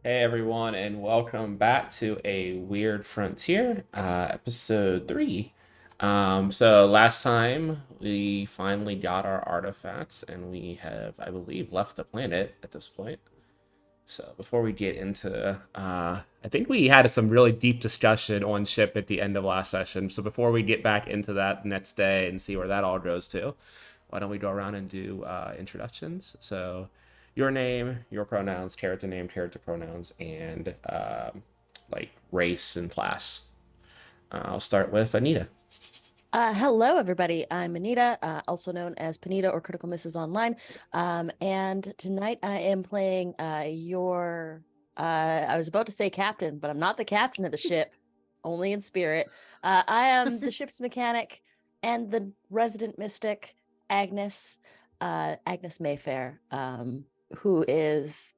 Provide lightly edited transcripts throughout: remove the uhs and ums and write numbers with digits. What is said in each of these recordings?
Hey everyone, and welcome back to A Weird Frontier, episode 3. So last time we finally got our artifacts, and we have, I believe, left the planet at this point. So before we get into, I think we had some really deep discussion on ship at the end of last session. So before we get back into that next day and see where that all goes to, why don't we go around and do introductions? So your name, your pronouns, character name, character pronouns, and like race and class. I'll start with Anita. Hello, everybody. I'm Anita, also known as Panita or Critical Misses Online. And tonight I am playing I was about to say captain, but I'm not the captain of the ship, only in spirit. I am the ship's mechanic and the resident mystic, Agnes, Agnes Mayfair, who is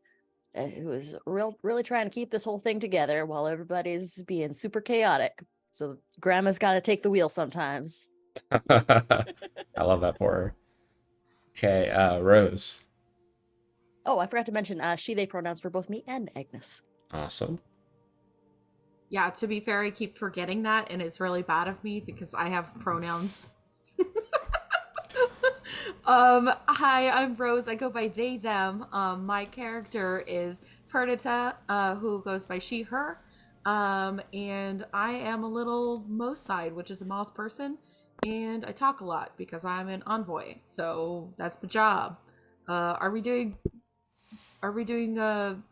really trying to keep this whole thing together while everybody's being super chaotic. So grandma's got to take the wheel sometimes. I love that for her. Okay, Rose. Oh, I forgot to mention she, they pronouns for both me and Agnes. Awesome. Yeah, to be fair, I keep forgetting that, and it's really bad of me because I have pronouns. Hi, I'm Rose. I go by they, them. My character is Perdita, who goes by she, her. And I am a little most side, which is a moth person, and I talk a lot because I'm an envoy. So that's my job. Are we doing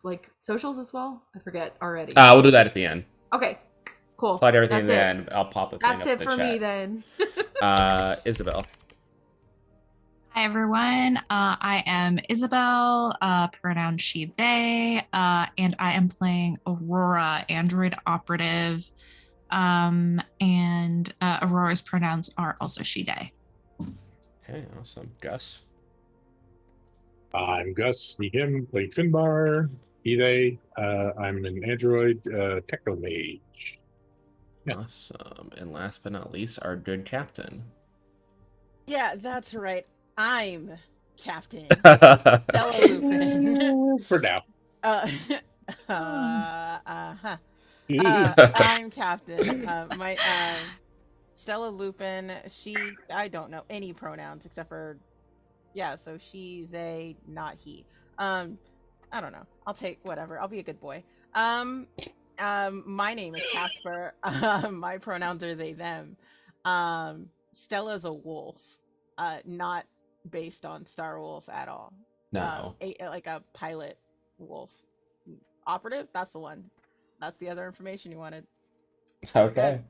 like socials as well? I forget already. We'll do that at the end. Okay, cool. Plug everything That's in, it. and I'll pop a thing That's up it in the for chat. me then. Isabel. Hi everyone, I am Isabel, pronoun she, they, and I am playing Aurora, android operative, and Aurora's pronouns are also she, they. Okay, awesome. Gus. I'm Gus, he, him, play Finbar, he, they. I'm an android techno mage. Yeah. Awesome. And last but not least, our good captain. Yeah, that's right. I'm Captain Stella Lupin. For now. I'm Captain. My Stella Lupin. I don't know any pronouns except for so she, they, not he. I don't know. I'll take whatever. I'll be a good boy. My name is Casper. My pronouns are they, them. Stella's a wolf. Not based on Star Wolf at all. No. Like a pilot wolf. Operative? That's the one. That's the other information you wanted. Okay.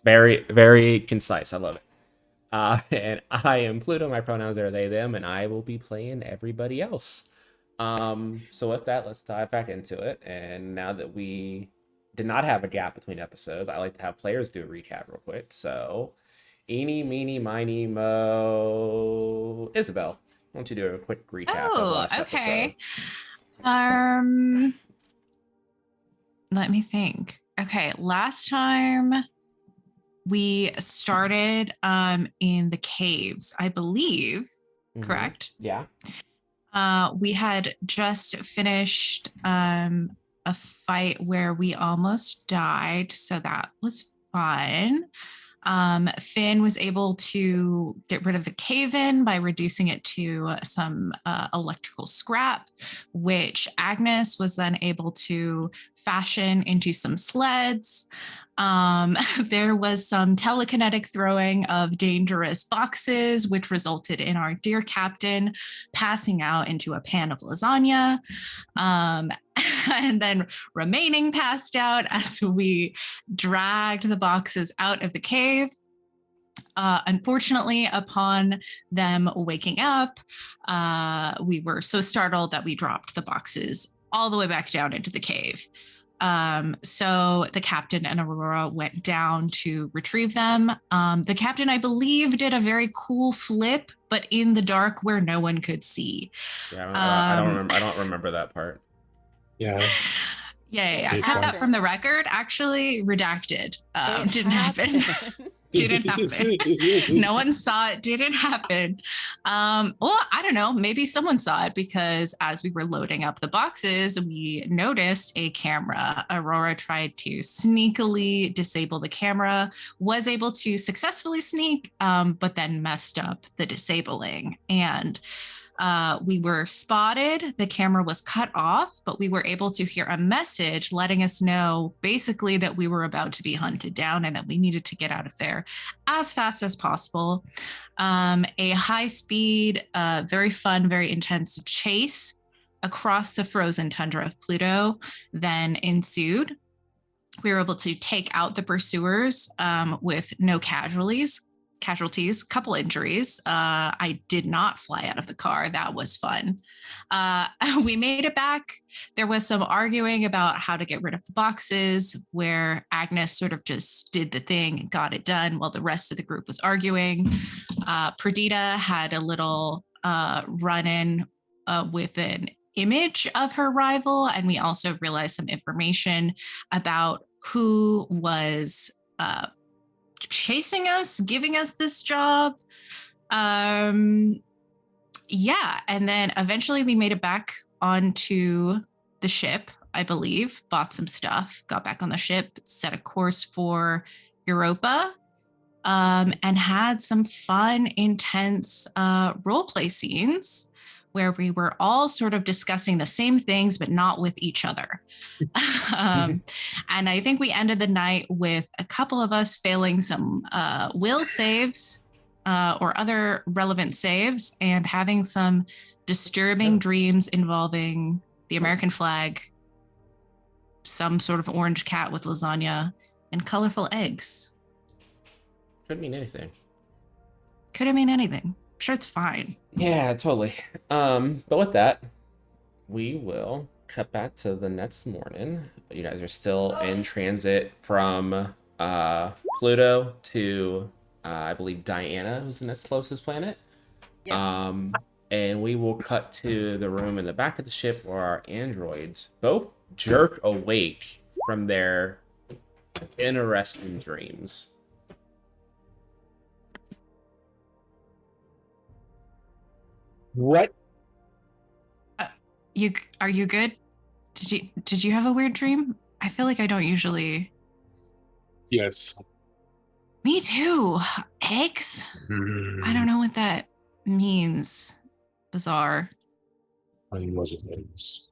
Very, very concise. I love it. And I am Pluto. My pronouns are they, them, and I will be playing everybody else. So with that, let's dive back into it. And now that we did not have a gap between episodes, I like to have players do a recap real quick. So, eeny, meeny, miny, mo. Isabel, why don't you do a quick recap of last episode? Let me think. Okay, last time we started in the caves, I believe, correct? Yeah. We had just finished a fight where we almost died, so that was fun. Finn was able to get rid of the cave-in by reducing it to some electrical scrap, which Agnes was then able to fashion into some sleds. There was some telekinetic throwing of dangerous boxes, which resulted in our dear captain passing out into a pan of lasagna. And then remaining passed out as we dragged the boxes out of the cave. Unfortunately, upon them waking up, we were so startled that we dropped the boxes all the way back down into the cave. So the captain and Aurora went down to retrieve them. The captain, I believe, did a very cool flip, but in the dark where no one could see. Yeah, I don't remember that part. Yeah. Yeah. Cut that from the record. Actually, redacted. Didn't happen. Didn't happen. No one saw it. Didn't happen. Well, I don't know. Maybe someone saw it because as we were loading up the boxes, we noticed a camera. Aurora tried to sneakily disable the camera, was able to successfully sneak, but then messed up the disabling. And we were spotted. The camera was cut off, but we were able to hear a message letting us know basically that we were about to be hunted down and that we needed to get out of there as fast as possible. A high speed, very fun, very intense chase across the frozen tundra of Pluto then ensued. We were able to take out the pursuers with no casualties, couple injuries. I did not fly out of the car. That was fun. We made it back. There was some arguing about how to get rid of the boxes, where Agnes sort of just did the thing and got it done while the rest of the group was arguing. Perdita had a little run-in with an image of her rival, and we also realized some information about who was chasing us, giving us this job. Yeah, and then eventually we made it back onto the ship, I believe, bought some stuff, got back on the ship, set a course for Europa, and had some fun, intense roleplay scenes where we were all sort of discussing the same things, but not with each other. And I think we ended the night with a couple of us failing some will saves or other relevant saves and having some disturbing dreams involving the American flag, some sort of orange cat with lasagna, and colorful eggs. Could mean anything. Could have mean anything. I'm sure it's fine. Yeah, totally. But with that, we will cut back to the next morning. You guys are still in transit from Pluto to I believe Diana was the next closest planet. Yeah. And we will cut to the room in the back of the ship where our androids both jerk awake from their interesting dreams. What? Are you good? Did you have a weird dream? I feel like I don't usually. Yes. Me too. Eggs? I don't know what that means. Bizarre. Mine wasn't eggs.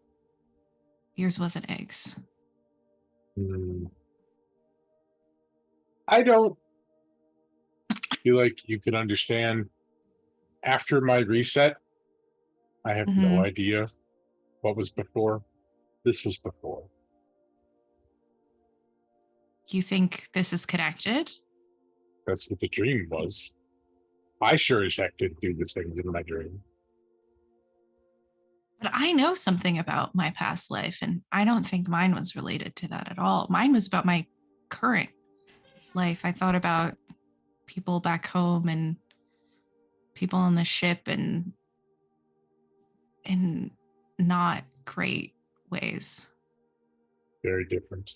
Yours wasn't eggs. I don't feel like you could understand. After my reset, I have no idea what was before. This was before. You think this is connected? That's what the dream was. I sure as heck didn't do the things in my dream. But I know something about my past life, and I don't think mine was related to that at all. Mine was about my current life. I thought about people back home and people on the ship and in not great ways. Very different.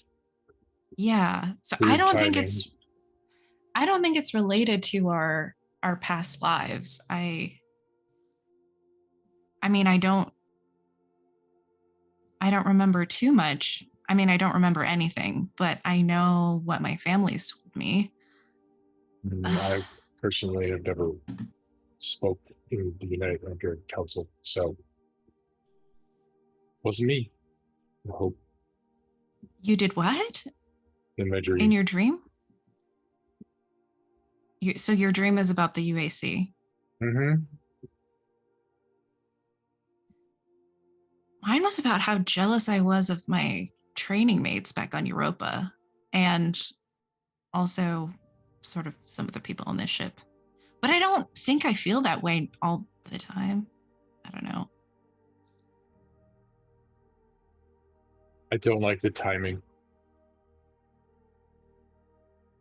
Yeah. So Weird I don't timing. think it's related to our past lives. I mean, I don't remember too much. I mean, I don't remember anything, but I know what my family's told me. I personally have never spoke in the United Under Council, so wasn't me. I hope You did what? in my dream. In your dream? So your dream is about the UAC. Mm-hmm. Mine was about how jealous I was of my training mates back on Europa, and also sort of some of the people on this ship. But I don't think I feel that way all the time. I don't know. I don't like the timing.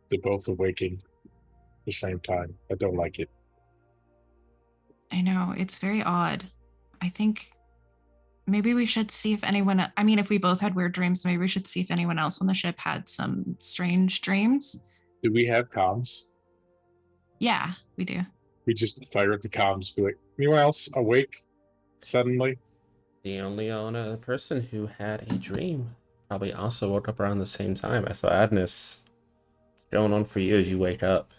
They're both awaking at the same time. I don't like it. I know, it's very odd. I think maybe we should see if anyone, I mean, if we both had weird dreams, maybe we should see if anyone else on the ship had some strange dreams. Do we have comms? Yeah, we do. We just fire at the comms, be like, anyone else awake suddenly? The only other person who had a dream probably also woke up around the same time. I saw Agnes. What's going on for you as you wake up?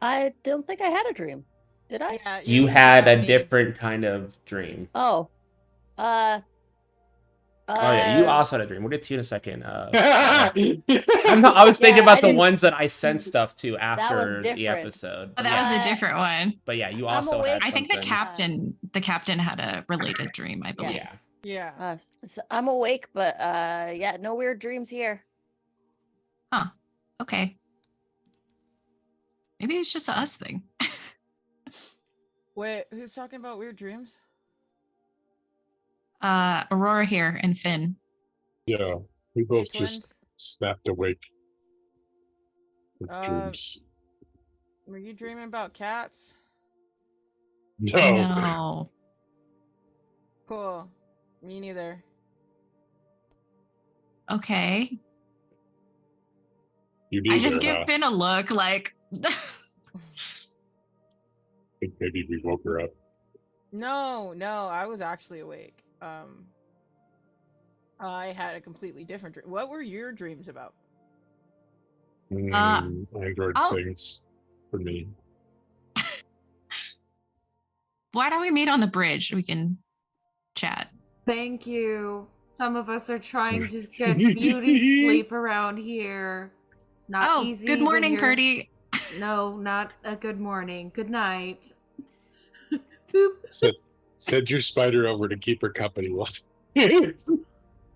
I don't think I had a dream. Did I? Yeah, You had a different kind of dream. Oh. Oh yeah, you Uh also had a dream. We'll get to you in a second. I'm not, I was thinking Yeah, about I the didn't- ones that I sent stuff to was after the different. episode. Oh, But that yeah, was a different one. but yeah, you I'm also awake. had I think something. the captain had a related dream, I believe. Yeah. Yeah. I'm awake, but yeah, no weird dreams here. Huh. Okay. Maybe it's just a us thing. Wait, who's talking about weird dreams? Aurora here and Finn. Yeah, we Hey, both twins. just snapped awake with Uh, dreams. Were you dreaming about cats? No. No. Cool. Me neither. Okay. You I neither, just give huh? Finn a look like I think maybe we woke her up. No, I was actually awake. I had a completely different dream. What were your dreams about? Android I'll- things for me. why don't we meet on the bridge? We can chat. Thank you. Some of us are trying to get beauty sleep around here. It's not Oh, easy. good when morning, you're- Purdy. No, not a good morning. Good night. Boop. Send your spider over to keep her company.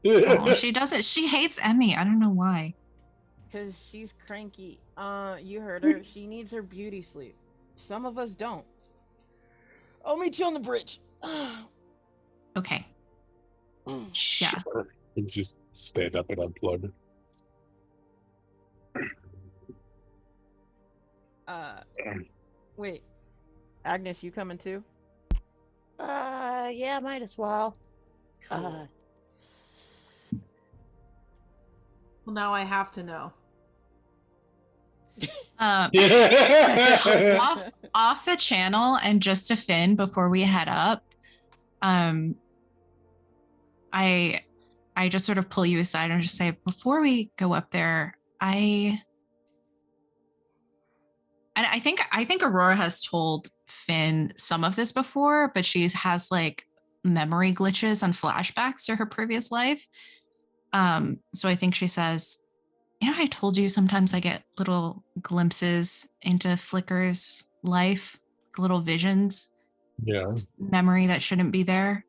Oh, she doesn't. She hates Emmy. I don't know why. Because she's cranky. You heard her. She needs her beauty sleep. Some of us don't. I'll meet you on the bridge. Okay. Sure. You just stand up and unplug. Wait. Agnes, you coming too? Yeah, might as well. Cool. Well, now I have to know. Off the channel and just to Finn before we head up. I just sort of pull you aside and just say, before we go up there, I think Aurora has told Finn some of this before, but she has like memory glitches and flashbacks to her previous life. So I think she says, I told you sometimes I get little glimpses into Flicker's life, little visions, Yeah. memory that shouldn't be there.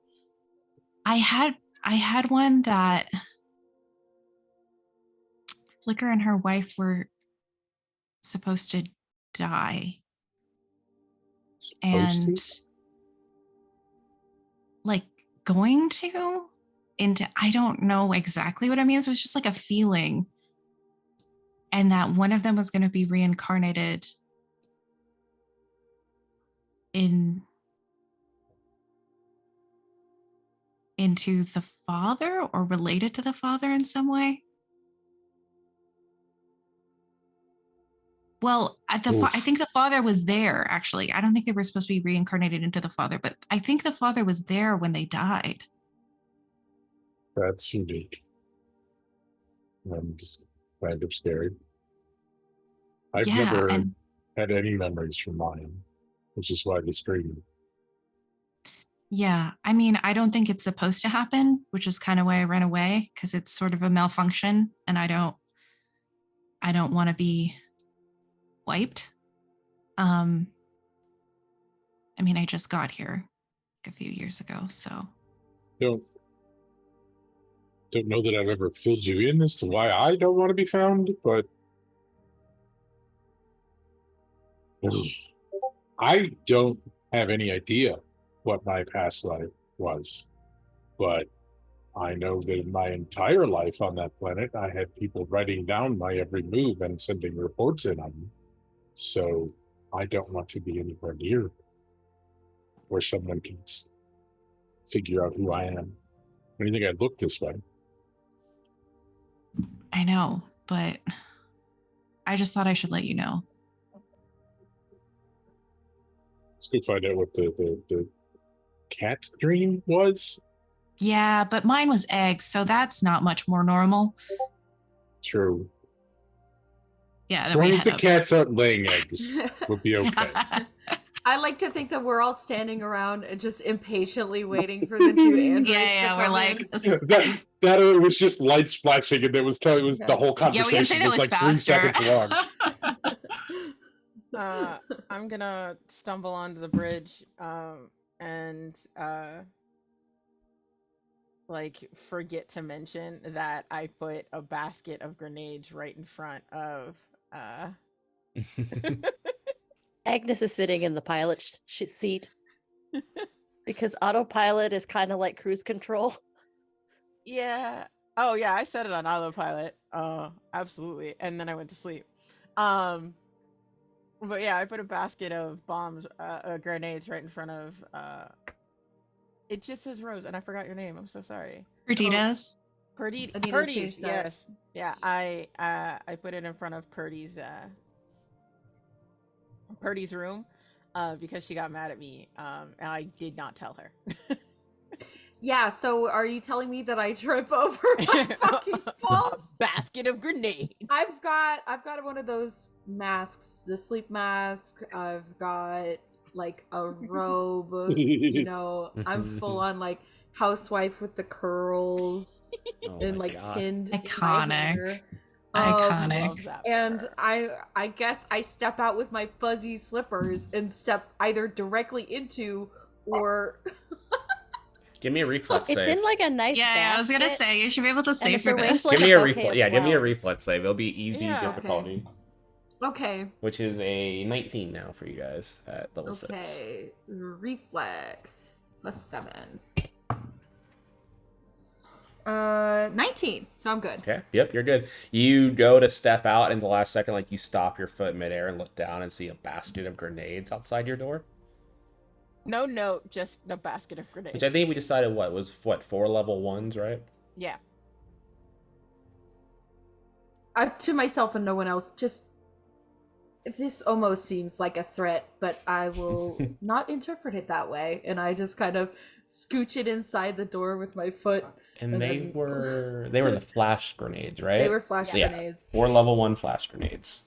I had one that Flicker and her wife were supposed to die. And like going to into, I don't know exactly what it means. It was just like a feeling. And that one of them was going to be reincarnated into the father or related to the father in some way. Well, I think the father was there, actually. I don't think they were supposed to be reincarnated into the father, but I think the father was there when they died. That's unique. And kind of scary. I've never had any memories from mine, which is why this dream. Yeah, I mean, I don't think it's supposed to happen, which is kind of why I ran away, because it's sort of a malfunction, and I don't want to be wiped. I mean, I just got here a few years ago, so Don't know that I've ever filled you in as to why I don't want to be found, but I don't have any idea what my past life was, but I know that in my entire life on that planet, I had people writing down my every move and sending reports in on me. So I don't want to be anywhere near where someone can figure out who I am. I don't think I'd look this way. I know, but I just thought I should let you know. Let's go find out what the cat dream was. Yeah, but mine was eggs, so that's not much more normal. True. Yeah, As then we long as head the up. cats aren't laying eggs, we'll be okay. I like to think that we're all standing around and just impatiently waiting for the two androids yeah, to we're come like, in. that it was just lights flashing, and it was telling was the whole yeah, we can say conversation that was was like faster. 3 seconds long. I'm gonna stumble onto the bridge, and like forget to mention that I put a basket of grenades right in front of Agnes is sitting in the pilot seat because autopilot is kind of like cruise control. Yeah. Oh yeah, I set it on autopilot. Absolutely. And then I went to sleep. But yeah, I put a basket of bombs, grenades right in front of. It just says Rose, and I forgot your name. I'm so sorry. Perditas. Purdy. I need to Purdy's. change that. Yes. Yeah. I put it in front of Purdy's room, because she got mad at me. And I did not tell her. Yeah, so are you telling me that I trip over my fucking bombs? Basket of grenades. I've got one of those masks, the sleep mask. I've got like a robe, you know. I'm full on like housewife with the curls and like pinned in my Iconic. hair. Iconic. Love that And for her. I guess I step out with my fuzzy slippers and step either directly into or Give me a reflex It's save. in like a nice Yeah, I was gonna basket, say you should be able to and save it's for arranged this. like Give me a a bouquet reflex. of Yeah, give me a flowers. reflex save. It'll be easy Yeah. difficulty, okay. which is a 19 now for you guys at level 6. Okay, reflex +7. 19. So I'm good. Okay. Yep, you're good. You go to step out, and the last second, like you stop your foot midair and look down and see a basket of grenades outside your door. No note, just the basket of grenades. Which I think we decided was 4 level 1s, right? Yeah. To myself and no one else, just this almost seems like a threat, but I will not interpret it that way. And I just kind of scooch it inside the door with my foot. And they were the flash grenades, right? They were flash Yeah. grenades. 4 level 1 flash grenades.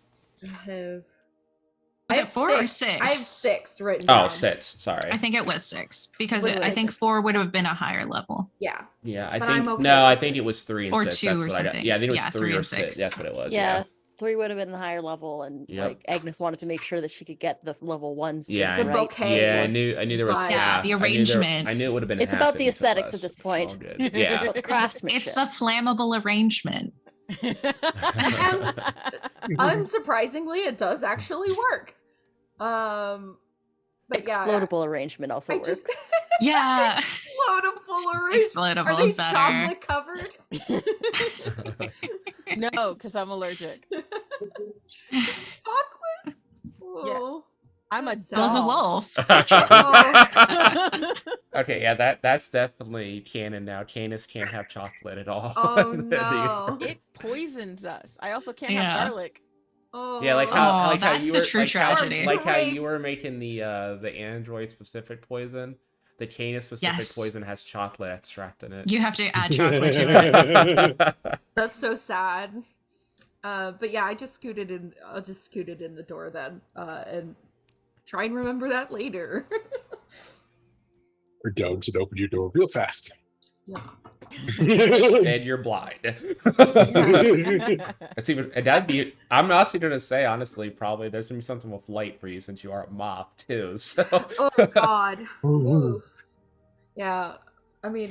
Was it 4 or 6? I have 6 written Oh, down. 6. Sorry. I think it was 6 because Was I think 6? 4 would have been a higher level. Yeah. Yeah, I But think I'm okay no, I with think it. it was 3 and Or 6. 2 That's or what I got. something. Yeah, I think it was Yeah, 3 3 or and 6. 6. That's what it was. Yeah, Yeah. 3 would have been the higher level, and Yep. like Agnes wanted to make sure that she could get the level 1s Yeah, just I- The right. bouquet. Yeah, I knew there was Inside. half. The I knew arrangement. I knew it would have been It's half about if the you took aesthetics less. at this point. All good. It's Yeah. about craftsmanship. It's the flammable arrangement. Unsurprisingly, it does actually work. But yeah, Explodable arrangement also I works. just Yeah. explodable arrangement. Explodable Are they is better. chocolate covered? No, because I'm allergic. Chocolate? Oh, I'm a that's Was a dog. wolf. Okay, yeah, that's definitely canon now. Canis can't have chocolate at all. Oh no. It poisons us. I also can't Yeah. have garlic. Oh. Yeah, like how Oh, that's you the were true tragedy. like how you were Grapes. making the android specific poison. The Canis specific Yes. poison has chocolate extract in it. You have to add chocolate to it. That's so sad. But yeah, I'll just scoot it in the door then. And try and remember that later. Or don't, and open your door real fast. Yeah. And you're blind. It's even and that'd be. I'm honestly gonna say honestly, probably there's gonna be something with light for you since you are a moth too. So. Oh god. Oof. Yeah. I mean,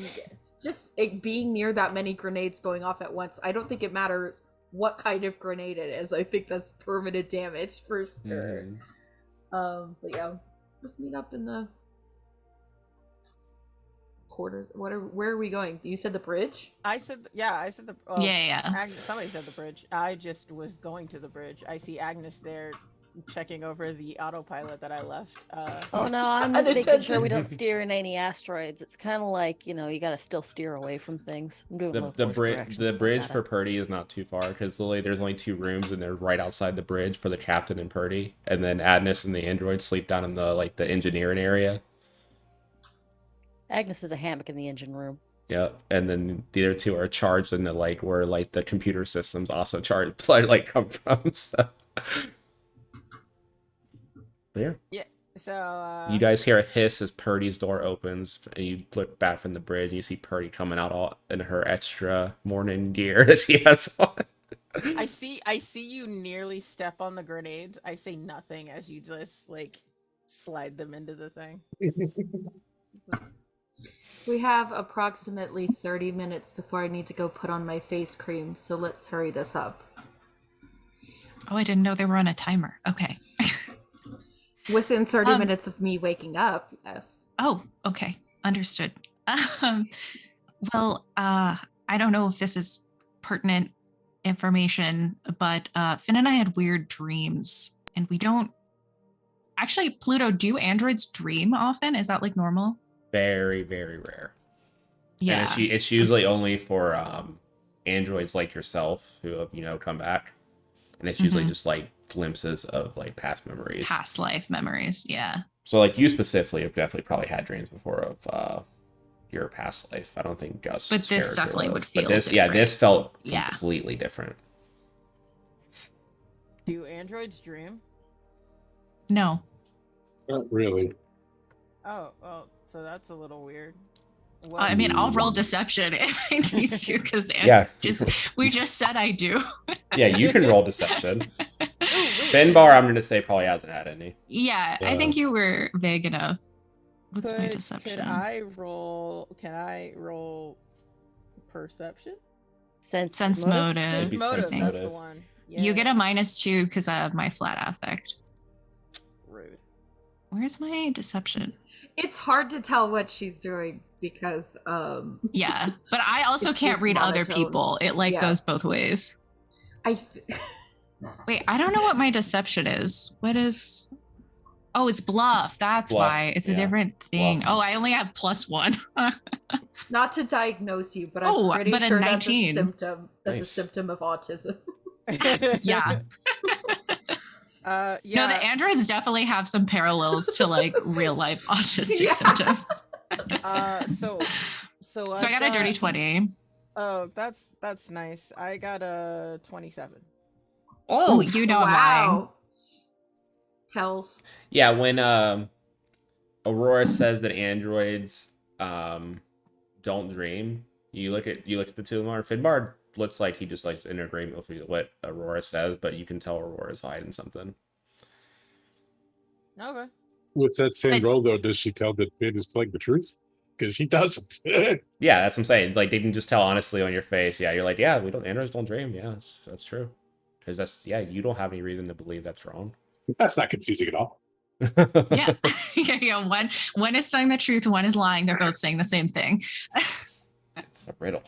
just it being near that many grenades going off at once, I don't think it matters what kind of grenade it is. I think that's permanent damage for sure. Mhm. But yeah, let's meet up in the quarters. Where are we going? You said the bridge? I said Yeah. Agnes, somebody said the bridge. I just was going to the bridge. I see Agnes there checking over the autopilot that I left. Oh no, I'm just making sure we Unattended. don't steer in any asteroids. It's kind of like, you got to still steer away from things. I'm doing The low the course bridge corrections. the fuck bridge at for it. Purdy is not too far because there's only 2 rooms and they're right outside the bridge for the captain and Purdy, and then Adness and the android sleep down in the engineering area. Agnes is a hammock in the engine room. Yep, and then the other 2 are charged in the where the computer systems also charged come from. So there. Yeah. So You guys hear a hiss as Purdy's door opens, and you look back from the bridge, and you see Purdy coming out all in her extra morning gear that she has on. I see you nearly step on the grenades. I say nothing as you just slide them into the thing. We have approximately 30 minutes before I need to go put on my face cream, so let's hurry this up. Oh, I didn't know they were on a timer. Okay. Within 30 minutes of me waking up, yes. Oh, okay. Understood. Well, I don't know if this is pertinent information, but Finn and I had weird dreams, and we don't actually. Pluto, do androids dream often? Is that like normal? Very, very rare. Yeah. And it's usually only for androids like yourself who have come back, and it's usually just like glimpses of like past memories, Past life memories. Yeah. so like you specifically have definitely probably had dreams before of your past life. I don't think Gus, But this definitely would feel but this different. this felt Yeah. completely different. Do androids dream? No. Not really. Oh, well, so that's a little weird. I mean, I'll roll deception if I need to, because Yeah. we just said I do. Yeah, you can roll deception. Finbar, I'm going to say probably hasn't had any. Yeah, I think you were vague enough. What's my Could deception? I roll? Can I roll perception? Sense motive. Sense be motive. sense That's the motive. one. You get Yeah. a -2 because I have my flat affect. Rude. Where's my deception? It's hard to tell what she's doing because Yeah, but I also It's can't just read other monotone. people. It Yeah. goes both ways. Wait, I don't know what my deception is. What is? Oh, it's bluff. That's Bluff, why. It's a yeah. different thing. Bluff. Oh, I only have +1. not to diagnose you, but Oh, I'm pretty but a sure that's a 19. symptom. That's a Nice. symptom of autism. Yeah. Yeah. No, the androids definitely have some parallels to like real life autistic Yeah. symptoms. So So I got a dirty 20. Oh, that's nice. I got a 27. Oh, you know I'm lying. Tells. Yeah, when Aurora says that androids don't dream, you look at the 2 of them. Finbar looks like he just likes in agreement with what Aurora says, but you can tell Aurora's hiding something. Okay. With that same But- role, though, does she tell that Finn is telling the truth? Because he doesn't. Yeah, that's what I'm saying. Like they can just tell honestly on your face. Yeah, you're like, yeah, androids don't dream. Yeah, that's true. Because you don't have any reason to believe that's wrong. That's not confusing at all. Yeah. Yeah. One is telling the truth, one is lying. They're both saying the same thing. It's a riddle.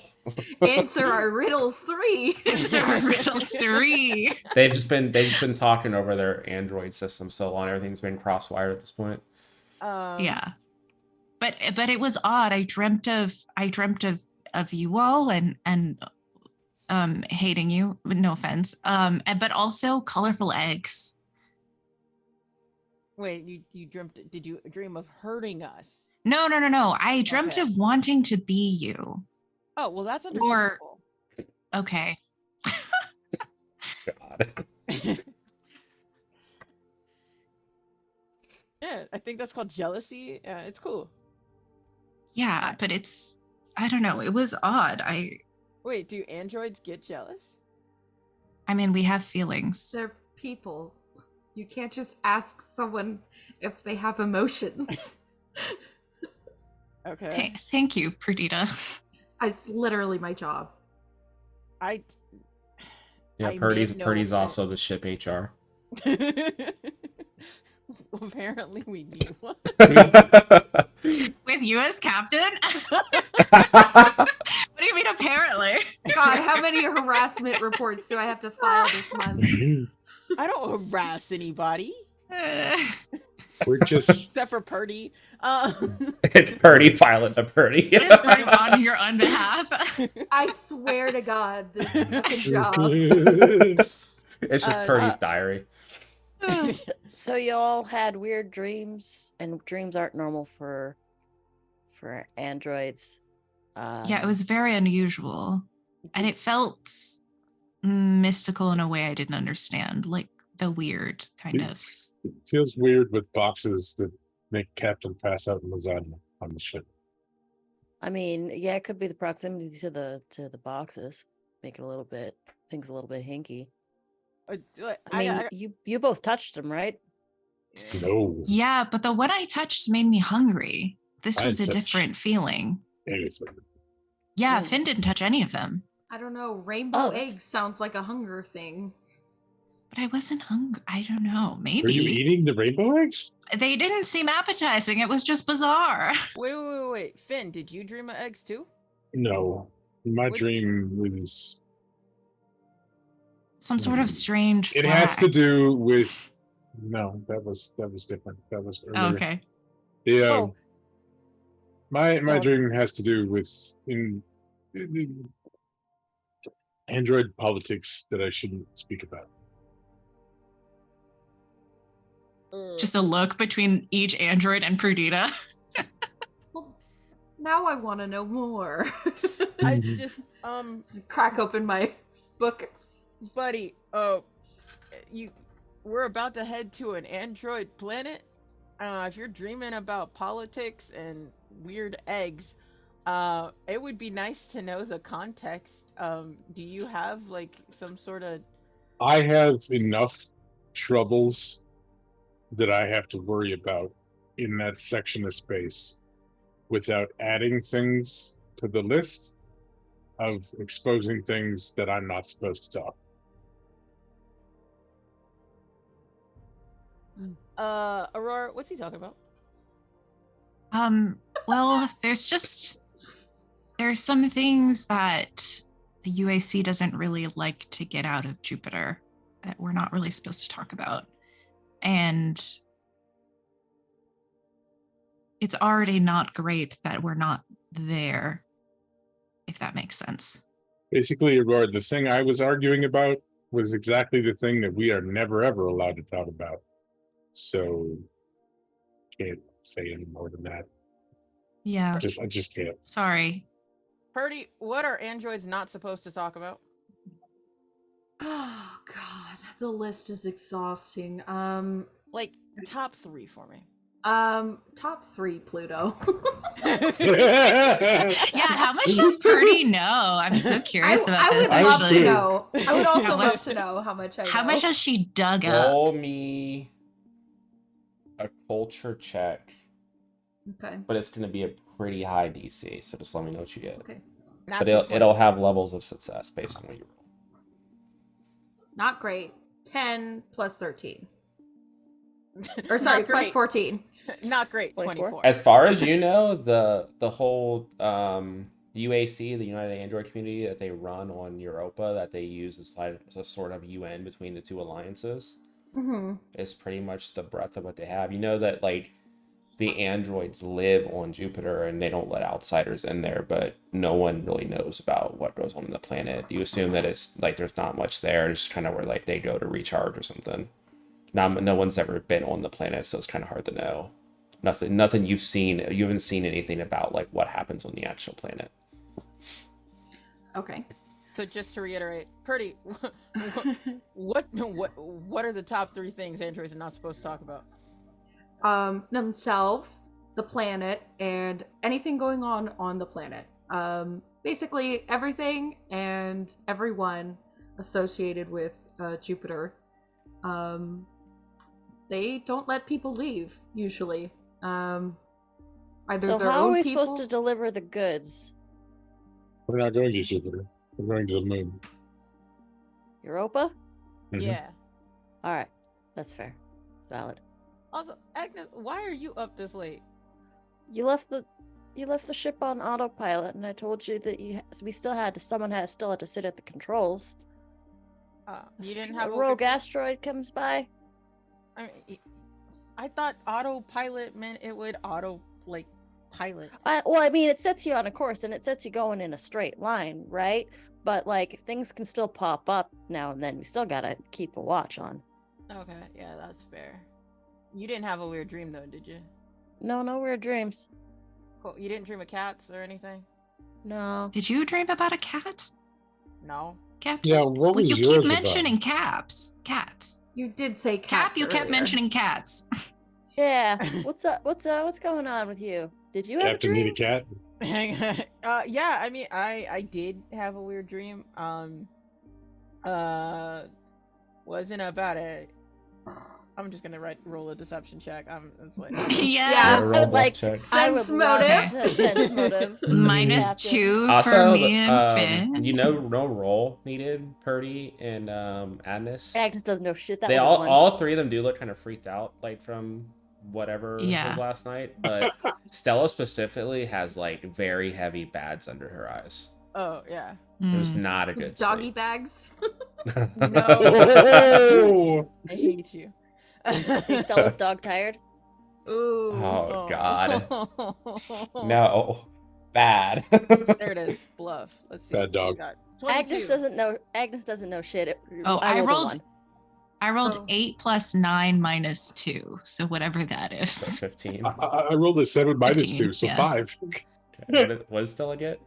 Answer our riddles 3. So riddles 3. They've just been talking over their Android system so long. Everything's been cross-wired at this point. Yeah. But it was odd. I dreamt of you all and hating you, no offense. But also colorful eggs. Wait, you dreamt? Did you dream of hurting us? No. I dreamt Okay. of wanting to be you. Oh, well, that's Or- understandable. Okay. God. Yeah, I think that's called jealousy. Yeah, it's cool. Yeah, but I don't know. It was odd. Wait, do androids get jealous? I mean, we have feelings. They're people. You can't just ask someone if they have emotions. Okay. Thank you, Perdita. It's literally my job. I Yeah, I Purdy's made no Purdy's also the offense. ship HR. Apparently we need one. With you as captain? What do you mean, apparently? God, how many harassment reports do I have to file this month? I don't harass anybody We're just except for Purdy. It's Purdy, Pilot the Purdy. It's part of on your own behalf. I swear to God, this fucking job. It's just Uh, Purdy's diary. So you all had weird dreams, and dreams aren't normal for androids. Yeah, it was very unusual. And it felt mystical in a way I didn't understand, like the weird kind of. It feels weird with boxes that make Captain pass out in lasagna on the ship. I mean, yeah, it could be the proximity to the boxes, make it things a little bit hinky. I mean, you both touched them, right? No. Yeah, but the one I touched made me hungry. This I was a touched- different feeling. Anything. Yeah, Mm. Finn didn't touch any of them. I don't know. Rainbow Oh, that's- eggs sounds like a hunger thing. But I wasn't hungry. I don't know. Are you Maybe. eating the rainbow eggs? They didn't seem appetizing. It was just bizarre. Wait. Finn, did you dream of eggs too? No. My What- dream was. Some sort of strange It flag. has to do with. No, that was different. That was earlier. Oh, okay. The Oh. my No. dream has to do with in android politics that I shouldn't speak about. Just a look between each android and Perdita. Well, now I want to know more. It's just Crack open my book. buddy, we're about to head to an android planet. If you're dreaming about politics and weird eggs, it would be nice to know the context. Do you have like some sort of I have enough troubles that I have to worry about in that section of space without adding things to the list of exposing things that I'm not supposed to talk. Aurora, what's he talking about? Well, there's some things that the UAC doesn't really like to get out of Jupiter that we're not really supposed to talk about. And it's already not great that we're not there, if that makes sense. Basically, Aurora, the thing I was arguing about was exactly the thing that we are never ever allowed to talk about. So can't say any more than that. Yeah. I just can't. Sorry. Purdy, what are androids not supposed to talk about? Oh God, the list is exhausting. Like top 3 for me. Top 3 Pluto. Yeah, how much does Purdy know? I'm so curious about I this. would love Actually, to know. I would also love what's- to know how much I know. how much has she dug up? Roll me a culture check, Okay. but it's going to be a pretty high DC. So just let me know what you get. Okay. Not But too it'll have levels of success based on what you roll. Not great. 10 plus 13. Or sorry, Not plus great. 14. Not great. 24. 24. As far as you know, the whole UAC, the United Android Community that they run on Europa, that they use as a sort of UN between the two alliances, is pretty much the breadth of what they have. You know that like the androids live on Jupiter and they don't let outsiders in there, but no one really knows about what goes on the planet. You assume that it's like there's not much there. It's just kind of where like they go to recharge or something. No one's ever been on the planet, so it's kind of hard to know. Nothing you've seen. You haven't seen anything about like what happens on the actual planet. Okay. So just to reiterate, Purdy, what are the top 3 things androids are not supposed to talk about? Themselves, the planet, and anything going on the planet. Basically everything and everyone associated with Jupiter. They don't let people leave usually. Either So their how own are we people. supposed to deliver the goods? We're not going to Jupiter. We're going to the moon. Europa? Mhm. Yeah. All right, that's fair, valid. Also, Agnes, why are you up this late? You left the ship on autopilot, and I told you that someone still had to sit at the controls. You didn't A have rogue asteroid comes by. I thought autopilot meant it would pilot. Well, I mean, it sets you on a course and it sets you going in a straight line, right? But like things can still pop up now and then. We still gotta keep a watch on. Okay, yeah, that's fair. You didn't have a weird dream though, did you? No weird dreams. Cool. You didn't dream of cats or anything? No. Did you dream about a cat, No. Captain? Yeah, what Well, was you keep yours mentioning cats. You did say Cap, cats you kept earlier. mentioning cats. Yeah. What's up? What's going on with you? Did you Does have a Captain need a dream? cat? Yeah, I mean, I did have a weird dream. Wasn't about it. I'm just gonna roll a deception check. It's like Yes. Roll I would bluff like check. I would Sense love motive. to sense motive. Minus Captain. 2 Also, for me and Finn. you know, no roll needed. Purdy and Agnes. Agnes doesn't know shit. That They was a one. all three of them do look kind of freaked out, like from whatever Yeah. was last night. But Stella specifically has like very heavy bads under her eyes. Oh yeah. It was Mm. not a good Doggy sleep. bags. No. Oh, I hate you. Is Stella's dog tired? Ooh. Oh, God. No. No, bad. There it is. Bluff. Let's see. Bad dog. We got 22. Agnes doesn't know shit. I a rolled one. I rolled Oh. 8 plus 9 minus 2. So whatever that So is. 15. I rolled a 7 minus 15, 2, so yeah. 5. Okay, what does Stella get?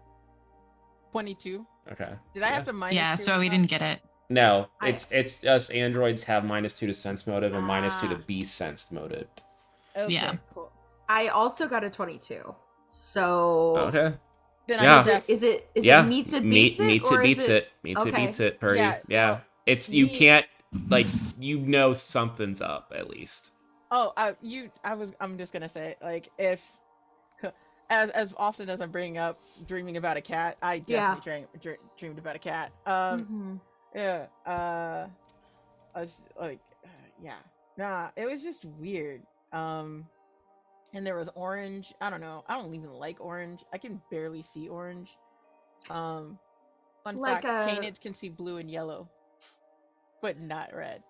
22. Okay. Did I have to minus? Yeah, 2 so or we not? didn't get it. No, I- it's just androids have -2 to sense motive and -2 to Ah. be sensed motive. Okay, Yeah. Cool. I also got a 22. So Okay. Then Yeah. I def- is it Yeah. meets it beats it Meets or it beats is it. Meets it okay. beats it, Purdy. Yeah, Yeah. well, It's you me- can't like you know something's up at least. Oh, I'm just gonna say, like, if as often as I'm bringing up dreaming about a cat, I definitely dreamed about a cat. Mhm. Yeah. I was like, yeah. Nah, it was just weird. And there was orange. I don't know. I don't even like orange. I can barely see orange. Fun Like fact: a- canids can see blue and yellow, but not red.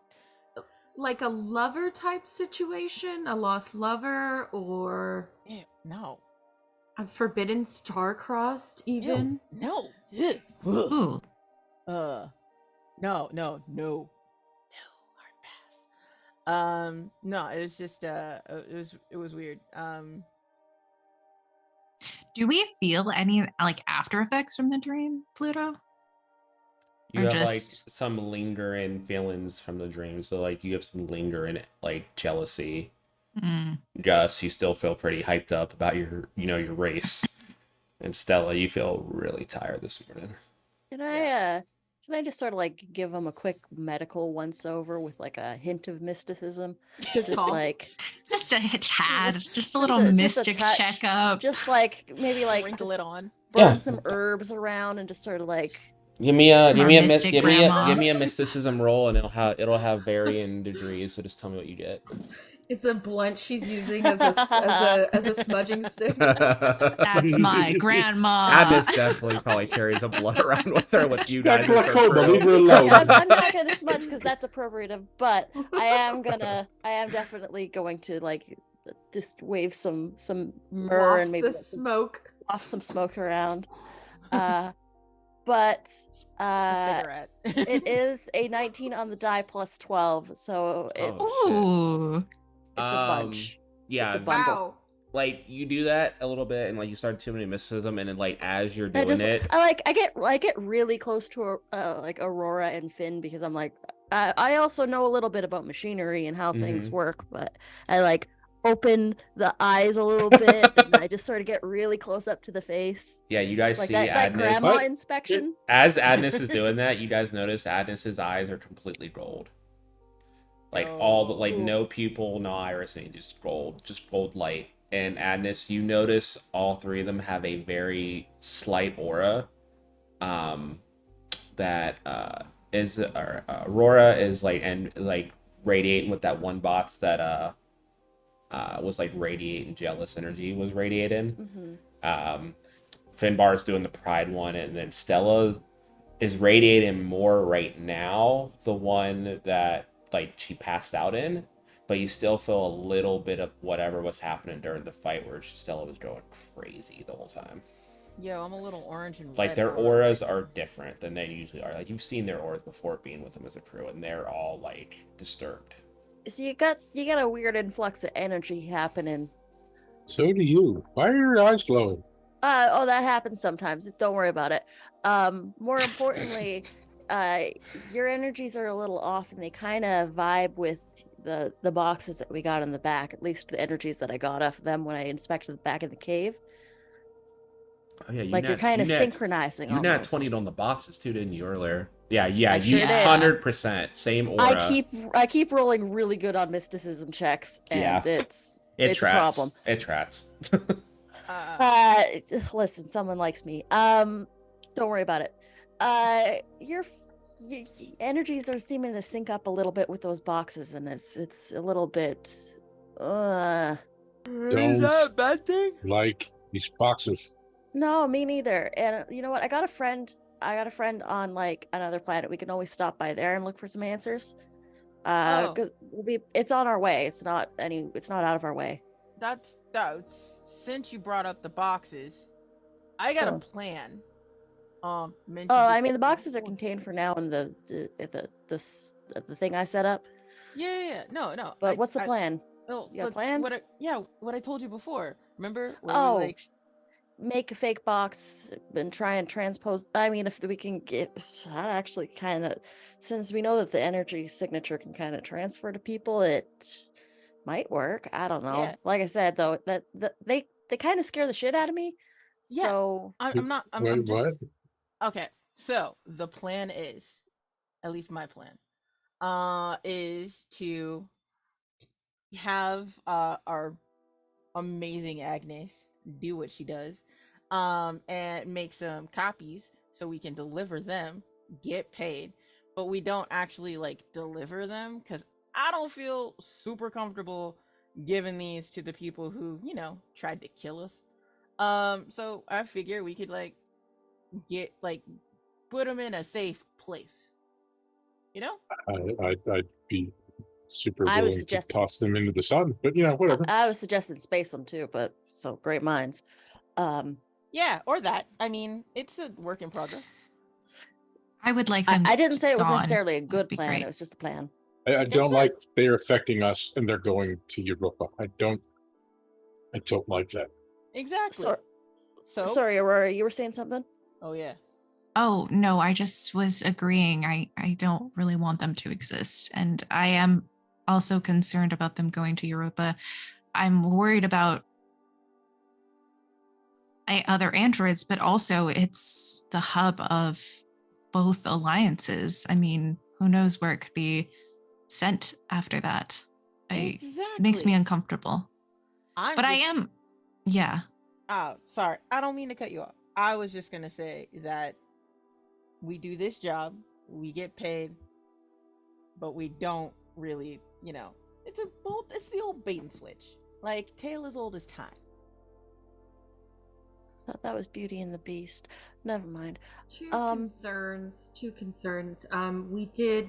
Like a lover type situation, a lost lover, or Ew, no. a forbidden star-crossed even. No. Ugh. Ooh. No. Hard pass. No, it was just it was weird. Do we feel any like after effects from the dream, Pluto? You Or have just- like some lingering feelings from the dream. So like you have some lingering like jealousy. Mm. Gus, you still feel pretty hyped up about your your race. And Stella, you feel really tired this morning. Can I just sort of like give him a quick medical once over with like a hint of mysticism? Just Cool. like Just a tad, just a little just a mystic touch. checkup. just like maybe like Sprinkle just it on. burn Yeah. some herbs around and just sort of like Give me a mystic grandma. give me a mysticism roll, and it'll have varying degrees. So just tell me what you get. It's a blunt she's using as a smudging stick. That's my grandma. Agnes definitely probably carries a blood around with her with you guys That's as her glaucoma, leave her crew. alone. I'm not gonna smudge because that's appropriative, but I am definitely going to like just wave some myrrh Waft and maybe the like, smoke. off some smoke around. But It's a cigarette. it is a 19 on the die plus 12, so it's Oh, Ooh. it's a bunch. Yeah, It's a bundle. Wow. like you do that a little bit, and like you start too many mysticism, and then like as you're I doing just it, I get really close to like Aurora and Finn because I'm like I also know a little bit about machinery and how things Mhm. work, but I like open the eyes a little bit and I just sort of get really close up to the face, yeah, you guys like see that Agnes. grandma What? inspection. As Agnes is doing that, you guys notice Agnes's eyes are completely gold. Like all the like Oh. no pupil, no iris, and just gold light. And Agnes, you notice all three of them have a very slight aura. That is Aurora is like and like radiating with that one box that was like radiating jealous energy was radiating. Mhm. Finbar's doing the pride one, and then Stella is radiating more right now, the one that like she passed out in, but you still feel a little bit of whatever was happening during the fight where Stella was going crazy the whole time. Yeah, I'm a little orange and Like red their aura right auras are now. different than they usually are. Like you've seen their auras before being with them as a crew, and they're all like disturbed. So you got a weird influx of energy happening. So do you. Why are your eyes glowing? Oh, that happens sometimes. Don't worry about it. More importantly, your energies are a little off, and they kind of vibe with the boxes that we got in the back. At least the energies that I got off of them when I inspected the back of the cave. Oh yeah, Like you're kind of synchronizing you nat almost. 20'd on the boxes too, didn't you earlier? Yeah, yeah, I you sure did. 100% same aura. I keep rolling really good on mysticism checks, and Yeah, it's a problem. It tracks. Uh, Uh, Listen, someone likes me. Don't worry about it. Your energies are seeming to sync up a little bit with those boxes, and it's a little bit. Uh, Don't a bad thing? like these boxes. no, me neither. And you know what? I got a friend. On like another planet. We can always stop by there and look for some answers. Oh, Because it's on our way. It's not out of our way. that's since you brought up the boxes, I got a Oh. plan. Oh, Mentioned I it mean the boxes are before. contained for now in the thing I set up. Yeah. No. But what's the plan? No, You got a plan? what I told you before. Remember where we Oh, like make a fake box and try and transpose. I mean, if we can get actually kind of, since we know that the energy signature can kind of transfer to people, it might work. I don't know. yeah, Like I said, though, that they kind of scare the shit out of me. yeah. So, I'm not. I'm Wait, what? just okay. So the plan is, at least my plan, is to have our amazing Agnes do what she does, and make some copies so we can deliver them, get paid, but we don't actually like deliver them because I don't feel super comfortable giving these to the people who tried to kill us. So I figure we could like get like put them in a safe place, you know? I'd be super I was willing to suggesting toss them into the sun, but whatever. I was suggesting space them too, but so great minds. Yeah, or that. I mean, it's a work in progress. I would like them. I didn't say it was gone. necessarily a That would good be plan. great. It was just a plan. I Like I don't said. like they're affecting us and they're going to Europa. I don't like that. Exactly. So Sorry, Aurora, you were saying something? oh yeah. Oh, no, I just was agreeing. I don't really want them to exist. And I am also concerned about them going to Europa. I'm worried about other androids, but also it's the hub of both alliances. I mean, who knows where it could be sent after that? It makes me Exactly. uncomfortable. But I just- am, yeah. Oh, sorry. I don't mean to cut you off. I was just gonna say that we do this job, we get paid, but we don't really, it's the old bait and switch. Like tale as old as time. Thought that was Beauty and the Beast. Never mind. Two concerns. We did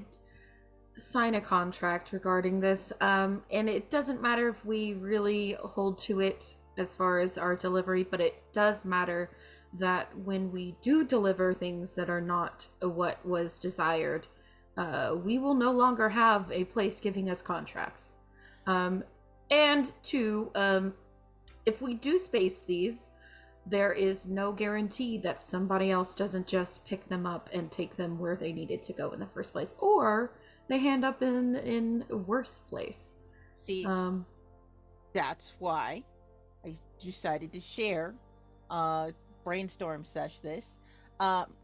sign a contract regarding this, and it doesn't matter if we really hold to it as far as our delivery, but it does matter that when we do deliver things that are not what was desired, we will no longer have a place giving us contracts. And two, if we do space these, there is no guarantee that somebody else doesn't just pick them up and take them where they needed to go in the first place, or they end up in a worse place. See, that's why I decided to share brainstorm sesh this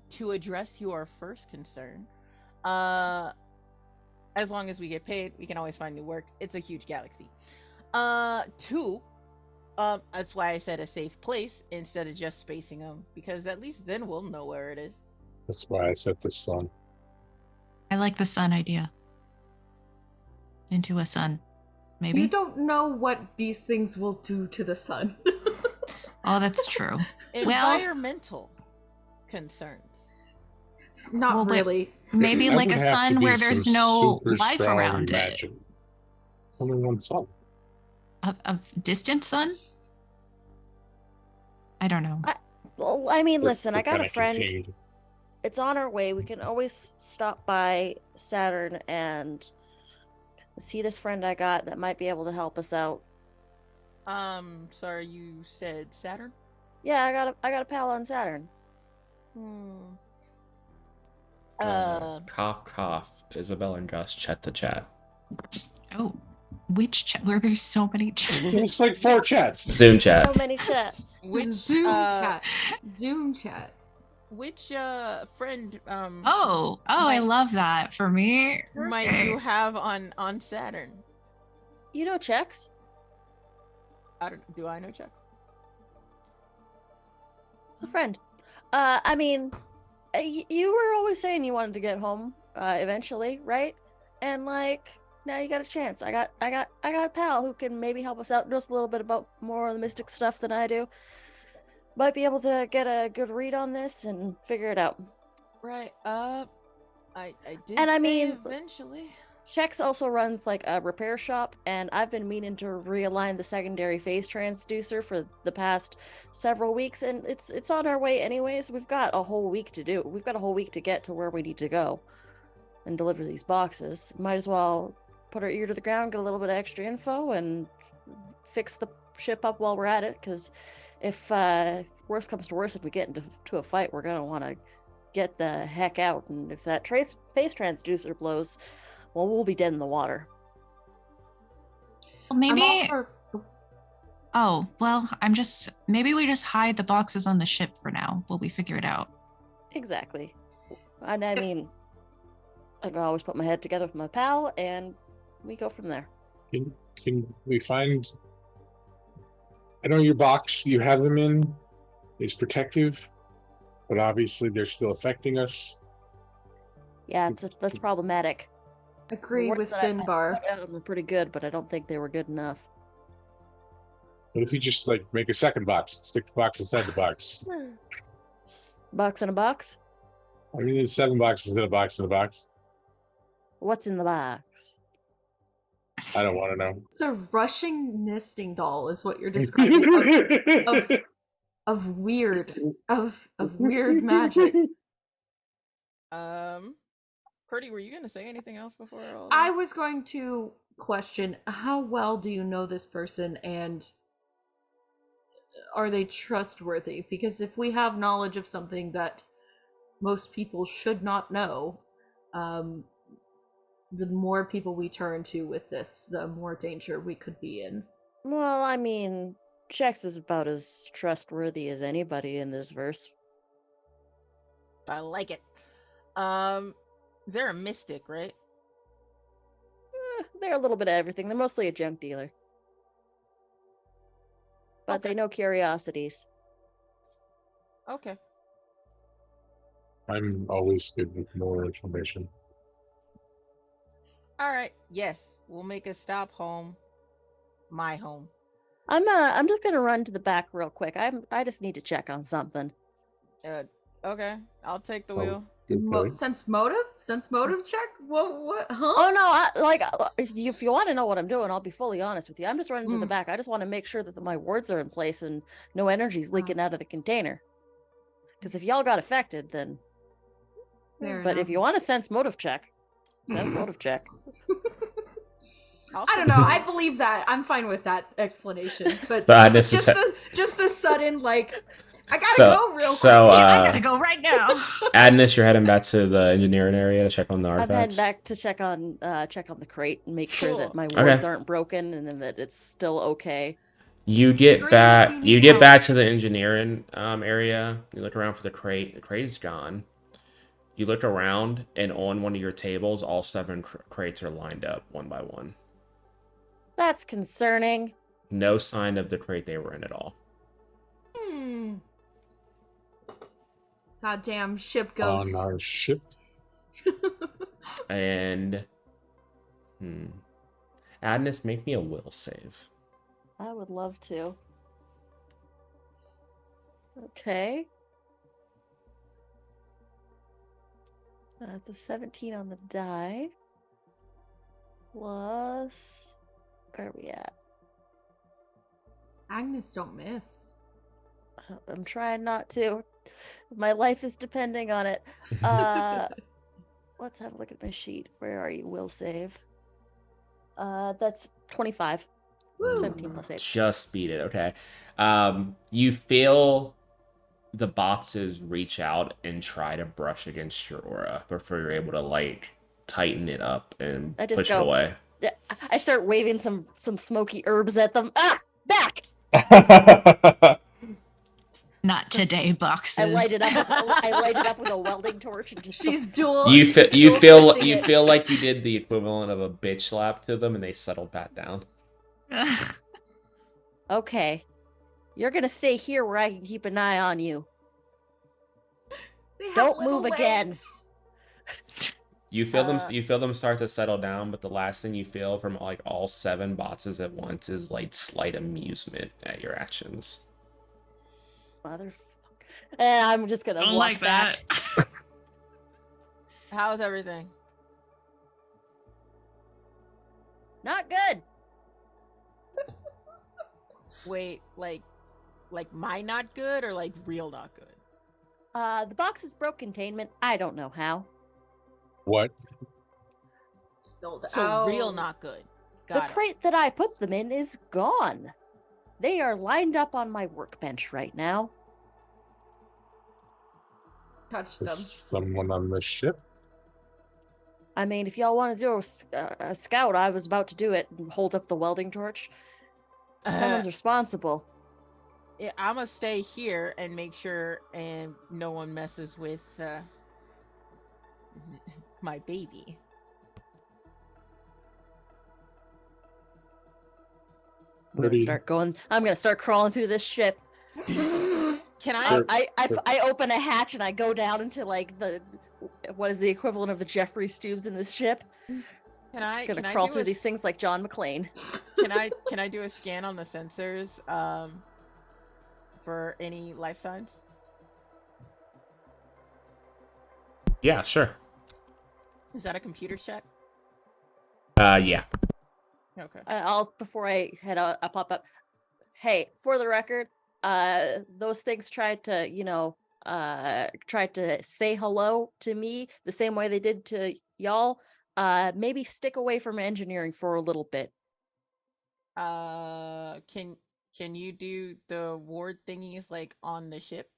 to address your first concern. As long as we get paid, we can always find new work. It's a huge galaxy. Two, that's why I said a safe place instead of just spacing them, because at least then we'll know where it is. That's why I set the sun. I like the sun idea. Into a sun, maybe. You don't know what these things will do to the sun. Oh, that's true. Environmental concerns. Not Well, but really. maybe That like would a have to sun be where some there's no super life strong around it. magic. Only one sun. A distant sun? I don't know. Well, I mean, They're- listen, they're I got a kinda friend. contained. It's on our way. We can always stop by Saturn and see this friend I got that might be able to help us out. Sorry, you said Saturn? Yeah, I got a pal on Saturn. Hmm. Cough, cough. Isabel and Gus chat to chat. Oh, which chat? Where there's so many chats. It's like 4 chats. Zoom chat. So many chats. Which Zoom chat. Which friend Oh, I love that for me. might Okay. you have on Saturn? You know Chex? Do I know Chuck? It's a friend. I mean, you were always saying you wanted to get home eventually, right? And like now you got a chance. I got a pal who can maybe help us out just a little bit about more of the mystic stuff than I do. Might be able to get a good read on this and figure it out. Right. I did And I say mean, eventually. Chex also runs like a repair shop, and I've been meaning to realign the secondary phase transducer for the past several weeks, and it's on our way anyways. We've got a whole week to do. We've got a whole week to get to where we need to go and deliver these boxes. Might as well put our ear to the ground, get a little bit of extra info, and fix the ship up while we're at it. Because if worst comes to worst, if we get into a fight, we're gonna want to get the heck out. And if that phase transducer blows, well, we'll be dead in the water. Well, maybe. Oh, well, maybe we just hide the boxes on the ship for now while we figure it out. Exactly. And I mean, I can always put my head together with my pal, and we go from there. Can we find? I know your box you have them in is protective, but obviously they're still affecting us. Yeah, that's problematic. Agreed with Finbar. Finbar. Were pretty good, but I don't think they were good enough. What if we just like make a second box, stick the box inside the box? Box in a box? I mean, there's 7 boxes in a box in a box. What's in the box? I don't want to know. It's a Russian nesting doll, is what you're describing. of weird magic. Purdy, were you gonna say anything else before all I that? was going to question, how well do you know this person, and are they trustworthy? Because if we have knowledge of something that most people should not know, the more people we turn to with this, the more danger we could be in. Well, I mean, Chex is about as trustworthy as anybody in this verse. I like it. They're a mystic, right? They're a little bit of everything. They're mostly a junk dealer. But they know curiosities. Okay. I'm always good with more information. All right. Yes, we'll make a stop home. My home. I'm just gonna run to the back real quick. I just need to check on something. Okay. I'll take the wheel. Sense motive check. What? Huh? Oh no! If you want to know what I'm doing, I'll be fully honest with you. I'm just running to the back. I just want to make sure that my wards are in place and no energy's leaking out of the container. Because if y'all got affected, then. But if you want a sense motive check, sense motive check. I don't know. I believe that. I'm fine with that explanation. But So just the sudden I gotta go real quick. I gotta go right now. Adnis, you're heading back to the engineering area to check on the artifacts. I'm heading back to check on the crate and make sure that my wards aren't broken and that it's still okay. You get back to the engineering area. You look around for the crate. The crate is gone. You look around, and on one of your tables, all 7 crates are lined up one by one. That's concerning. No sign of the crate they were in at all. Goddamn ship ghost. On our ship. And Adnis, make me a will save. I would love to. Okay. That's a 17 on the die. Plus, where are we at? Agnes, don't miss. I'm trying not to. My life is depending on it. Let's have a look at my sheet. Where are you? Will save. That's 25. Woo. 17 plus 8. Just beat it. Okay. You feel the boxes reach out and try to brush against your aura before you're able to like tighten it up and I just push it go- away. I start waving some smoky herbs at them. Ah, back! Not today, boxes. I light it up with a welding torch and just She's dual. You she's you dual feel fisting you it. feel like you did the equivalent of a bitch slap to them, and they settled back down. Okay. You're gonna stay here where I can keep an eye on you. They have Don't little move again. legs. You feel them start to settle down, but the last thing you feel from like all 7 boxes at once is like slight amusement at your actions. Motherfucker. And I'm just gonna Don't walk like back. that. How's everything? Not good. Wait, like my not good or like real not good? The boxes broke containment. I don't know how. What? Spilled So out. real not good. The Got it. crate that I put them in is gone. They are lined up on my workbench right now. Touch them. Is someone on the ship? I mean, if y'all want to do a scout, I was about to do it and hold up the welding torch. Someone's responsible. Yeah, I'm gonna stay here and make sure and no one messes with my baby. I'm gonna start going. I'm gonna start crawling through this ship. Can I? I open a hatch and I go down into like what is the equivalent of the Jeffrey's tubes in this ship? Can I? Gonna Can crawl I do through a, these things like John McClane. Can I do a scan on the sensors for any life signs? Yeah, sure. Is that a computer check? Yeah. Okay. I'll before I head out, I pop up. Hey, for the record, those things tried to, tried to say hello to me the same way they did to y'all. Maybe stick away from engineering for a little bit. Can you do the ward thingies like on the ship?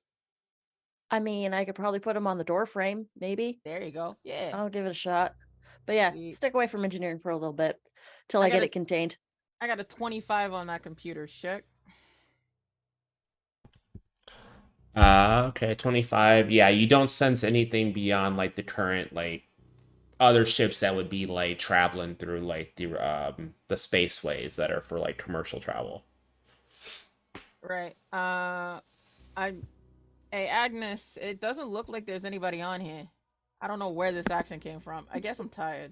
I mean, I could probably put them on the door frame, maybe. There you go. Yeah. I'll give it a shot. But yeah, Sweet. stick away from engineering for a little bit till I I get gotta- it contained. I got a 25 on that computer check. Okay, 25. Yeah, you don't sense anything beyond like the current like other ships that would be like traveling through like the spaceways that are for like commercial travel. Right. Hey Agnes, it doesn't look like there's anybody on here. I don't know where this accent came from. I guess I'm tired.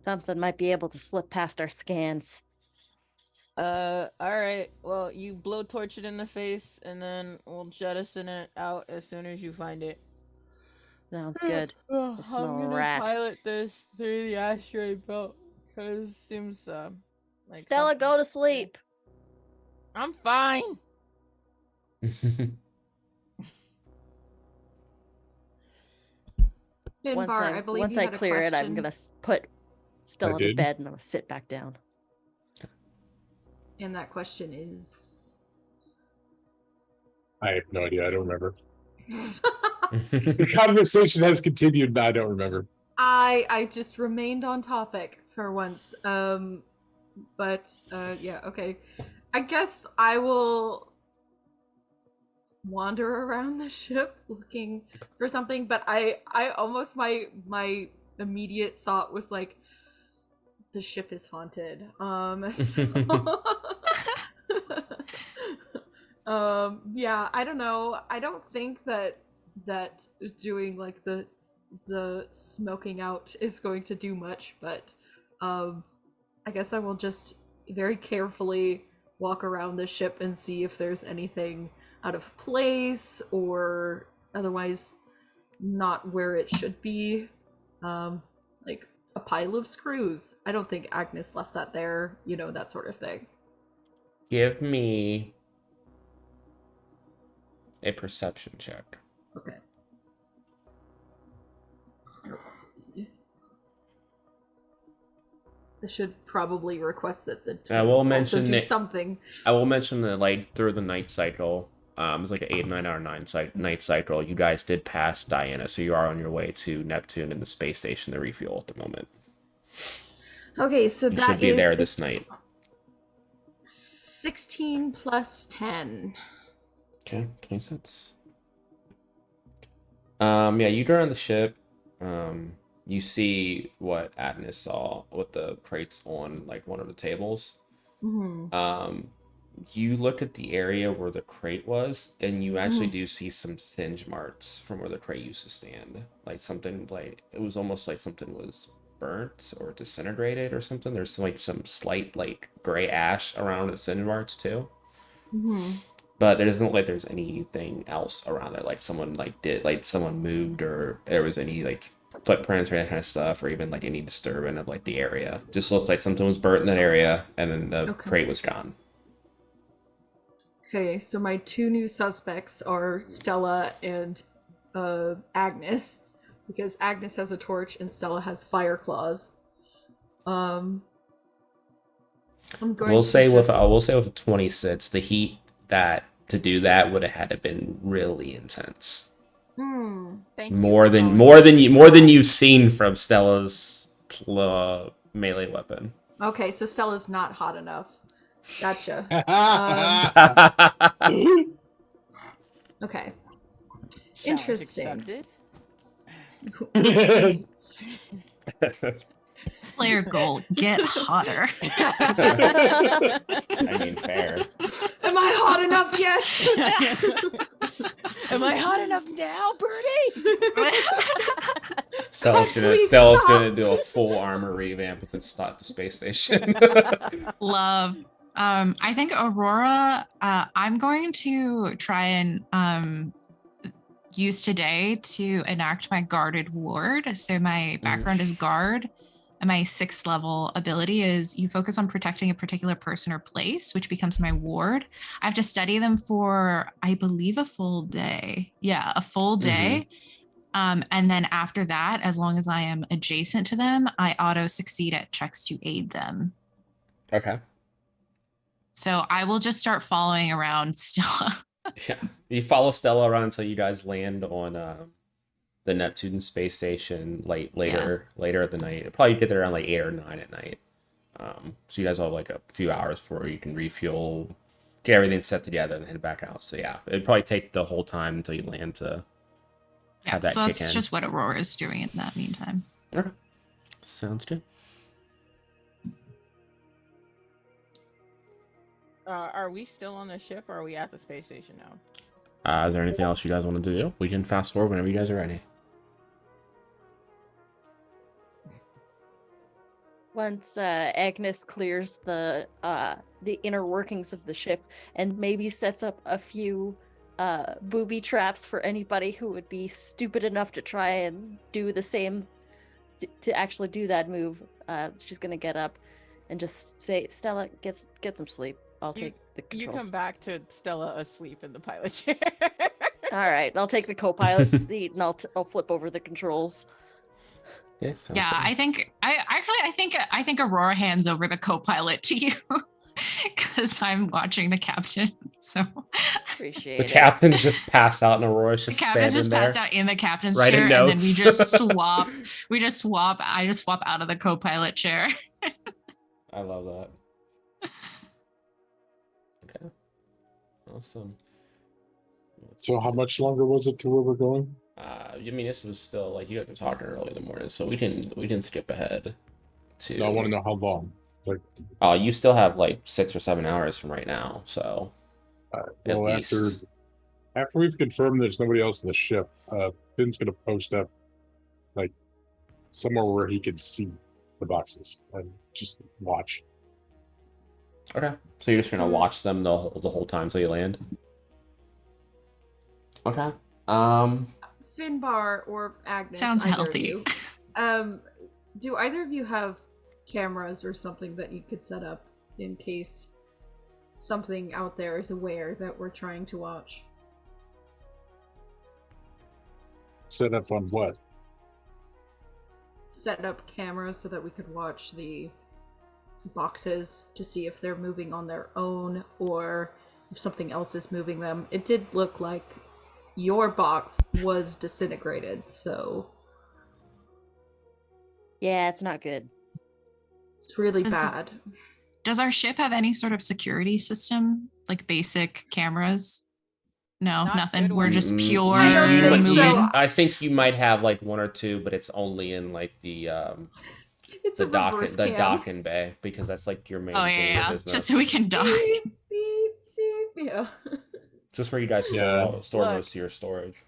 Something might be able to slip past our scans. All right. Well, you blowtorch it in the face, and then we'll jettison it out as soon as you find it. Sounds good. I'm smell a gonna rat. pilot this through the asteroid belt because it seems like Stella, something- go to sleep. I'm fine. Finbar, I believe once you I had a clear it, I'm question. gonna put Stella to did? bed and I'm gonna sit back down. And that question is. I have no idea. I don't remember. The conversation has continued, but I don't remember. I just remained on topic for once. But yeah, okay. I guess I will wander around the ship looking for something, but I almost my immediate thought was like the ship is haunted. So yeah, I don't know. I don't think that doing like the smoking out is going to do much, but I guess I will just very carefully walk around the ship and see if there's anything out of place or otherwise not where it should be. Like a pile of screws. I don't think Agnes left that there, that sort of thing. Give me a perception check. Okay. Let's see. I should probably request that the twins I will also mention do that- something. I will mention that, like, through the night cycle, it's like an 8 or 9 hour night cycle. You guys did pass Diana, so you are on your way to Neptune and the space station to refuel at the moment. Okay, so You that should be is there this night. 16 plus 10. Okay, 20 cents. Yeah, you go on the ship. You see what Agnes saw with the crates on like one of the tables. Mm-hmm. You look at the area where the crate was, and you actually do see some singe marks from where the crate used to stand. Like something like it was almost like something was burnt or disintegrated or something. There's like some slight like gray ash around the singe marks too. Mm-hmm. But it doesn't look like there's anything else around there. Like someone moved, or there was any like footprints or that kind of stuff, or even like any disturbance of like the area. Just looks like something was burnt in that area, and then the crate was gone. Okay, so my two new suspects are Stella and Agnes, because Agnes has a torch and Stella has fire claws. I'm going We'll to say just... with 26, the heat that to do that would have had to been really intense. Thank you More for than volunteering. more than you've seen from Stella's melee weapon. Okay, so Stella's not hot enough. Gotcha. Okay. Challenge Interesting. accepted. Player goal, get hotter. I mean, fair. Am I hot enough yet? Am I hot enough now, Birdie? Please Stella's stop. gonna do a full armor revamp and start the space station. Love. I think Aurora, I'm going to try and use today to enact my guarded ward. So my background is guard, and my 6th level ability is you focus on protecting a particular person or place, which becomes my ward. I have to study them for, I believe, a full day. Yeah, a full day. And then after that, as long as I am adjacent to them, I auto succeed at checks to aid them. Okay. So I will just start following around Stella. Yeah. You follow Stella around until you guys land on the Neptune space station later at the night. It'll probably get there around like 8 or 9 at night. So you guys will have like a few hours before you can refuel, get everything set together, and head back out. So yeah, it'd probably take the whole time until you land to have that so kick that's in. just what Aurora is doing in that meantime. Okay. Sounds good. Are we still on the ship, or are we at the space station now? Is there anything else you guys want to do? We can fast forward whenever you guys are ready. Once Agnes clears the inner workings of the ship and maybe sets up a few booby traps for anybody who would be stupid enough to try and do the same, to actually do that move, she's gonna get up and just say, "Stella, get some sleep. I'll take the controls." You come back to Stella asleep in the pilot chair. All right, I'll take the co-pilot seat and I'll flip over the controls. Yeah, Yeah, I think Aurora hands over the co-pilot to you because I'm watching the captain. So Appreciate the it. captain's just passed out, and Aurora's the just captain's standing just there. passed out in the captain's writing chair, and then notes. we just swap. I just swap out of the co-pilot chair. I love that. Okay. Awesome. So how much longer was it to where we're going? I mean, this was still like you guys were talking early in the morning, so we didn't skip ahead. To No, I want to know how long. Like, you still have like 6 or 7 hours from right now, so at well, least. after we've confirmed there's nobody else in the ship, Finn's gonna post up like somewhere where he can see the boxes and just watch. Okay. So you're just gonna watch them the whole time till you land. Okay. Finbar or Agnes, Sounds either healthy. of you. Um, do either of you have cameras or something that you could set up in case something out there is aware that we're trying to watch? Set up on what? Set up cameras so that we could watch the boxes to see if they're moving on their own or if something else is moving them. It did look like your box was disintegrated, so Yeah, it's not good. it's really Does- bad. Does our ship have any sort of security system, like basic cameras? No, Not nothing. good We're just ones. pure I don't think moving. so. I think you might have like one or two, but it's only in like It's the a reverse cam. docking bay because that's like your main Oh daily yeah, business. just so we can dock. Beep, beep, beep. Yeah. Just where you guys Yeah. store Look. most of your storage.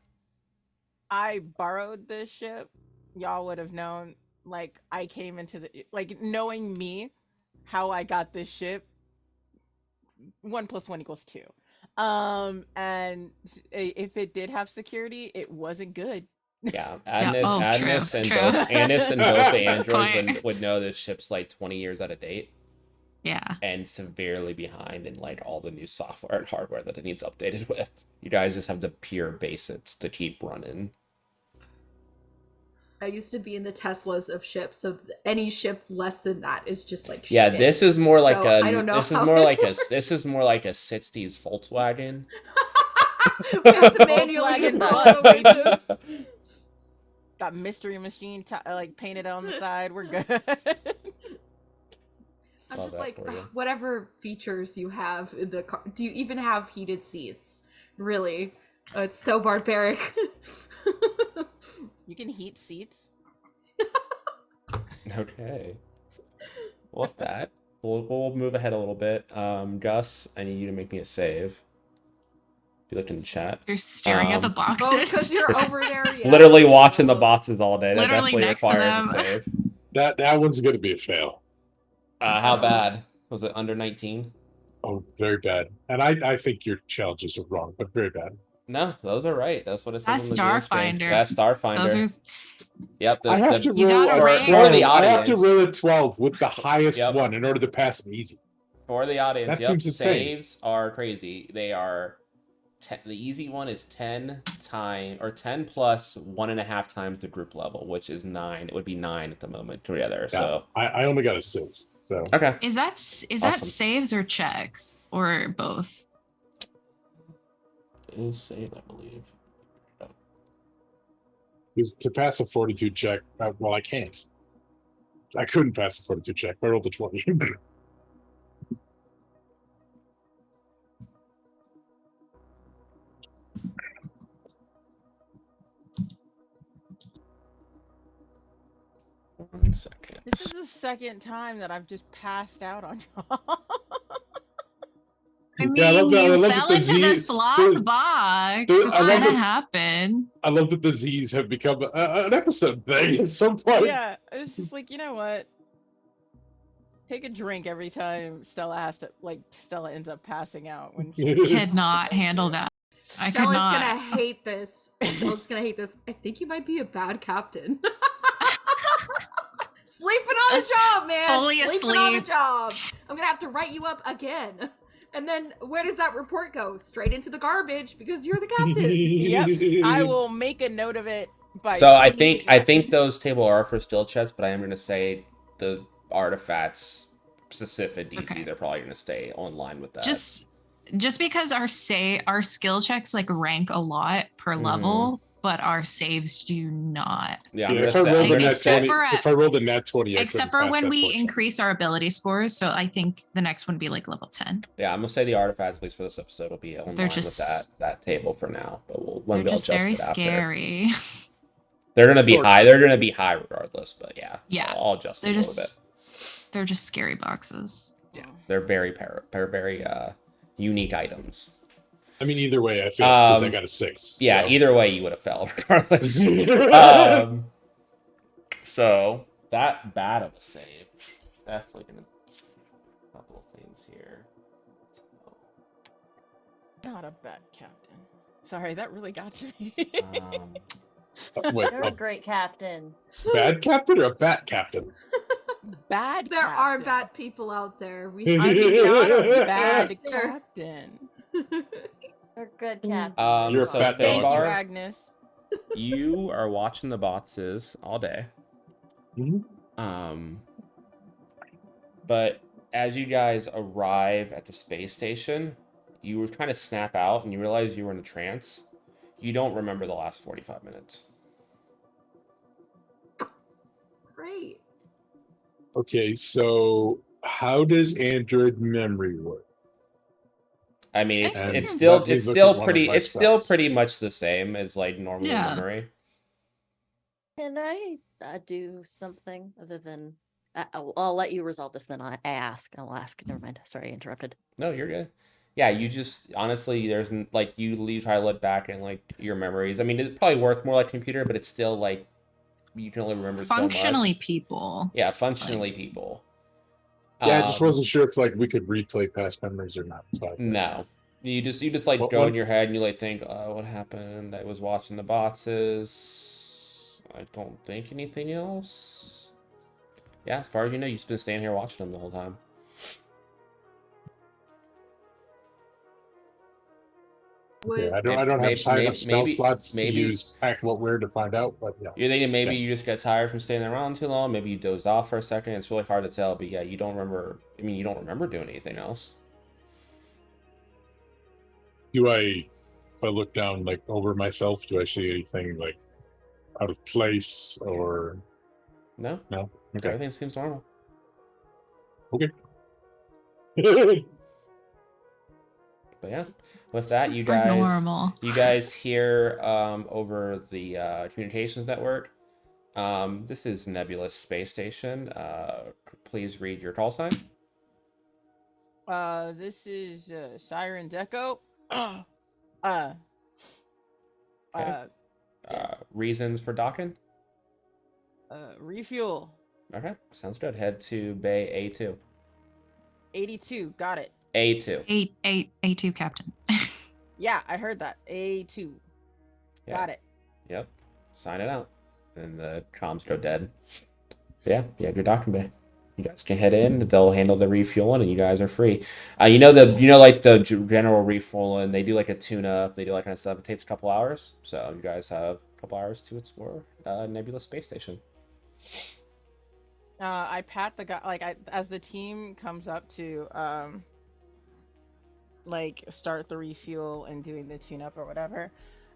I borrowed this ship. Y'all would have known. Like, I came into the, like, knowing me, how I got this ship. 1 + 1 = 2. And if it did have security, it wasn't good. Yeah, oh, Agnes true, and true. both Agnes and both the androids Point. would know this ship's like 20 years out of date Yeah. and severely behind in like all the new software and hardware that it needs updated with. You guys just have the pure basics to keep running. I used to be in the Teslas of ships, so any ship less than that is just like Yeah, shit. this is more like So, a I don't know this is how more it like a works. this is more like a 60s Volkswagen. We have to manually Volkswagen put bus, away baby. this. Got mystery machine like painted on the side. We're good. I'm Love just that like, for you. whatever features you have in the car. Do you even have heated seats? Really? It's so barbaric. You can heat seats. Okay. Well, with that, we'll move ahead a little bit. Gus, I need you to make me a save. If you look in the chat. You're staring at the Um, Oh, because boxes. you're over there. Yeah. Literally watching the boxes all day. That Literally definitely next to requires a them. save. That one's gonna be a fail. How bad? Was it under 19? Oh, very bad. And I think your challenges are wrong, but very bad. No, those are right. That's what it says That's on the game screen. Starfinder. That's Starfinder. Those are Yep. I have to You roll gotta a rank. 12. For the I have to audience. roll a 12 with the highest Yep. one in order to pass it easy. For the audience, That yep, seems insane. saves are crazy. They are the easy one is 10 plus 1.5 times the group level, which is 9. It would be 9 at the moment together. Yeah, So I only got a 6. So okay. Is that Awesome. saves or checks or both? It is save, I believe. because to pass a 42 check, well, I can't. I couldn't pass a 42 check. I rolled a 20. One second. This is the second time that I've just passed out on y'all. I mean, Yeah, I love that- I you love fell that the into the Z's- sloth the- box. the- It's I love gonna that- happen. I love that the Z's have become an episode thing at some point. Yeah, it's just like, you know what? Take a drink every time Stella ends up passing out when she Could not handle that. I could Stella's not. gonna hate this. Stella's gonna hate this. I think you might be a bad captain. Sleeping on the Just job, man. fully Sleeping on the asleep. job. I'm gonna have to write you up again. And then where does that report go? Straight into the garbage because you're the captain. Yep, I will make a note of it by So I sleeping. think those table are for skill checks, but I am going to say the artifacts specific DCs Okay. are probably going to stay online with that. Just because our skill checks like rank a lot per Mhm. level, but our saves do not. yeah, I'm Yeah, going if to I say, rolled I'm a gonna nat except 20, for if I rolled a nat 20, I Except couldn't for pass when that we fortune. increase our ability scores. So I think the next one would be like level 10. yeah, I'm going to say the artifacts, at least for this episode, will be online with just- that table for now, but They're we'll just very adjust it after. scary. They're going to be Dorks. high. They're going to be high regardless, but yeah. Yeah, I'll adjust it a little bit. They're just scary boxes. Yeah, they're very very unique items. I mean, either way, I feel because I Um, got a 6. Yeah, so. either way you would have fell regardless. So that bad of a save. Definitely gonna couple of things here. not a bad captain. Sorry, that really got to me. Wait, You're a great captain. bad captain or a bat captain? Bad There are captain. bad people out there. I'm not a bad Sure. captain. You're a good captain. You're a So fat dog. Thank you, Finbar, Agnes. you are watching the boxes all day. Mhm. But as you guys arrive at the space station, you were kind of snap out and you realize you were in a trance. You don't remember the last 45 minutes. Great. Okay, so how does Android memory work? I mean, it's And it's Hmm. still let me it's look still at one of pretty my it's still spells. pretty much the same as like normal Yeah. memory. Can I do something other than? I'll let you resolve this. Then I ask. I'll ask. Never mind. Sorry, I interrupted. No, you're good. Yeah, you just honestly, like you try to look back and like your memories. I mean, it probably works more like computer, but it's still like you can only remember so Functionally, much. people. Yeah, functionally people. Yeah, I just wasn't sure if like we could replay past memories or not. So No, you just like What go one? in your head and you like think, what happened? I was watching the boxes. I don't think anything else. Yeah, as far as you know, you've just been standing here watching them the whole time. Yeah, Would I don't have sign up spell slots to maybe use Act What Weird to find out, but yeah. you're thinking maybe Okay. you just got tired from staying around too long. Maybe you dozed off for a second. It's really hard to tell, but yeah, you don't remember. I mean, you don't remember doing anything else. If I look down like over myself, do I see anything like out of place or No, no? Okay. everything seems normal. Okay. But yeah, with that, Super normal. you guys hear over the communications network. This is Nebulous Space Station. Please read your call sign. This is Siren Deco. uh, Okay. yeah. Reasons for docking. Refuel. Okay, sounds good. Head to Bay A2. 82. Got it. A2. A2 captain. Yeah, I heard that. A2. Yeah. Got it. Yep. Sign it out. And the comms go dead. Yeah, you have your docking bay. You guys can head in. They'll handle the refueling, and you guys are free. Like the general refueling. They do like a tune-up. They do like kind of stuff. It takes a couple hours, so you guys have a couple hours to explore Nebula Space Station. I pat the guy as the team comes up to like start the refuel and doing the tune-up or whatever.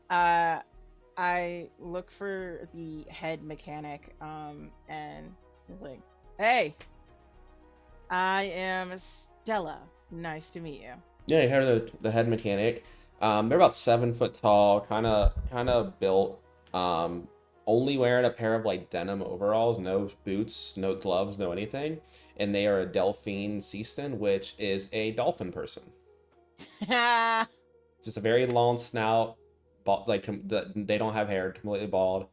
I look for the head mechanic and he's like, "Hey, I am Stella. Nice to meet you." Yeah, you hear the head mechanic. They're about 7 foot tall, kind of built. Only wearing a pair of like denim overalls, no boots, no gloves, no anything. And they are a Delphine Seaston, which is a dolphin person. Just a very long snout, they don't have hair, completely bald.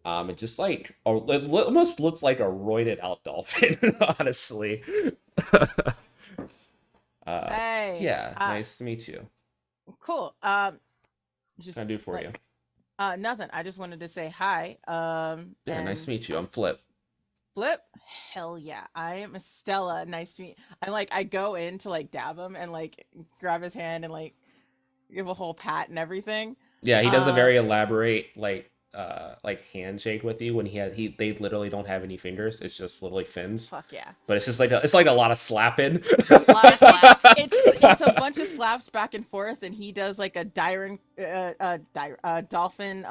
It just like it almost looks like a roided out dolphin, honestly. Hey. Yeah, nice to meet you. Cool. Just What can I do for you? Nothing. I just wanted to say hi. Yeah, nice to meet you. I'm Flip. Flip? Hell yeah. I am Stella. Nice to meet. I go in to like dab him and like grab his hand and like give a whole pat and everything. Yeah, he does a very elaborate like handshake with you when they literally don't have any fingers. It's just literally fins. Fuck yeah. But it's just like a lot of slapping. A lot of slaps. It's a bunch of slaps back and forth, and he does like a dolphin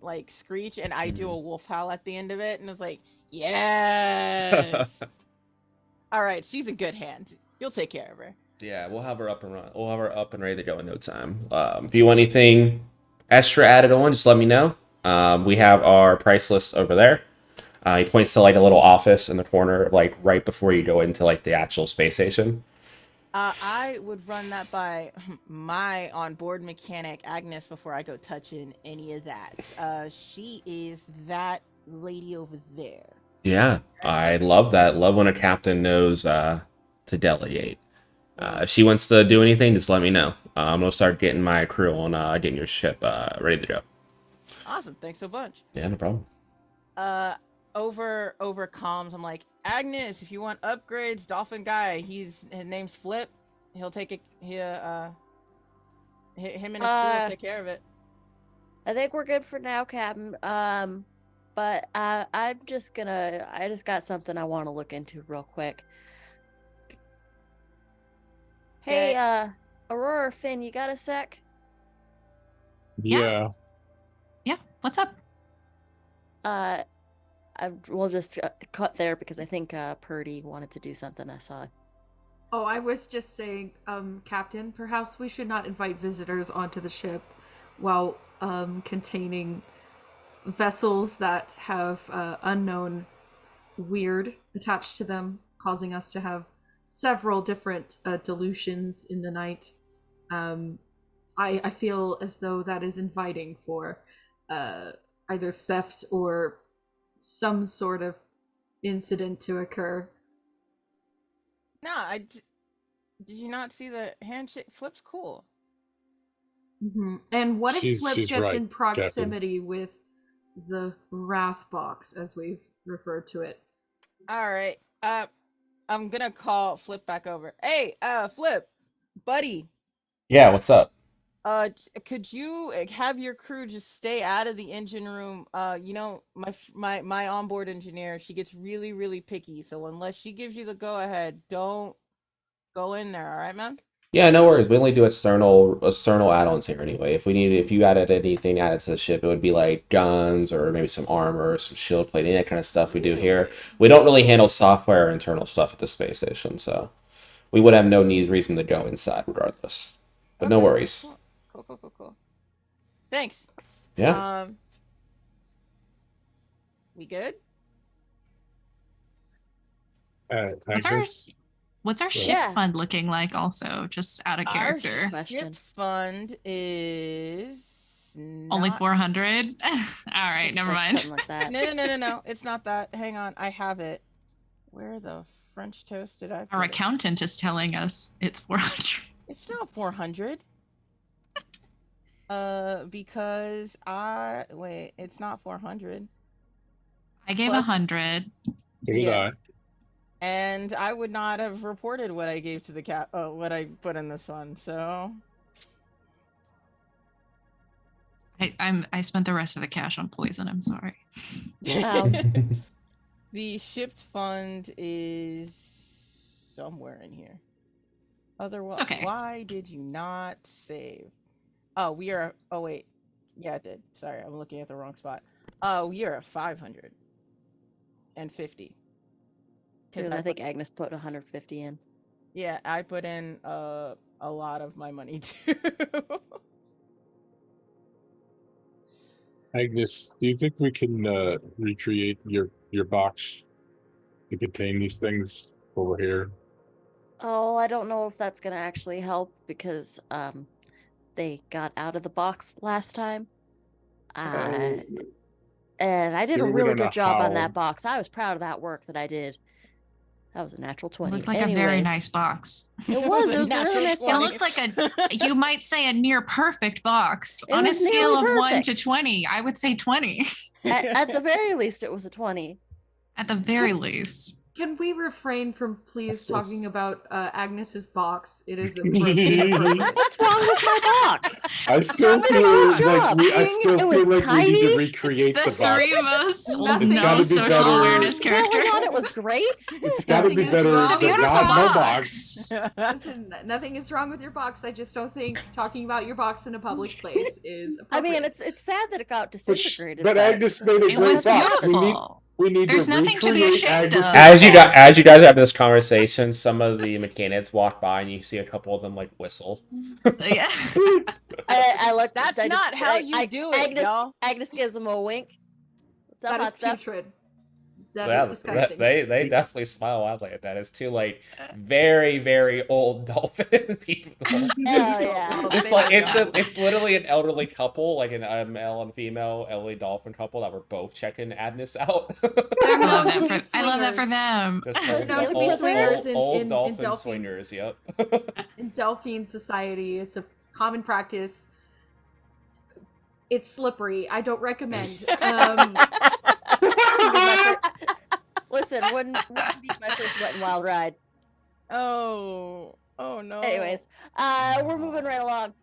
like screech, and I do a wolf howl at the end of it, and it's like, yes. All right, she's a good hand. You'll take care of her. Yeah, we'll have her up and run. We'll have her up and ready to go in no time. If you want anything extra added on, just let me know. We have our price list over there. He points to like a little office in the corner, like right before you go into like the actual space station. I would run that by my onboard mechanic Agnes before I go touching any of that. She is that lady over there. Yeah, I love that. Love when a captain knows to delegate. If she wants to do anything, just let me know. I'm gonna start getting my crew on getting your ship ready to go. Awesome. Thanks so much. Yeah, no problem. Over comms, I'm like, Agnes, if you want upgrades, Dolphin Guy, his name's Flip. He'll take it. Him and his crew will take care of it. I think we're good for now, Captain. But I just got something I want to look into real quick. Hey, Aurora or Finn, you got a sec? Yeah. Yeah. What's up? We'll just cut there because I think Purdy wanted to do something I saw. Oh, I was just saying, Captain, perhaps we should not invite visitors onto the ship while containing vessels that have unknown weird attached to them, causing us to have several different dilutions in the night. I feel as though that is inviting for either theft or some sort of incident to occur. Nah, did you not see the handshake? Flip's cool. Mm-hmm. And what if Flip She's gets right, in proximity with the Wrath Box, as we've referred to it? All right. I'm gonna call Flip back over. Hey, Flip, buddy. Yeah, what's up? Could you have your crew just stay out of the engine room? My onboard engineer, she gets really, really picky. So unless she gives you the go ahead, don't go in there. All right, man? Yeah, no worries. We only do external add-ons here anyway. If you added anything added to the ship, it would be like guns or maybe some armor, some shield plating, that kind of stuff we do here. We don't really handle software or internal stuff at the space station, so we would have no reason to go inside regardless. But no Okay, worries. Cool. Thanks. Yeah. We good? Agnes? What's our ship Yeah. fund looking like? Also, just out of character. Our Question. ship fund is Only not- 400. All right, It's never like mind. something like that. No. It's not that. Hang on, I have it. Where the French toast did I put Our it? accountant is telling us it's 400. It's not 400. Because it's not 400. I gave Plus- 100. So did I. And I would not have reported what I gave to the cat. Oh, what I put in this one. So I spent the rest of the cash on poison. I'm sorry. the shipped fund is somewhere in here. Otherwise, Okay. Why did you not save? Oh, we are. Oh wait, yeah, it did. Sorry, I'm looking at the wrong spot. We are at 550. Because I think Agnes put 150 in. Yeah, I put in a lot of my money too. Agnes, do you think we can recreate your box to contain these things over here? Oh, I don't know if that's gonna actually help because they got out of the box last time. And I did a We really don't know good job on how. that box. I was proud of that work that I did. That was a natural It 20. looked like a very nice box. It was. It was a natural really nice 20. It box. looks like you might say a near perfect box. It On a was scale of nearly 1 to perfect. 20, I would say 20. At the very least, it was a 20. At the very least. Can we refrain from please Yes, talking yes. about Agnes's box? It is appropriate. What's wrong with my box? I still wrong with feel your like box? I still It feel was like we need tiny. to recreate The the box. three most Nothing- no gotta be social better. awareness Telling characters. on it was great. It's got to be Nothing is better wrong. It's a than beautiful not no box. box. Listen, nothing is wrong with your box. I just don't think talking about your box in a public place is I appropriate. mean, it's sad that it got disintegrated. But Agnes made a It great was box. beautiful. We need There's to nothing to be recreate ashamed Agnes's of. As box. you guys have this conversation, some of the mechanics walk by and you see a couple of them like whistle. Yeah. I looked. That's I not just- how you do it, Agnes, y'all. Agnes gives him a wink. What's up, That hot is stuff? putrid. That is Yeah, disgusting. they definitely smile wildly at that. It's two like very very old dolphin people. Hell yeah. Well, It's they like would know. it's literally an elderly couple, like a male and female elderly dolphin couple that were both checking Agnes out. They're I love known to that be for I love that for swingers. them. Just They're old, known to be old, swingers old in dolphin Delphine's swingers. Yep. in Delphine society. It's a common practice. It's slippery. I don't recommend. Listen, wouldn't be my first wet and wild ride. Oh no. Anyways, we're moving right along.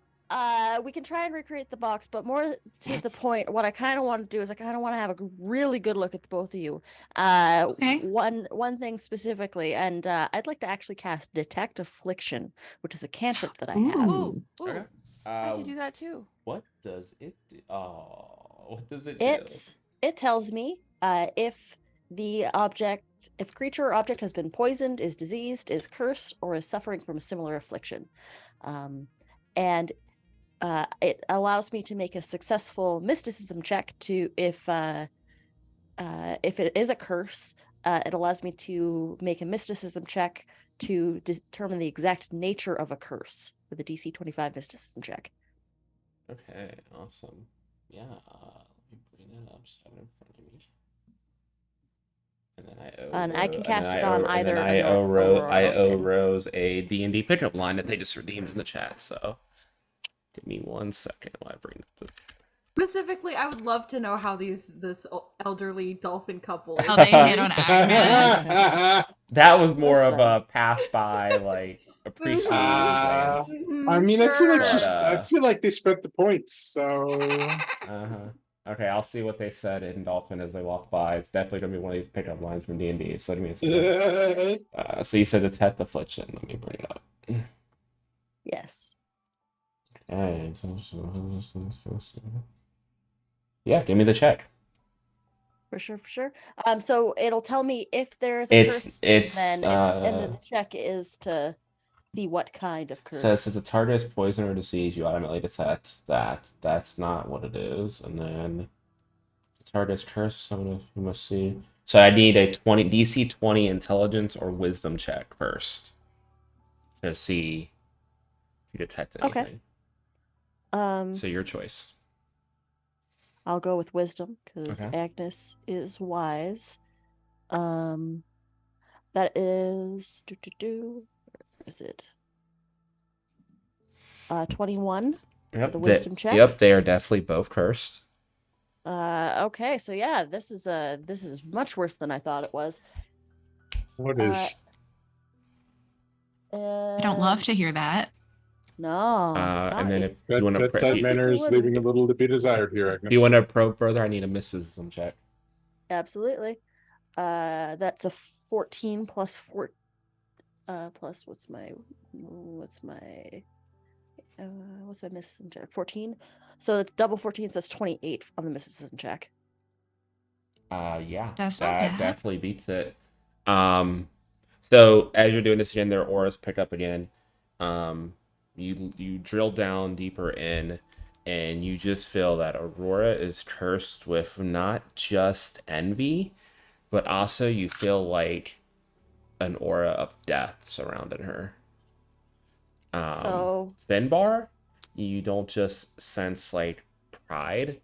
We can try and recreate the box, but more to the point, what I kind of want to do is I kind of want to have a really good look at the both of you. Okay. One thing specifically, and I'd like to actually cast Detect Affliction, which is a cantrip that I have. Ooh, Okay. I can do that too. What does it do? Oh, what does it do? It tells me if creature or object has been poisoned, is diseased, is cursed, or is suffering from a similar affliction. And it allows me to make a successful mysticism check to if it is a curse, it allows me to make a mysticism check to determine the exact nature of a curse with a DC 25 mysticism check. Okay, awesome. Yeah, let me bring it up, just have it in front of me. And then I can cast it on either I a owe Rose, or I a owe Finn. Rose a D&D pickup line that they just redeemed in the chat. So, give me 1 second while I bring it to. Specifically, I would love to know how this elderly dolphin couple. How they hit on Agnes. That was more of Listen. a pass by, like appreciating glance. I mean, I feel like Sure. I feel like they spent the points. So Okay, I'll see what they said in Dolphin as they walk by. It's definitely gonna be one of these pickup lines from D&D. So give me a second. So you said it's Detect Affliction. Let me bring it up. Yes. Okay. Yeah, give me the check. For sure. So it'll tell me if there's a curse, It's and then the check is to see what kind of curse. says if the target is poison or disease, you automatically detect that. That's not what it is. And then the target is cursed, someone you must see. So I need a DC 20 intelligence or wisdom check first to see if you detect anything. Okay. So your choice. I'll go with wisdom because Okay. Agnes is wise. That is where is it? 21. Yep. The wisdom check. Yep, they are definitely both cursed. Okay, so yeah, this is much worse than I thought it was. what is? I don't love to hear that. No. And then if you want to bedside manner is leaving a little to be desired here, Agnes. if you want to probe further, I need a mysticism check. Absolutely. That's a 14 plus 4 plus what's my mysticism check? 14. So it's double 14, so that's 28 on the mysticism check. Yeah, That's not that bad. definitely beats it. So as you're doing this again, their auras pick up again. You drill down deeper in, and you just feel that Aurora is cursed with not just envy, but also you feel like an aura of death surrounding her. So Finbar, you don't just sense like pride,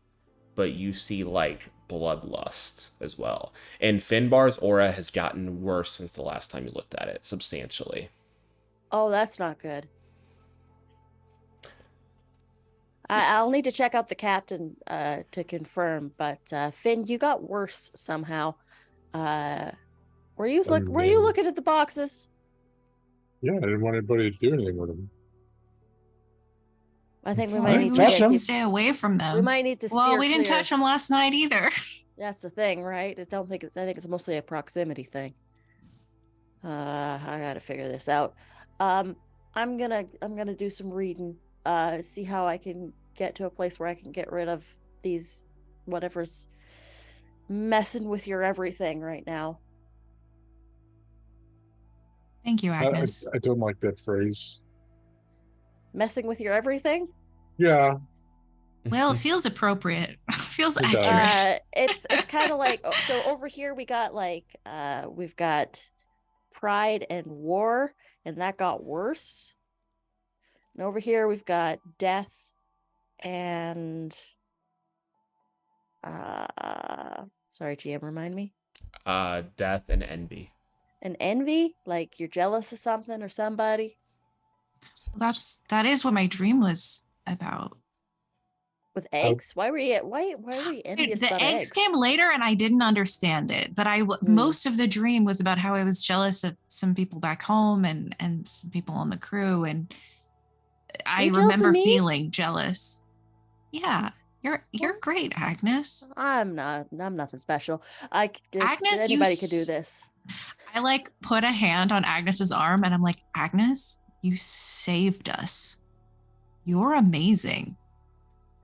but you see like bloodlust as well. And Finbar's aura has gotten worse since the last time you looked at it, substantially. oh, that's not good. I'll need to check out the captain to confirm, but Finn, you got worse somehow. Were you looking at the boxes? Yeah, I didn't want anybody to do anything with them. I think we I might didn't need touch to them. Stay away from them. We might need to steer Well, we didn't clear. touch them last night either. That's the thing, right? I think it's mostly a proximity thing. I gotta figure this out. I'm gonna do some reading. See how I can get to a place where I can get rid of these whatever's messing with your everything right now. Thank you, Agnes. I don't like that phrase. Messing with your everything? Yeah. Well, it feels appropriate. Feels It does. accurate. It's kind of like so over here we got like we've got pride and war, and that got worse. And over here we've got death and sorry, GM, remind me. Death and envy. And envy, like you're jealous of something or somebody. That is what my dream was about. With eggs? Why were you envious The about eggs eggs? came later and I didn't understand it, but most of the dream was about how I was jealous of some people back home and some people on the crew, and I You jealous of remember me? feeling jealous. Yeah, you're What? great, Agnes. I'm nothing special. Agnes, Anybody could do this. I like put a hand on Agnes's arm and I'm like, Agnes, you saved us. You're amazing.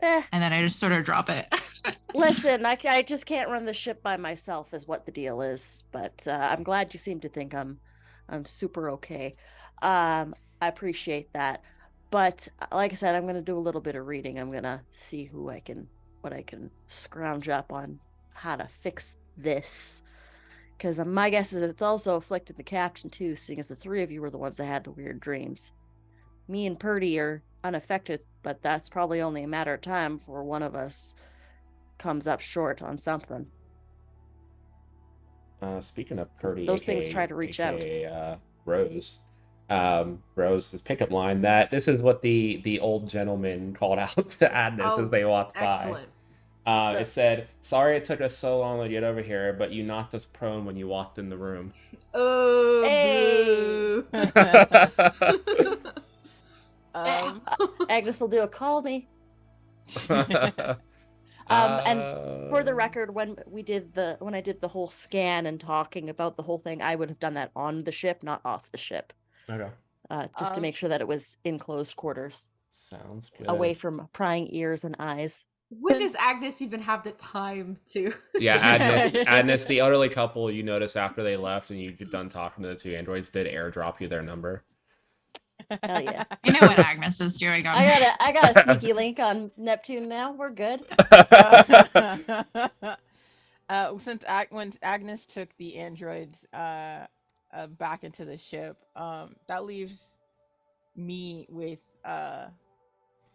Eh, And then I just sort of drop it. listen, I just can't run the ship by myself is what the deal is. But I'm glad you seem to think I'm super okay. I appreciate that. But like I said, I'm gonna do a little bit of reading. I'm gonna see what I can scrounge up on how to fix this. Because my guess is it's also afflicted the captain too, seeing as the three of you were the ones that had the weird dreams. Me and Purdy are unaffected, but that's probably only a matter of time before one of us comes up short on something. Speaking of Purdy, Those things try to reach out. Rose. Rose's pickup line that this is what the old gentleman called out to Agnes as they walked Excellent. by. So- It said, "Sorry it took us so long to get over here, but you knocked us prone when you walked in the room." Oh, Hey. boo. Agnes will do a call me. And for the record, when I did the whole scan and talking about the whole thing, I would have done that on the ship, not off the ship. Okay. Just to make sure that it was in closed quarters, Sounds good. away from prying ears and eyes. When does Agnes even have the time to? Yeah, Agnes, the elderly couple you noticed after they left and you're done talking to the two androids did airdrop you their number. Hell yeah. I know what Agnes is doing on I got a sneaky link on Neptune now. We're good. When Agnes took the androids back into the ship, that leaves me with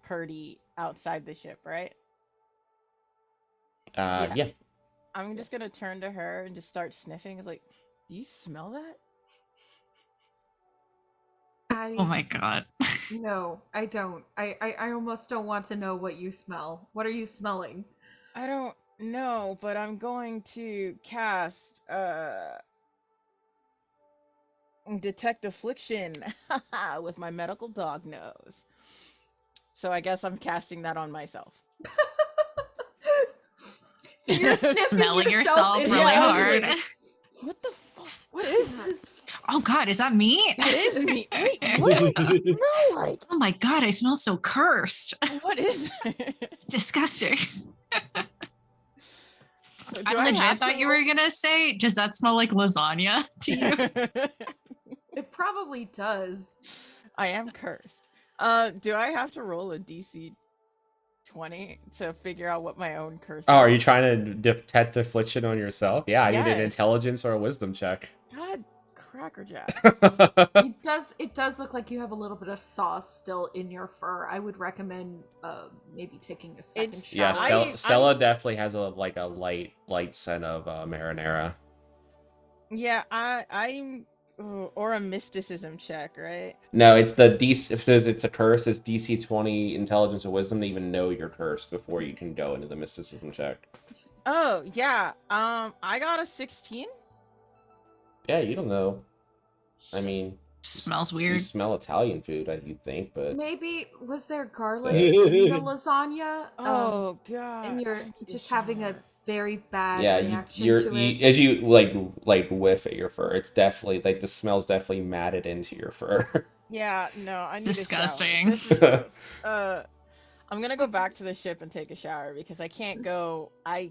Purdy outside the ship, right? Yeah. I'm just gonna turn to her and just start sniffing. It's like, do you smell that? Oh my god. No, I don't. I almost don't want to know what you smell. What are you smelling? I don't know, but I'm going to cast detect affliction with my medical dog nose. So I guess I'm casting that on myself. So you're Smelling yourself yourself in really your own hard. drink. What the fuck? What is that? Oh god, is that me? That is me. Wait, what do I smell like? Oh my god, I smell so cursed. What is it? It's disgusting. So do I legit have thought to you were gonna say, does that smell like lasagna to you? It probably does. I am cursed. Do I have to roll a DC 20 to figure out what my own curse Oh, are you is? trying to detect affliction on yourself? Yeah, I need an Yes. intelligence or a wisdom check. God, Cracker Jack. It does look like you have a little bit of sauce still in your fur. I would recommend maybe taking a second It's- shower. Yeah, I'm- Stella definitely has a light scent of marinara. Yeah, I'm or a mysticism check, right? No, it's the DC. If it's a curse, it's DC 20 intelligence or wisdom to even know you're cursed before you can go into the mysticism check. Oh, yeah. I got a 16. Yeah, you don't know. I mean, Smells you weird. smell Italian food, you think, but Maybe was there garlic in the lasagna? Oh god. And I you're need to just having a shower. very bad yeah, reaction you're to it. as you like whiff at your fur, it's definitely like the smell's definitely matted into your fur. Yeah, no, I need Disgusting. a shower. This is gross. I'm gonna go back to the ship and take a shower because I can't go. I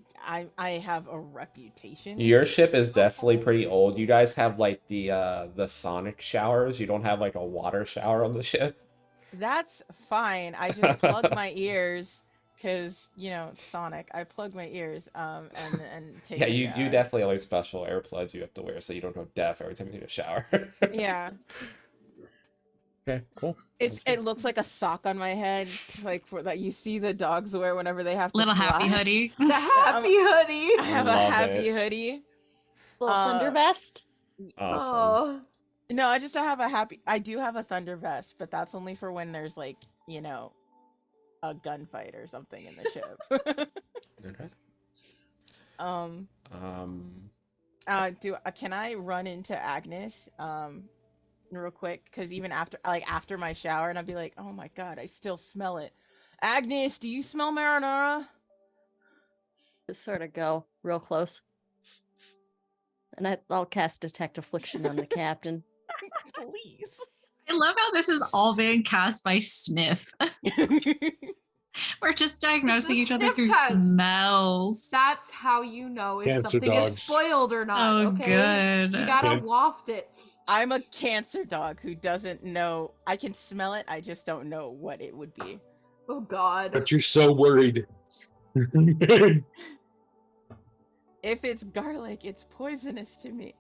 have a reputation. Your ship is definitely pretty old. You guys have like the sonic showers. You don't have like a water shower on the ship. That's fine. I just plug my ears because Sonic. I plug my ears and take Yeah, a you shower. definitely have like special AirPlugs you have to wear so you don't go deaf every time you take a shower. Yeah, Okay, cool. it looks like a sock on my head, like for that you see the dogs wear whenever they have to Little fly. happy hoodie. The happy hoodie. I have a Love happy it. hoodie. Little thunder vest. Awesome. Oh, No, I do have a thunder vest, but that's only for when there's like, a gunfight or something in the ship. Okay. um can I run into Agnes real quick, because even after my shower, and I'd be like, oh my god, I still smell it. Agnes, do you smell marinara? Just sort of go real close. And I'll cast Detect Affliction on the captain. Please. I love how this is all being cast by sniff. We're just diagnosing each other sniff through test. smells. that's how you know if Cancer something is dogs. spoiled or not. Oh, Okay, good. you gotta Can- waft it. I'm a cancer dog who doesn't know. I can smell it, I just don't know what it would be. Oh God. But you're so worried. If it's garlic, it's poisonous to me.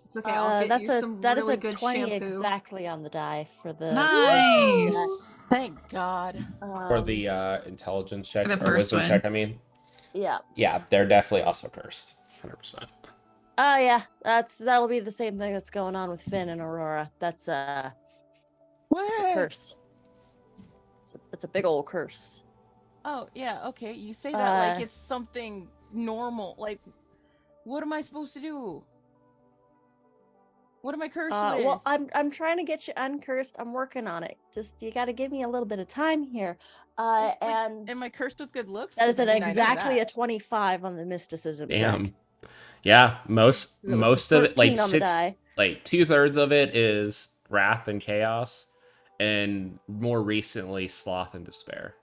It's okay. I'll get you some that really is a good 20 shampoo. exactly on the die for the Nice. Thank God. For the intelligence check For the or first wisdom one. check, I mean. Yeah. Yeah, they're definitely also cursed. 100%. Oh yeah, that'll be the same thing that's going on with Finn and Aurora. That's a curse. It's a big old curse. Oh yeah, okay. You say that like it's something normal. Like, what am I supposed to do? What am I cursed with? Well, I'm trying to get you uncursed. I'm working on it. Just you got to give me a little bit of time here. It's like, And am I cursed with good looks? that is 'Cause, I mean, I know exactly a that. 25 on the mysticism check. Damn. Yeah, most It was a of it, like 13 on the die. like 2/3 of it is wrath and chaos, and more recently sloth and despair.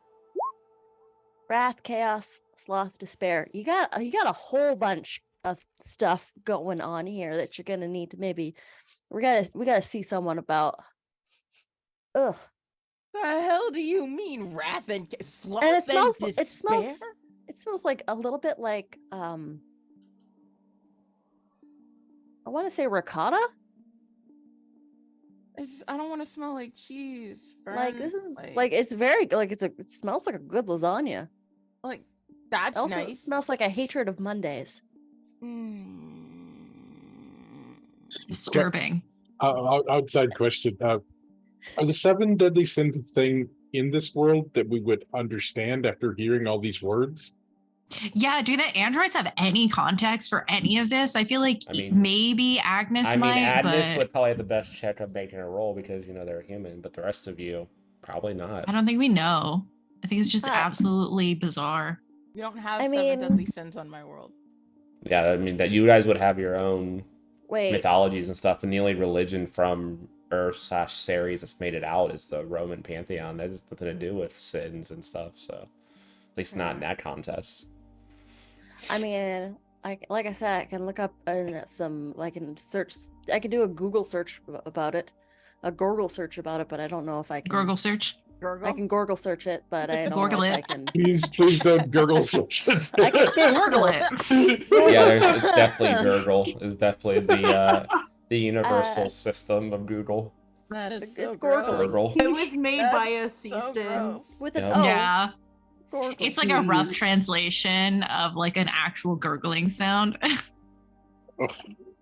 Wrath, chaos, sloth, despair. You got a whole bunch of stuff going on here that you're gonna need to maybe. We gotta see someone about. Ugh. The hell do you mean wrath and sloth And and it smells like a little bit like I want to say ricotta. I don't want to smell like cheese. Like friend. this is like it's very like it smells like a good lasagna. Like that's Also, nice. it smells like a hatred of Mondays. Disturbing. Outside question. Are the 7 deadly sins a thing in this world that we would understand after hearing all these words? Yeah, do the androids have any context for any of this? I feel like maybe Agnes might, Agnes but would probably have the best check of making a roll because they're human, but the rest of you probably not. I don't think we know. I think it's just absolutely bizarre. We don't have 7 deadly sins on my world. Yeah, I mean that you guys would have your own Wait. mythologies and stuff, and the only religion from Earth/Ceres that's made it out is the Roman pantheon. That has nothing to do with sins and stuff. So, at least not in that context. I mean, like I said, I can look up some. I can search. I can do a Google search about it, a Gorgle search about it, but I don't know if I can. Gorgle search. Gurgle? I can Gorgle search it, but I don't Gorgle know if it. I can. Please don't gurgle search. I can Gorgle it. Yeah, it's definitely Gurgle. It's definitely the universal system of Google. That is so It's gross. Gorgle. It was made by a That's so Seaston. gross. With an Yep. O. Yeah. Gorgle. It's like a rough translation of like an actual gurgling sound.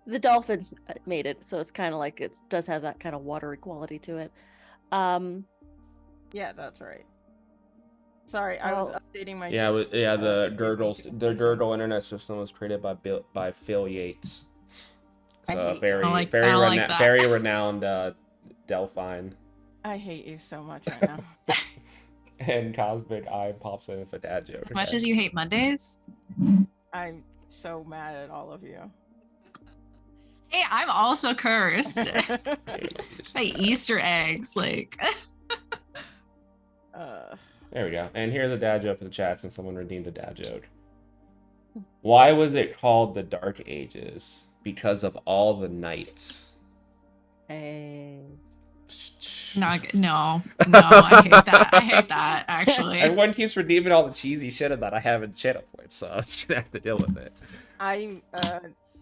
The dolphins made it, so it's kind of like it does have that kind of watery quality to it. Yeah, that's right. Sorry, I was updating my. The Gurgle internet system was created by Phil Yates. So very renowned Delphine. I hate you so much right now. And Cosmic Eye pops in with a dad joke. As much as you hate Mondays. I'm so mad at all of you. Hey, I'm also cursed. By Easter eggs, like. There we go. And here's a dad joke in the chat since someone redeemed a dad joke. Why was it called the Dark Ages? Because of all the nights. Hey. No, I hate that. I hate that, actually. Everyone keeps redeeming all the cheesy shit that I have in the channel points, so I'm just gonna have to deal with it.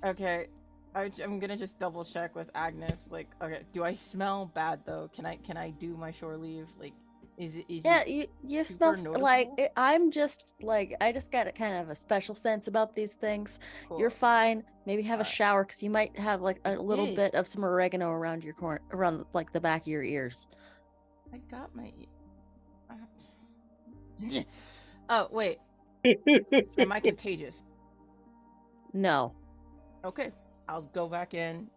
Okay. I'm gonna just double check with Agnes. Like, okay, do I smell bad though? Can I do my shore leave? Like, is Yeah, it you super smell like noticeable? I'm just like I just got a kind of a special sense about these things. You're Cool. fine. Maybe have a Alright. shower because you might have like a I little did. bit of some oregano around your around like the back of your ears. I got my. Oh wait, am I contagious? No. Okay, I'll go back in,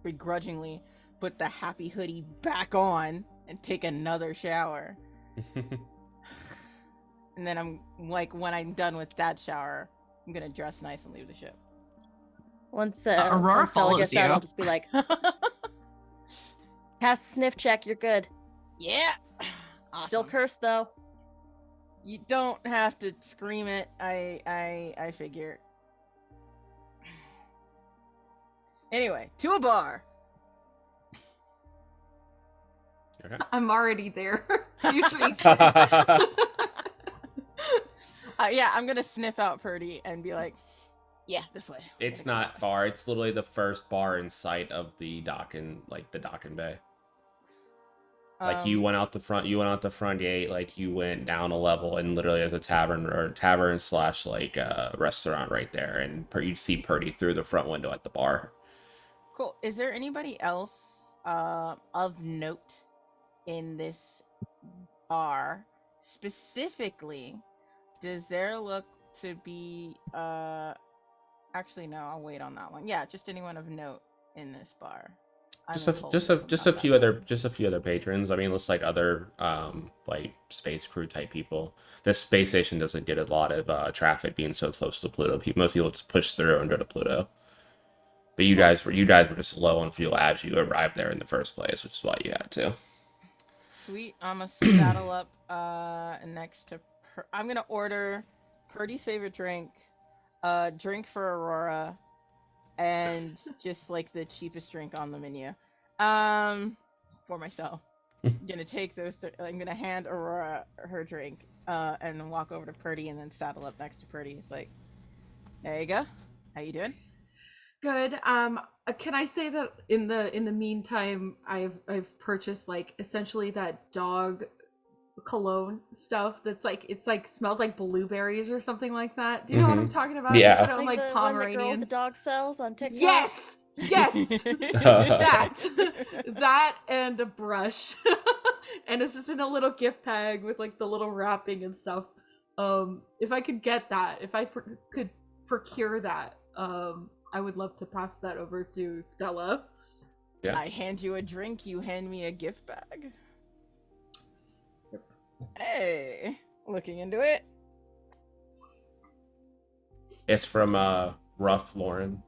begrudgingly, put the happy hoodie back on, and take another shower. And then I'm like, when I'm done with that shower, I'm gonna dress nice and leave the ship. Once Aurora once Stella follows gets out, you. I'll just be like, pass the sniff check. You're good. Yeah. Still Awesome. cursed though. You don't have to scream it. I figure. Anyway, to a bar. Okay. I'm already there. 2 drinks. Yeah, I'm gonna sniff out Purdy and be like, yeah, this way. It's not far. It's literally the first bar in sight of the dock and like the dock and bay. Like you went out the front gate, like you went down a level, and literally there's a tavern slash like restaurant right there, and you see Purdy through the front window at the bar. Cool. Is there anybody else of note in this bar? Specifically, does there look to be actually no, I'll wait on that one. Yeah, just anyone of note in this bar. Just a few other patrons. I mean, looks like other like space crew type people. This space station doesn't get a lot of traffic being so close to Pluto. Most people just push through and go to Pluto. But you guys were just low on fuel as you arrived there in the first place, which is why you had to. Sweet. I'm gonna saddle up next to I'm gonna order Purdy's favorite drink, drink for Aurora, and just like the cheapest drink on the menu. For myself. I'm gonna take those I'm gonna hand Aurora her drink, and walk over to Purdy and then saddle up next to Purdy. It's like, there you go. How you doing? Good. Can I say that in the meantime, I've purchased like essentially that dog cologne stuff that's like it's like smells like blueberries or something like that. Do you know what I'm talking about? Yeah. You put it on, Like like the one that girl with Pomeranians. the dog sells on TikTok. Yes. that and a brush, and it's just in a little gift bag with like the little wrapping and stuff. If I could get that, if I could procure that, I would love to pass that over to Stella. Yeah. I hand you a drink, you hand me a gift bag. Yep. Hey, looking into it. It's from Rough Lauren.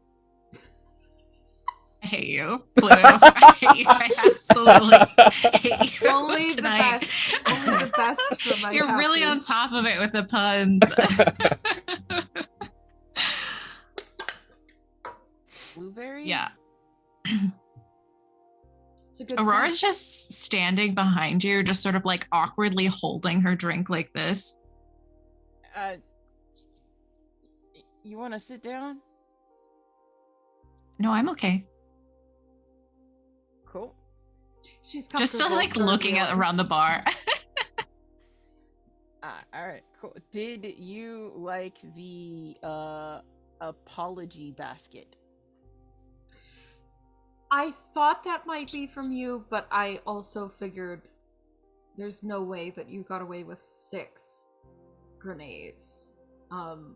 I hate you, Blue. I hate you. I absolutely hate you Only the tonight. best. Only the best for my You're really on captain. top of it with the puns. Blueberry? Yeah. It's a good Aurora's scent. just standing behind you, just sort of like awkwardly holding her drink like this. You want to sit down? No, I'm okay. Cool. She's Just still comfortable like for looking at real. around the bar. All right, cool. Did you like the apology basket? I thought that might be from you, but I also figured there's no way that you got away with 6 grenades. So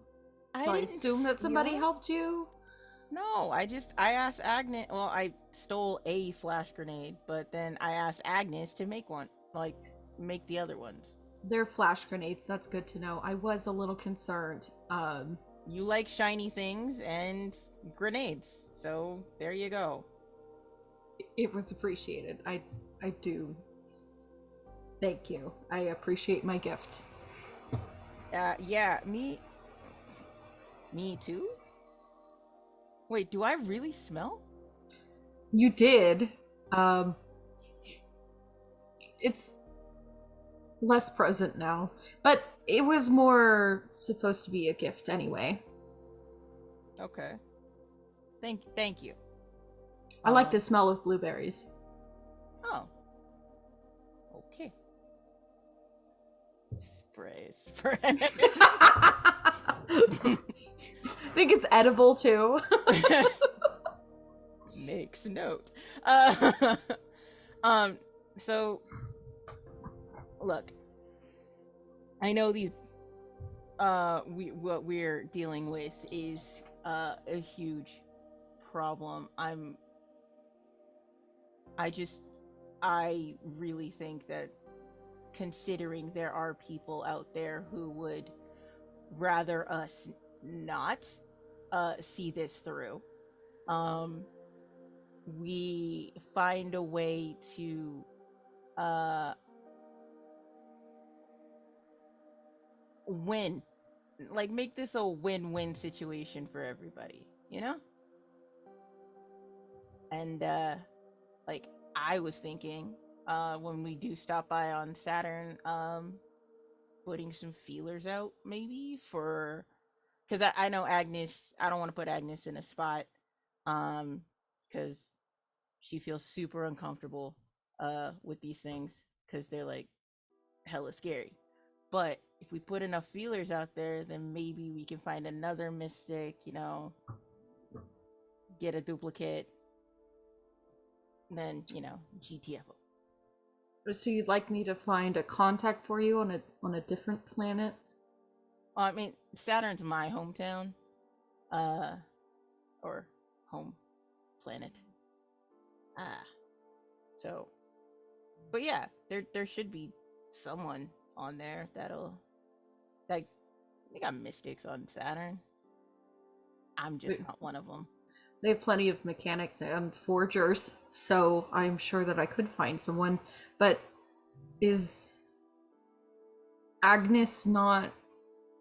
I didn't assume that somebody steal it. helped you. No, I asked Agnes. Well, I stole a flash grenade, but then I asked Agnes to make one, like make the other ones. They're flash grenades. That's good to know. I was a little concerned. You like shiny things and grenades, so there you go. It was appreciated. I do. Thank you. I appreciate my gift. Yeah, me too. Wait, do I really smell? You did. It's less present now, but it was more supposed to be a gift anyway. Okay. Thank you. I like the smell of blueberries. Oh. Okay. Spray. I think it's edible too. Makes note. So look, I know these what we're dealing with is a huge problem. I really think that, considering there are people out there who would rather us not see this through, we find a way to win, like make this a win-win situation for everybody, you know? And like I was thinking, when we do stop by on Saturn, putting some feelers out maybe for, because I know Agnes, I don't want to put Agnes in a spot, because she feels super uncomfortable with these things because they're like hella scary. But if we put enough feelers out there, then maybe we can find another mystic, you know, get a duplicate, then, you know, GTFO. So you'd like me to find a contact for you on a different planet? Well, I mean, Saturn's my hometown, or home planet. So, but yeah, there should be someone on there that they got mystics on Saturn. I'm just not one of them. They have plenty of mechanics and forgers, so I'm sure that I could find someone. But is Agnes not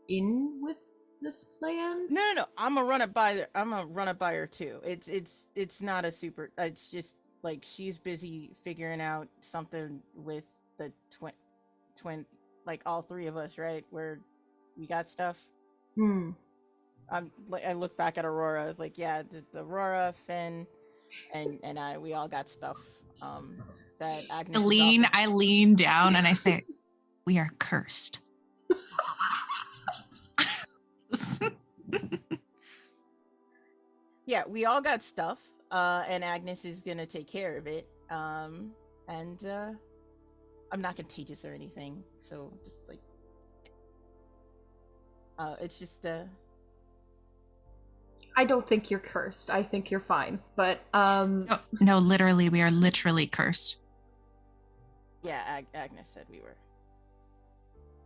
in with this plan? No. I'm gonna run it by her too. It's not a super. It's just like she's busy figuring out something with the twin, like all three of us, right? Where we got stuff. I look back at Aurora. I was like, yeah, Aurora, Finn, and I, we all got stuff. That Agnes. I lean down and I say, "We are cursed." Yeah, we all got stuff, and Agnes is gonna take care of it. And I'm not contagious or anything, so just like, it's just I don't think you're cursed. I think you're fine. But no, literally, we are literally cursed. yeah, Agnes said we were.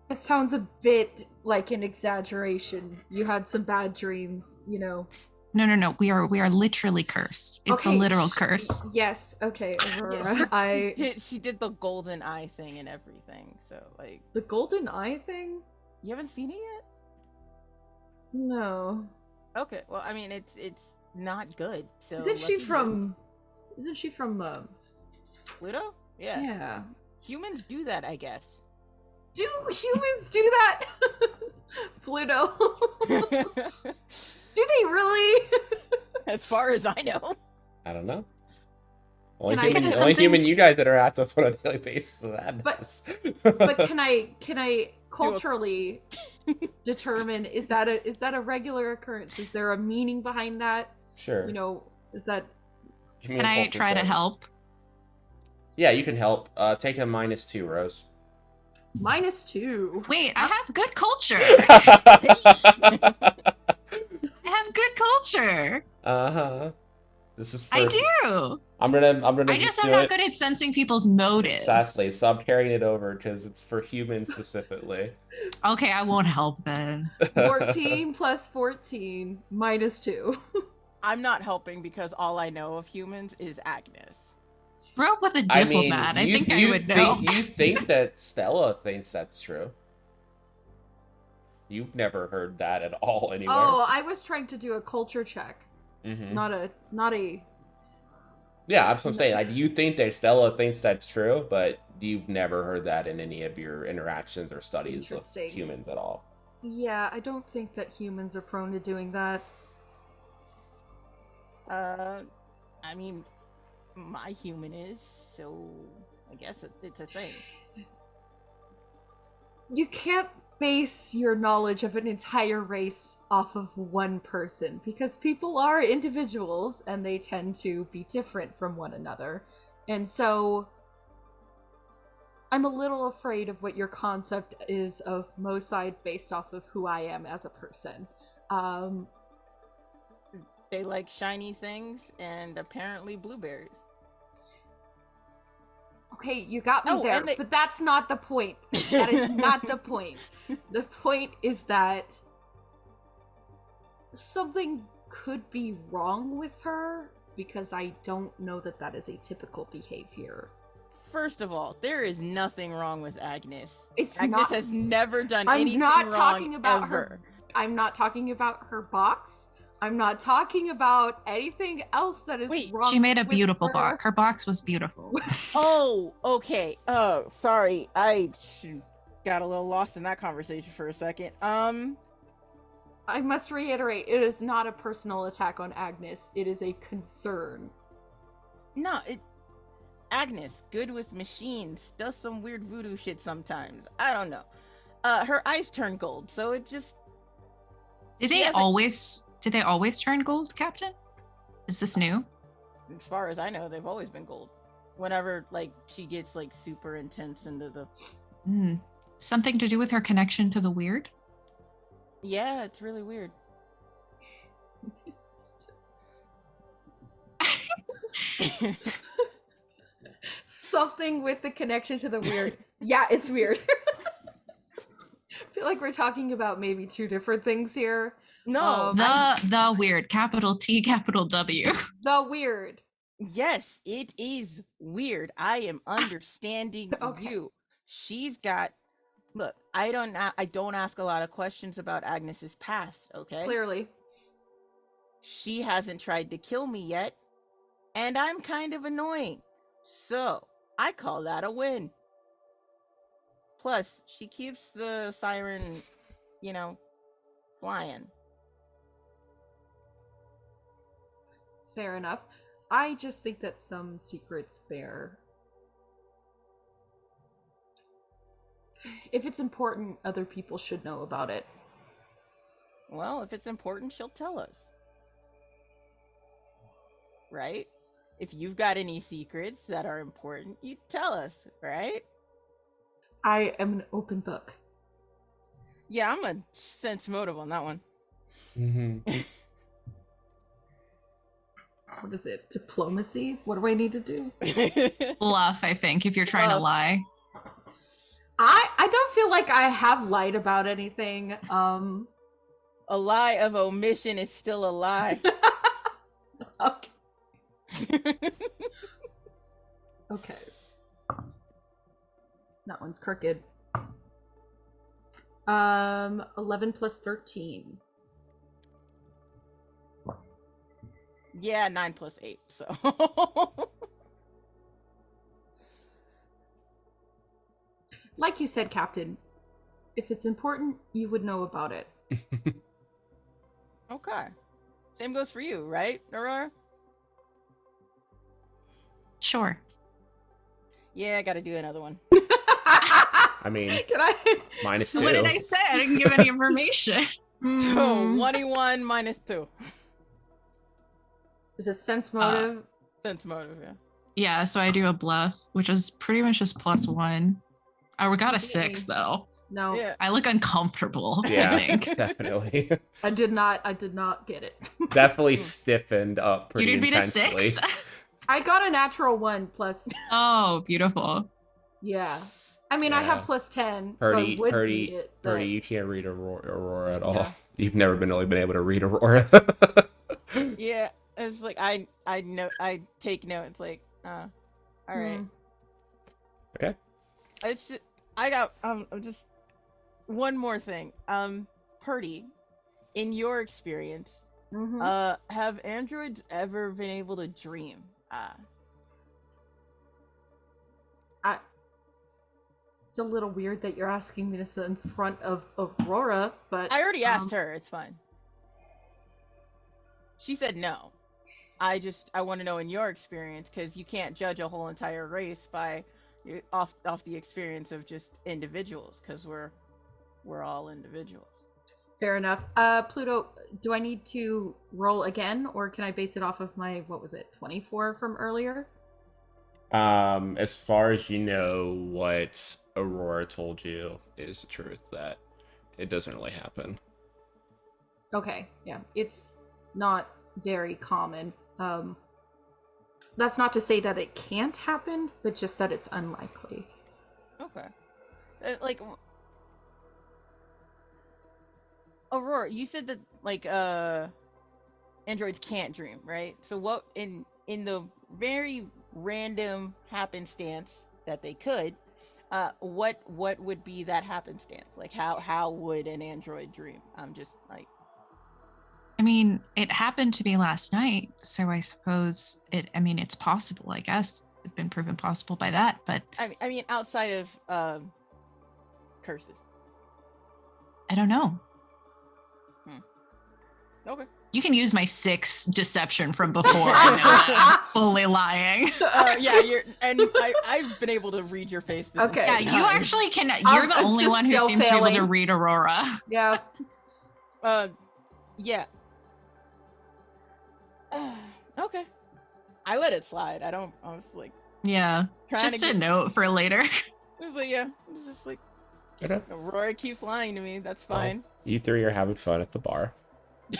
It sounds a bit like an exaggeration. You had some bad dreams, you know. No. We are literally cursed. It's a literal curse. Yes. Okay, Aurora. She did the golden eye thing and everything. So like the golden eye thing. You haven't seen it yet? No. Okay. Well, I mean, it's not good. So Isn't she from Pluto? Yeah. Yeah. Humans do that, I guess. Do humans do that? Pluto. Do they really? As far as I know. I don't know. Can Only human you guys that are active on a daily basis of that. But can I culturally determine, is that a regular occurrence? Is there a meaning behind that? Sure. You know, is that? Can I try to help? Yeah, you can help. Take a -2, Rose. -2. Wait, I have good culture. I have good culture. This is. I do. I'm gonna. I just am not good at sensing people's motives. Exactly. So I'm carrying it over because it's for humans specifically. Okay, I won't help then. 14 plus 14 -2. I'm not helping because all I know of humans is Agnes. Grew up with a diplomat. I think I would know. You think that Stella thinks that's true? You've never heard that at all anywhere. Oh, I was trying to do a culture check. Mm-hmm. Not a Yeah, that's what I'm saying. Like, you think that Stella thinks that's true, but you've never heard that in any of your interactions or studies of Interesting. humans at all. Yeah, I don't think that humans are prone to doing that. I mean, my human is, so I guess it's a thing. You can't base your knowledge of an entire race off of one person because people are individuals and they tend to be different from one another. And so I'm a little afraid of what your concept is of Moside based off of who I am as a person. They like shiny things and apparently blueberries. Okay, you got me Oh, there, and they- but that's not the point. That is not the point. The point is that something could be wrong with her because I don't know that that is a typical behavior. First of all, there is nothing wrong with Agnes. It's Agnes not. has never done I'm anything not wrong talking about ever. her. I'm not talking about her box. I'm not talking about anything else that is Wait, wrong. She made a with beautiful her. box. Her box was beautiful. Oh, okay. Oh, sorry. I got a little lost in that conversation for a second. I must reiterate, it is not a personal attack on Agnes. It is a concern. No, Agnes, good with machines, does some weird voodoo shit sometimes. I don't know. Her eyes turn gold, so it just. Did She they hasn't- always turn gold, Captain? Is this new? As far as I know, they've always been gold. Whenever like she gets like super intense into the. Something to do with her connection to the weird? Yeah, it's really weird. Something with the connection to the weird. Yeah, it's weird. I feel like we're talking about maybe two different things here. No, The weird, capital T, capital W. The weird. yes, it is weird. I am understanding Okay. you. She's got. Look, I don't ask a lot of questions about Agnes's past. Okay, Clearly. she hasn't tried to kill me yet, and I'm kind of annoying. So I call that a win. Plus, she keeps the siren, flying. Fair enough. I just think that some secrets bear. If it's important, other people should know about it. Well, if it's important, she'll tell us. Right? If you've got any secrets that are important, you tell us, right? I am an open book. Yeah, I'm a sense motive on that one. Mm-hmm. What is it? Diplomacy? What do I need to do? Bluff, I think, if you're trying to Bluff. lie. I don't feel like I have lied about anything. A lie of omission is still a lie. Okay. Okay. That one's crooked. 11 plus 13. Yeah, 9 plus 8, so. Like you said, Captain, if it's important, you would know about it. Okay. Same goes for you, right, Aurora? Sure. Yeah, I gotta do another one. I mean, Can I? minus So two. what did I say? I didn't give any information. So, 21 minus 2. Is it sense motive? Sense motive, yeah. Yeah, so I do a bluff, which is pretty much just +1. We got a 6 though. No, Yeah. I look uncomfortable. I Yeah, think. definitely. I did not get it. Definitely stiffened up You pretty need me to intensely. 6? I got a natural 1 plus. Oh, beautiful. Yeah. I mean, I have Yeah. plus 10, Purdy, so I would Purdy, beat it. Purdy, But you can't read Aurora at all. Yeah. You've never been able to read Aurora. Yeah, it's like I take note. It's like, all right. Okay. I got just one more thing. Purdy, in your experience, Mhm. have androids ever been able to dream? It's a little weird that you're asking me this in front of Aurora, but I already asked her. It's fine. She said no. I want to know in your experience, because you can't judge a whole entire race by off the experience of just individuals, because we're all individuals. Fair enough. Pluto, do I need to roll again, or can I base it off of my, what was it, 24 from earlier? As far as you know, what Aurora told you is the truth, that it doesn't really happen. Okay, yeah. It's not very common. That's not to say that it can't happen, but just that it's unlikely. Okay. Like, Aurora, you said that, like, androids can't dream, right? So what, in the very random happenstance that they could, what would be that happenstance? Like, how would an android dream? I'm just like, I mean, it happened to me last night, so I suppose it's possible, I guess. It's been proven possible by that, but I mean outside of curses. I don't know. Okay. You can use my 6 deception from before. I know that I'm fully lying. Yeah, I've been able to read your face. This Okay. Yeah, you actually can. You're the I'm only just one who still seems to be able to failing. read Aurora. Yeah. Yeah. Okay. I let it slide. I was like, Yeah, trying just to a get, note for later. I was like, yeah. It's just like, Okay. Aurora keeps lying to me. That's fine. You three are having fun at the bar.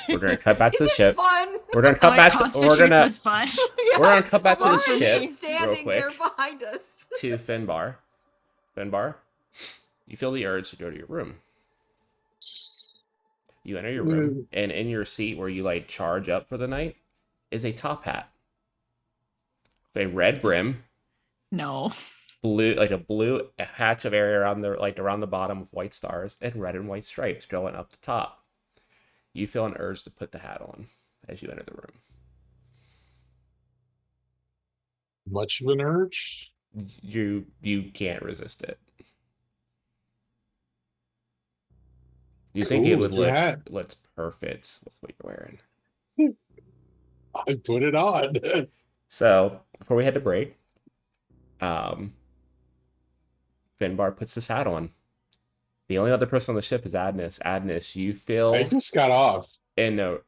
We're gonna cut back to the Is it ship. fun? We're gonna cut What back to constitutes as fun? Yeah. we're gonna cut back to the Lauren's ship just real standing quick there behind us. to Finbar. Finbar, you feel the urge to go to your room. You enter your room, and in your seat where you like charge up for the night is a top hat with a red brim, No. blue, like a blue hatch of area around the bottom with white stars and red and white stripes going up the top. You feel an urge to put the hat on as you enter the room. Much of an urge? You can't resist it. You think it would looks perfect with what you're wearing. I put it on. So before we head to break, Finbar puts this hat on. The only other person on the ship is Agnes. Agnes, you feel. I just got off. And no,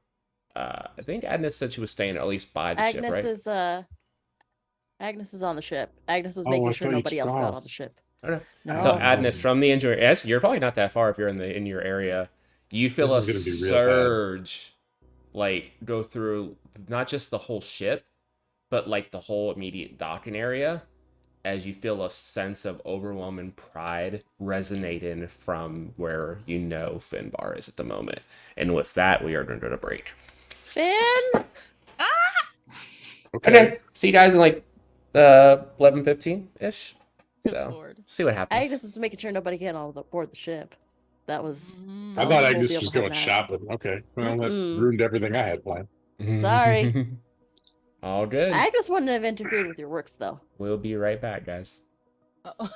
I think Agnes said she was staying at least by the ship, right? Agnes is on the ship. Agnes was Oh, making I sure thought you nobody took else got off. on the ship. Okay. No. So Agnes, from the injury, yes, you're probably not that far if you're in your area. You feel This a is gonna be real bad. surge, like go through not just the whole ship, but like the whole immediate docking area, as you feel a sense of overwhelming pride resonating from where you know Finbar is at the moment. And with that, we are going to go to break. Finn! Okay. See you guys in like 11:15-ish. So Lord. see what happens. Agnes was making sure nobody get on board the ship. That was. I that thought the whole Agnes deal was behind going that. shopping. Okay. Well, that Mm-mm. ruined everything I had planned. Sorry. All good. Agnes wouldn't have interfered with your works, though. We'll be right back, guys. Uh-oh.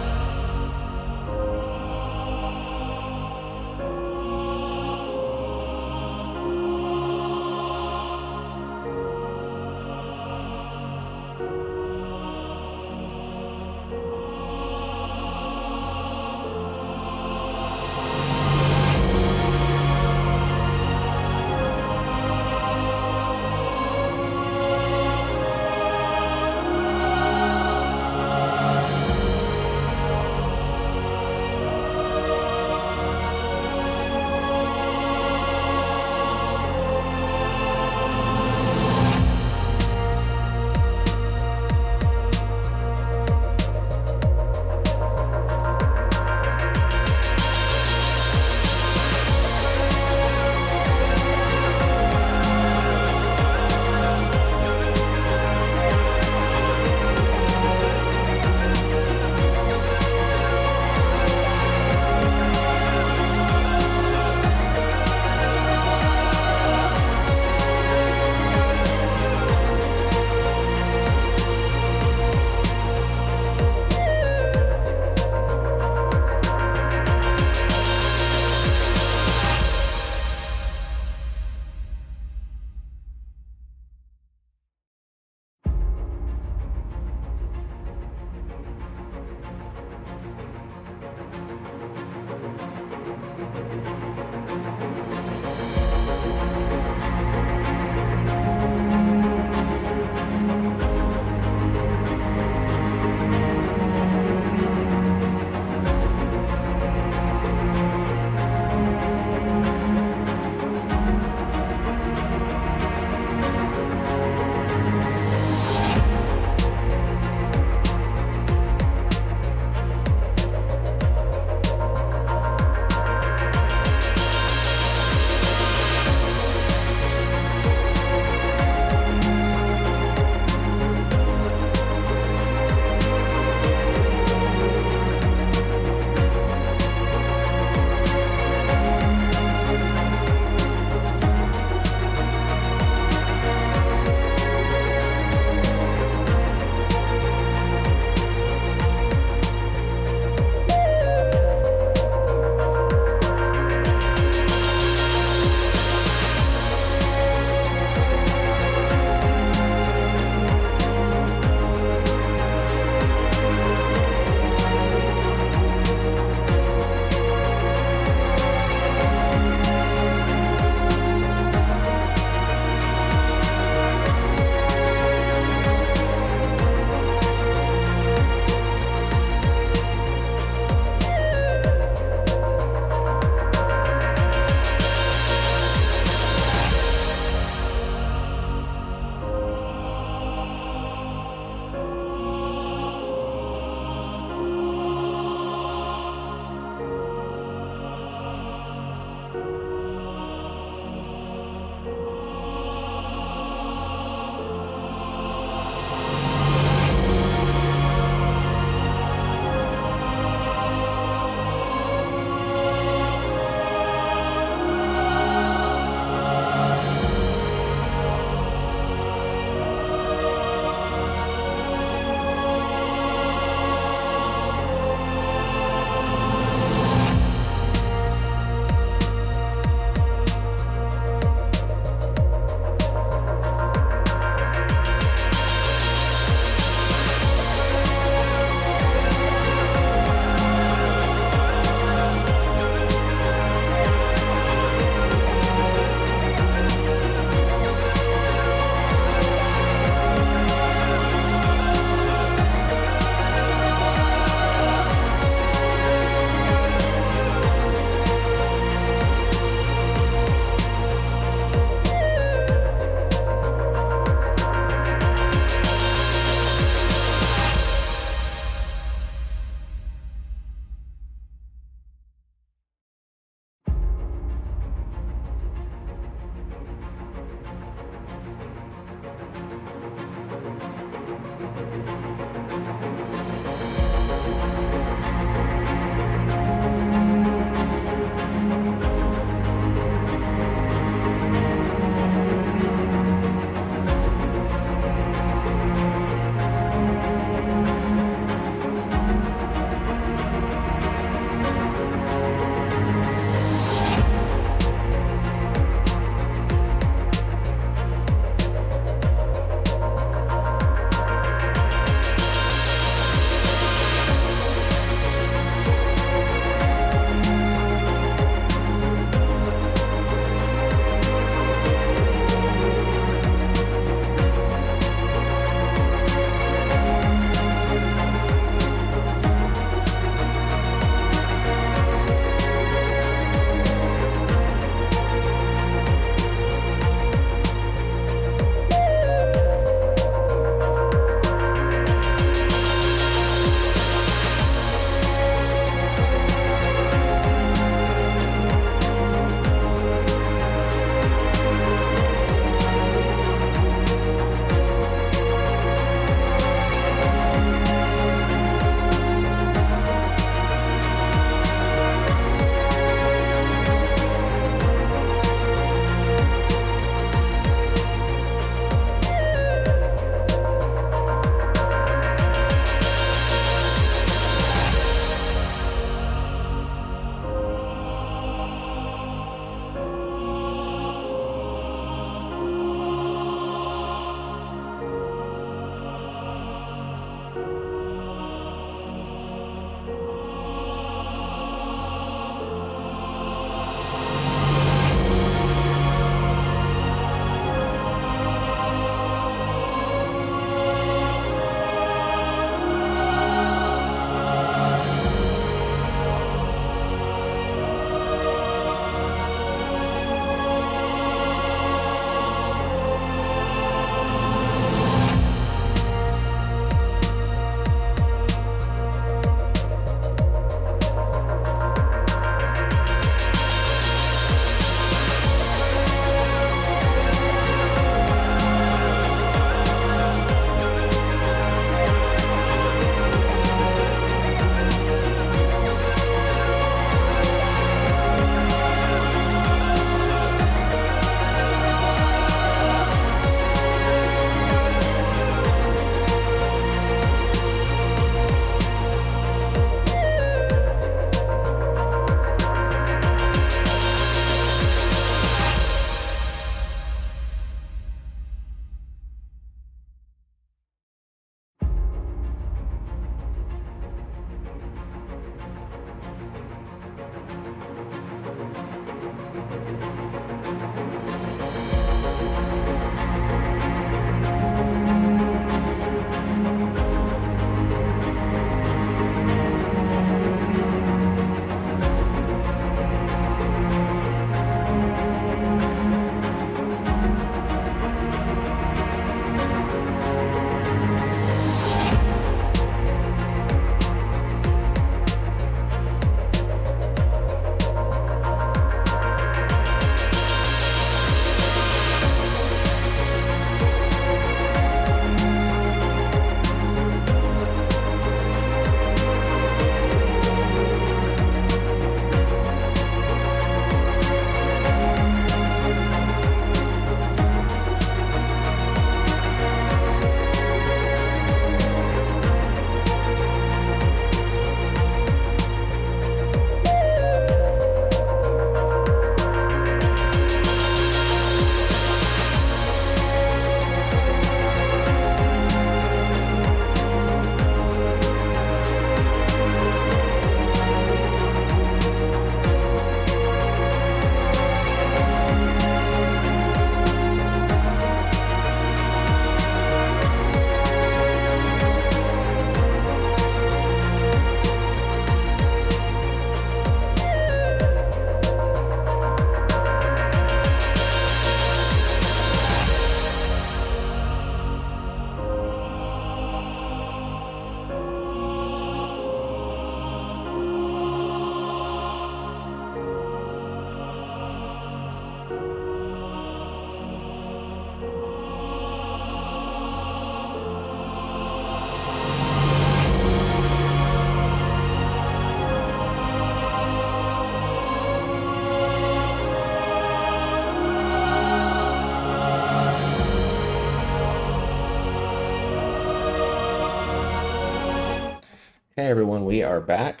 Hey everyone, we are back.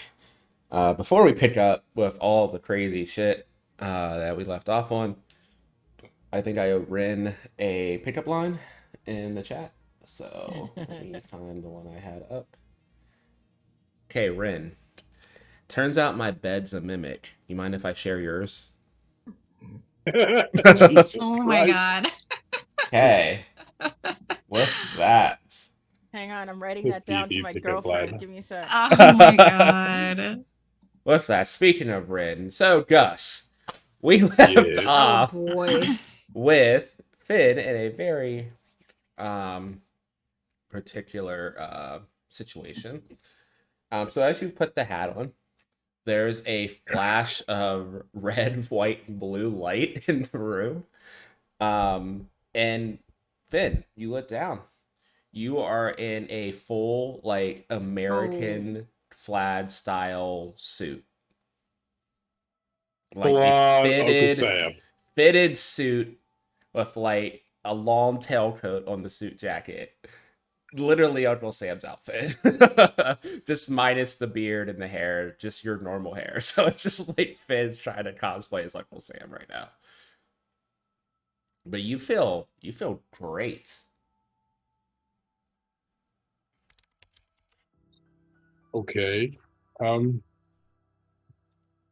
Before we pick up with all the crazy shit that we left off on, I think I owe Rin a pickup line in the chat. So let me find the one I had up. Okay, Rin. Turns out my bed's a mimic. You mind if I share yours? Jesus Oh my Christ. god. Okay, with that. Hang on, I'm writing that down to DD my pickup girlfriend. line. Give me a sec. Oh my god. With that, speaking of Rin, so Gus, we left Yes. Oh off boy. with Finn in a very particular situation. So as you put the hat on, there's a flash of red, white, and blue light in the room. And Finn, you look down. You are in a full, like, American flag style suit. Like Full a on Uncle Sam. fitted suit with like a long tailcoat on the suit jacket. Literally Uncle Sam's outfit. Just minus the beard and the hair, just your normal hair. So it's just like Finn's trying to cosplay as Uncle Sam right now. But you feel great. Okay. Um,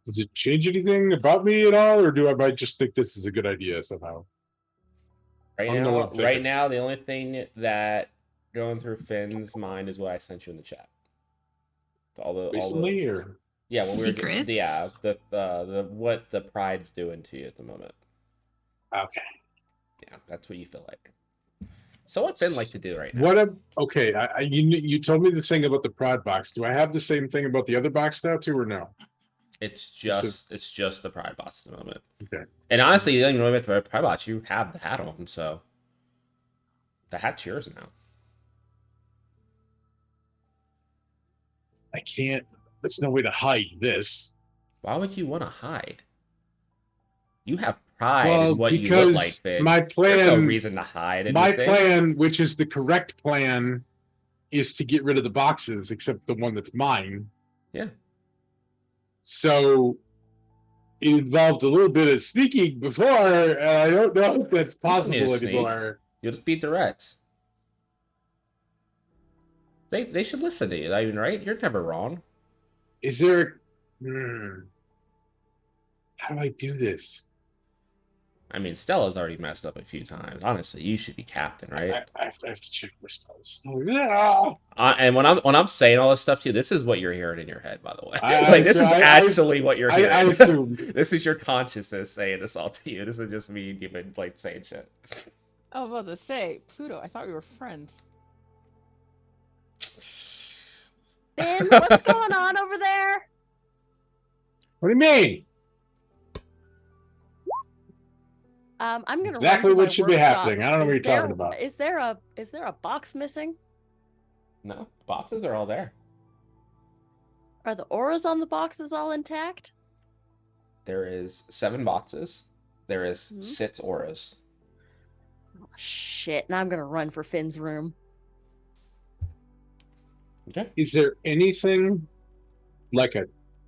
does it change anything about me at all, or do I might just think this is a good idea somehow? I don't know what I'm Right thinking. now, the only thing that going through Finn's mind is what I sent you in the chat. All the Recently, or yeah, when we were Secrets? the what the pride's doing to you at the moment. okay. Yeah, that's what you feel like. So what Finn like to do right now? What? Okay. You told me the thing about the prod box. Do I have the same thing about the other box now too, or no? It's just the pride box at the moment. Okay. And honestly, you don't even know about the pride box. You have the hat on, so the hat's yours now. I can't. There's no way to hide this. Why would you want to hide? You have pride Well, in what you look like, because Finn. my There's no plan, reason to hide my anything. plan, which is the correct plan, is to get rid of the boxes, except the one that's mine. Yeah. So it involved a little bit of sneaking before, and I don't know if that's You don't need to possible sneak. anymore. You'll just be direct. They should listen to you. I mean, right? You're never wrong. Is there? How do I do this? I mean, Stella's already messed up a few times. Honestly, you should be captain, right? I have to check my spells. Yeah. And when I'm saying all this stuff to you, this is what you're hearing in your head, by the way. This is I actually what you're hearing. I assume. This is your consciousness saying this all to you. This is just me even like saying shit. I was about to say, Pluto, I thought we were friends. Finn, what's going on over there? What do you mean? I'm gonna Exactly run to what my should be workshop. happening. I don't know what you're talking about. Is there a box missing? No, boxes are all there. Are the auras on the boxes all intact? There is 7 boxes. There is 6 auras. Oh, shit! Now I'm gonna run for Finn's room. Okay. Is there anything like a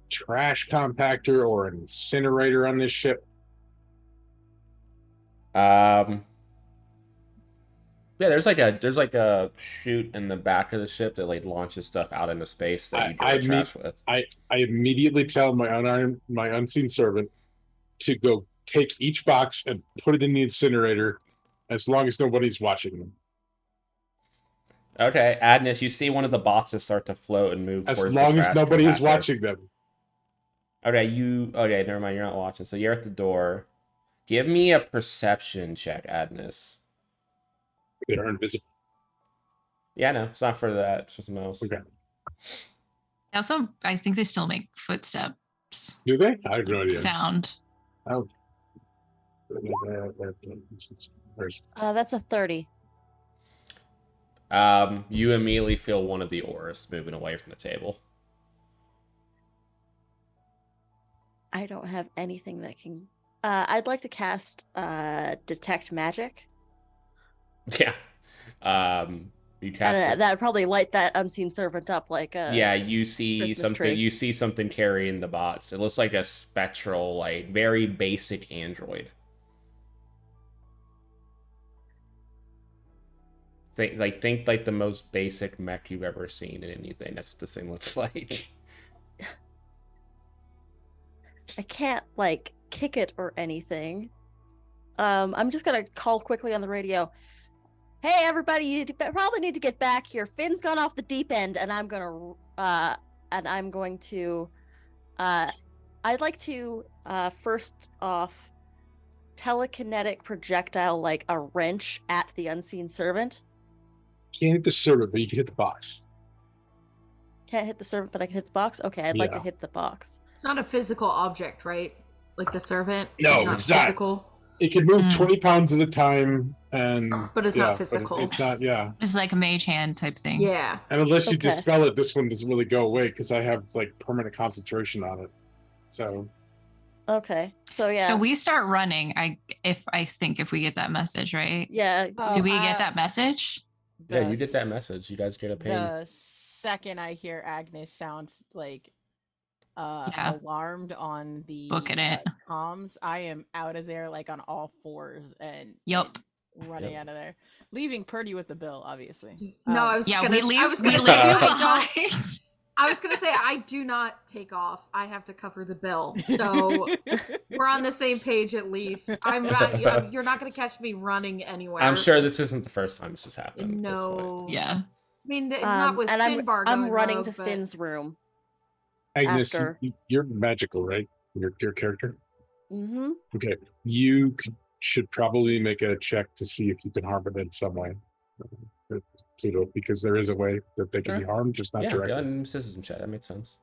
trash compactor or an incinerator on this ship? Yeah, there's like a chute in the back of the ship that like launches stuff out into space that you do trash with. I immediately tell my unseen servant to go take each box and put it in the incinerator, as long as nobody's watching them. Okay, Agnes, you see one of the boxes start to float and move As towards long the as trash nobody is compactor. watching them. Okay, never mind, you're not watching. So you're at the door. Give me a perception check, Agnes. They are invisible. Yeah, no, it's not for that. It's for something else. Okay. Also, I think they still make footsteps Do they? I have no idea. sound. Oh. That's a 30. You immediately feel one of the auras moving away from the table. I don't have anything that can. I'd like to cast detect magic. Yeah. You And cast it. that would probably light that unseen servant up like a Yeah, you see Christmas something. tree. You see something carrying the box. It looks like a spectral, like very basic android. Think like the most basic mech you've ever seen in anything. That's what this thing looks like. I can't like kick it or anything. I'm just gonna call quickly on the radio. Hey everybody, you probably need to get back here. Finn's gone off the deep end, and I'm going to I'd like to first off telekinetic projectile like a wrench at the unseen servant. Can't hit the servant, but you can hit the box. Can't hit the servant, but I can hit the box. Okay, I'd like to Yeah. hit the box. It's not a physical object, right? Like the servant. No, it's it's not. physical. It can move Mm. 20 pounds at a time, and But it's not physical. It's not, yeah. It's like a mage hand type thing. Yeah. And unless you Okay. dispel it, this one doesn't really go away because I have like permanent concentration on it. So Okay, so yeah. So we start running. If we get that message, right? Yeah. Do we get that message? Yeah, you get that message. You guys get a ping. The second I hear Agnes sound like Yeah. alarmed on the Booking it. comms, I am out of there like on all fours and Yup. and running out of there, leaving Purdy with the bill, obviously. No, I was Yeah, gonna. we leave. I was We gonna leave say you I don't. behind. I was gonna say I do not take off. I have to cover the bill, so we're on the same page at least. I'm not. You're not gonna catch me running anywhere. I'm sure this isn't the first time this has happened. At this point. No. Yeah. I mean, not with and Finbar I'm going running rogue, to but- Finn's room. Agnes, After. you're magical, right? Your character. Mm-hmm. Okay, you should probably make a check to see if you can harm it in some way, Pluto, because there is a way that they can be harmed, just not Yeah, directly. gun and citizen chat. That makes sense.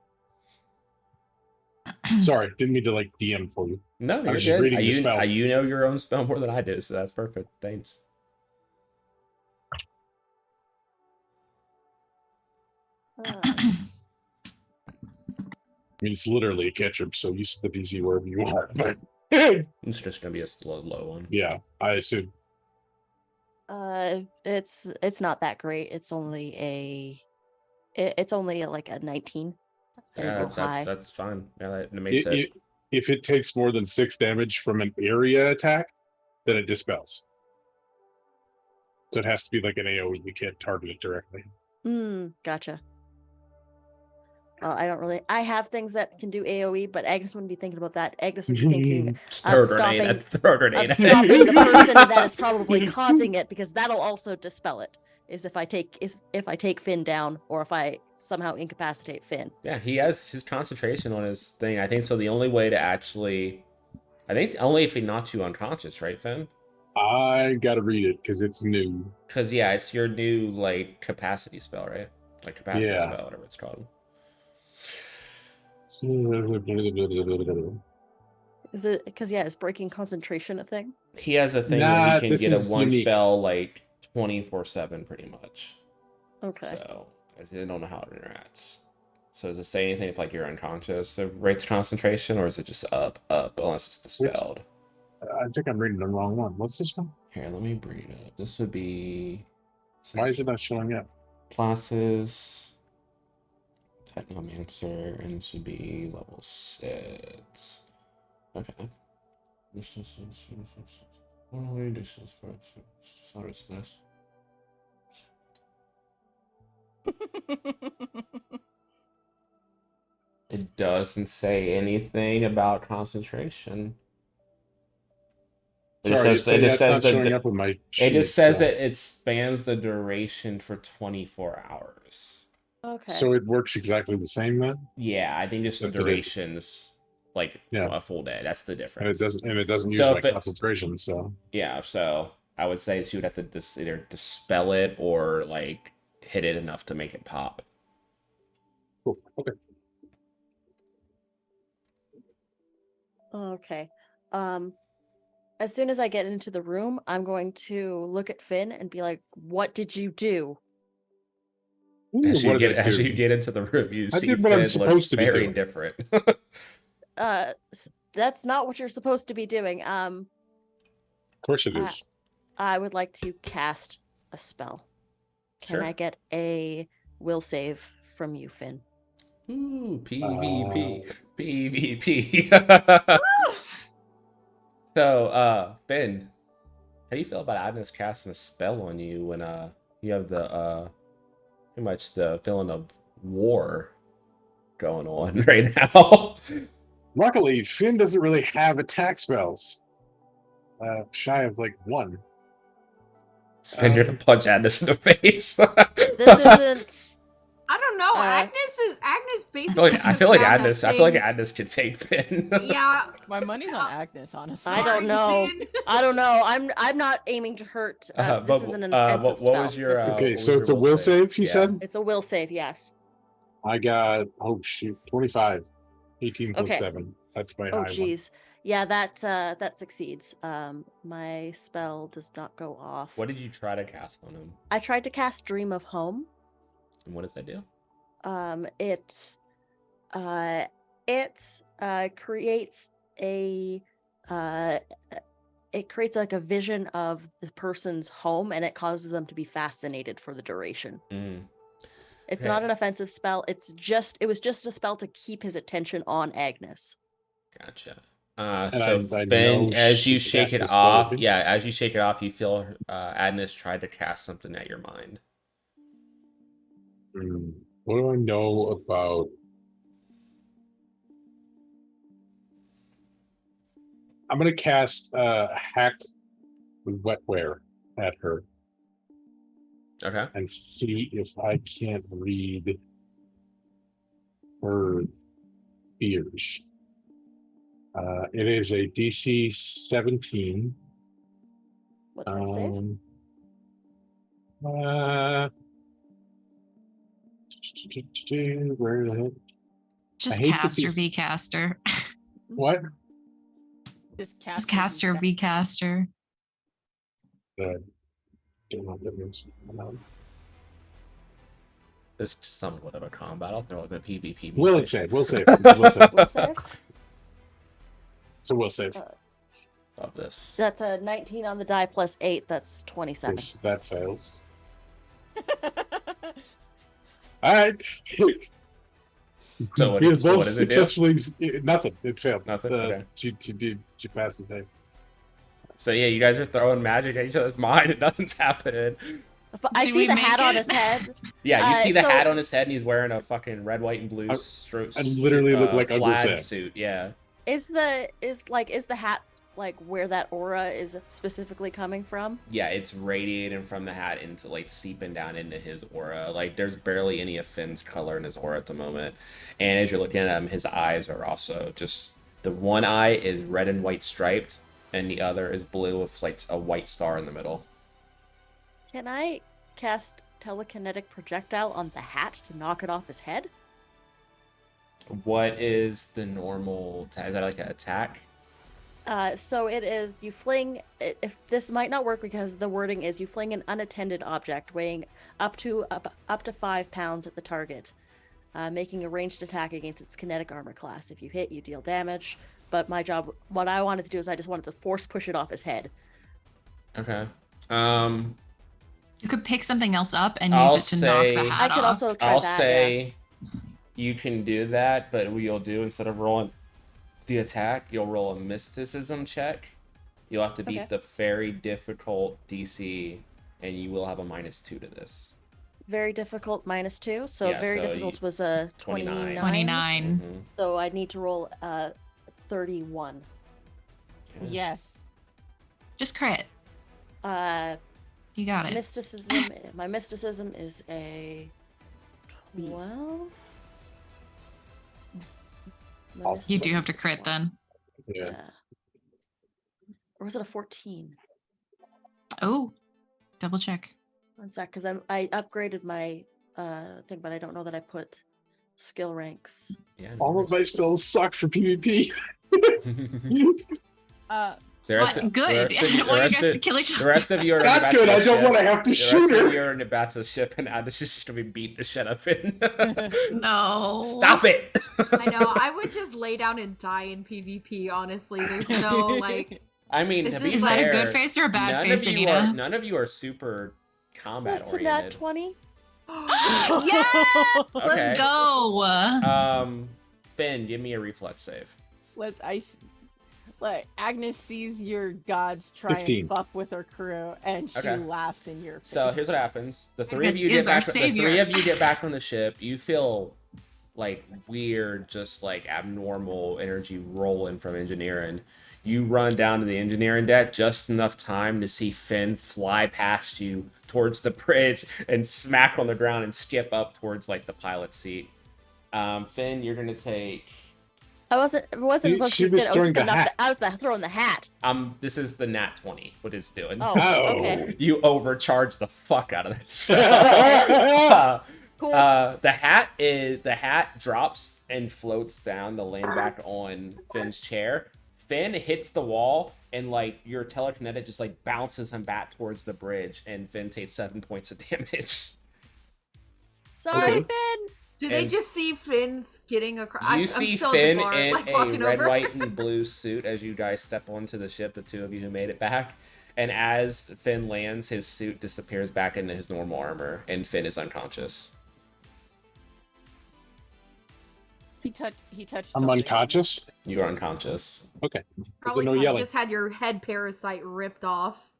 Sorry, didn't mean to like DM for you. No, I you're was just good. reading the spell. You know your own spell more than I do, so that's perfect. Thanks. I mean, it's literally a cantrip, so use the DZ wherever you want. But It's just gonna be a low one. yeah, I assume. It's not that great. It's only like a 19. Yeah, High. that's fine. Yeah, that makes it. If it takes more than 6 damage from an area attack, then it dispels. So it has to be like an AoE. You can't target it directly. Gotcha. Well, I have things that can do AoE, but Agnes wouldn't be thinking about that. Agnes would be thinking Throw a grenade. Throw a of grenade. stopping the person that is probably causing it, because that'll also dispel it. Is if I take Finn down, or if I somehow incapacitate Finn. Yeah, he has his concentration on his thing. I think so. The only way to actually, I think only if he knocks you unconscious, right, Finn? I gotta read it because it's new. Because yeah, it's your new like capacity spell, right? Like capacity Yeah. spell, whatever it's called. Is it because is breaking concentration a thing? He has a thing where Nah, he can this get a is one unique. spell like 24/7, pretty much. Okay. So I don't know how it interacts. So does it say anything if like you're unconscious it rates concentration, or is it just up unless it's dispelled? I think I'm reading the wrong one. What's this one? Here, let me bring it up. This would be Why is it not showing up? classes, Technomancer, and this would be level 6. Okay. This is so it's this. It doesn't say anything about concentration. Sorry, it just says not that showing up with my it sheet, just says so. that it spans the duration for 24 hours. Okay. So it works exactly the same then? Yeah, I think just the Except that it- duration's like Yeah. a full day. That's the And difference. it doesn't use So my if it- concentration, so Yeah, so I would say she would have to either dispel it or like hit it enough to make it pop. cool. Okay. Okay. As soon as I get into the room, I'm going to look at Finn and be like, "What did you do?" Ooh, As you what did I as do? you get into the room, you I see did what I'm Finn supposed looks to be very doing. different. That's not what you're supposed to be doing. Of course it is. I would like to cast a spell. Can Sure. I get a will save from you, Finn? Ooh, PvP. PvP. So, Finn, how do you feel about Agnes casting a spell on you when you have the pretty much the feeling of war going on right now? Luckily, Finn doesn't really have attack spells. Shy of like one. Finn, you're to punch Agnes in the face. This isn't. I don't know. Agnes I basically feel like down that Agnes. I feel like thing. Agnes could take Finn. Yeah. My money's on Agnes, honestly. I don't know. I don't know. I'm not aiming to hurt. This isn't an offensive what was spell. your? This is- Okay, what so was it's a your will save, you said? It's a will save, yes. I got, 25. 18 plus Okay. 7. That's my Oh high one. geez. Yeah, that succeeds. My spell does not go off. What did you try to cast on him? I tried to cast Dream of Home. And what does that do? Creates a it creates like a vision of the person's home, and it causes them to be fascinated for the duration. It's not an offensive spell. It was just a spell to keep his attention on Agnes. Gotcha. I Finn, know as you she shake cast it this off, ability. as you shake it off, you feel Agnes tried to cast something at your mind. What do I know about? I'm gonna cast hack with wetware at her Okay. and see if I can't read her ears. It is a DC 17. What did I save? Where the heck? Just I hate to cast your be- Vcaster. What? Just Just cast your Vcaster. Don't know what that means. It's somewhat of a combat. I'll throw it in the PvP. Will music. it save? Will save. Will save. Will save? So we'll save. Love this. That's a 19 on the die plus 8. That's 27. That fails. All right. So what, We so both what does it do? successfully. Nothing. It failed. Nothing? Okay. She did. She passed the save. So yeah, you guys are throwing magic at each other's mind and nothing's happening. I Do see we the make hat on it? his head. Yeah, you see the so- hat on his head and he's wearing a fucking red, white, and blue I suit, literally look like Uncle flag Sam. suit. Yeah. Is the hat like where that aura is specifically coming from? Yeah, it's radiating from the hat into like seeping down into his aura. Like there's barely any of Finn's color in his aura at the moment. And as you're looking at him, his eyes are also just the one eye is red and white striped, and the other is blue with like a white star in the middle. Can I cast telekinetic projectile on the hat to knock it off his head? What is the normal? Is that like an attack? So it is you fling. If this might not work because the wording is you fling an unattended object weighing up to 5 pounds at the target, making a ranged attack against its kinetic armor class. If you hit, you deal damage. But my job, what I wanted to do is I just wanted to force push it off his head. Okay. You could pick something else up and I'll use it to knock the hat I could off. also try I'll that. say you can do that, but what you'll do instead of rolling the attack, you'll roll a mysticism check. You'll have to beat Okay. the very difficult DC, and you will have a -2 to this. Very difficult -2. So Yeah, very so difficult was a 29. 29. Mhm. So I need to roll 31. Okay. Yes. Just crit. You got it. Mysticism. My mysticism is a 12. My You You mysticism do have to is crit 12. then. Yeah. Or was it a 14? Oh, double check. One sec, because I upgraded my thing, but I don't know that I put skill ranks. Yeah, All of my spells suck for PvP. The rest But of- good. the rest I of- don't want the you rest guys of- to kill each other. The rest of you are Not about good. to I don't want to have to The shoot rest of her. you are about to ship, and Alice is just gonna be beating the shit out of it. No. Stop it! I know. I would just lay down and die in PvP. Honestly, there's no like. I mean, This to be is Is that fair, a good face or a bad face, Anita? None of you are super combat That's a nat oriented. 20. Yes! Okay. Let's go. Finn, give me a reflex save. Like Agnes sees your gods try 15. and fuck with her crew, and she Okay. laughs in your face. So here's what happens: the three of Agnes you is get our back. The savior. three of you get back on the ship. You feel like weird, just like abnormal energy rolling from engineering. You run down to the engineering deck just enough time to see Finn fly past you towards the bridge and smack on the ground and skip up towards like the pilot seat. Finn, you're gonna take. I wasn't. It wasn't supposed She to be was fit. I was throwing the just hat. I was throwing the hat. This is the nat 20. What it's doing? Oh, Oh. okay. You overcharge the fuck out of that spell. Cool. The hat drops and floats down to land back on Finn's chair. Finn hits the wall and like your telekinetic just like bounces him back towards the bridge, and Finn takes 7 points of damage. Sorry, Okay. Finn. Do they And- just see Finn skidding across? You see Finn in like a walking red, over. white, and blue suit as you guys step onto the ship, the two of you who made it back. And as Finn lands, his suit disappears back into his normal armor, and Finn is unconscious. He touched. I'm something. unconscious. You are unconscious. Okay. Probably No 'cause you yelling. just had your head parasite ripped off.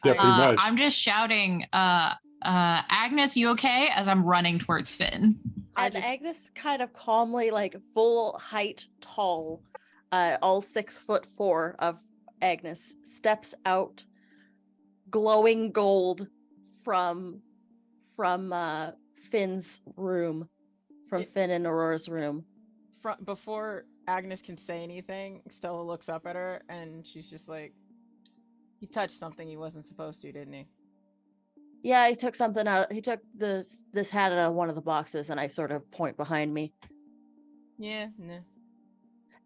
Yeah, pretty much. I'm just shouting, Agnes, you okay? As I'm running towards Finn. And Agnes kind of calmly, like full height, tall, all 6'4" of Agnes steps out, glowing gold from Finn's room, from Finn and Aurora's room. Before Agnes can say anything, Stella looks up at her and she's just like, "He touched something he wasn't supposed to, didn't he?" Yeah, he took something out. He took this hat out of one of the boxes, and I sort of point behind me. Yeah, no.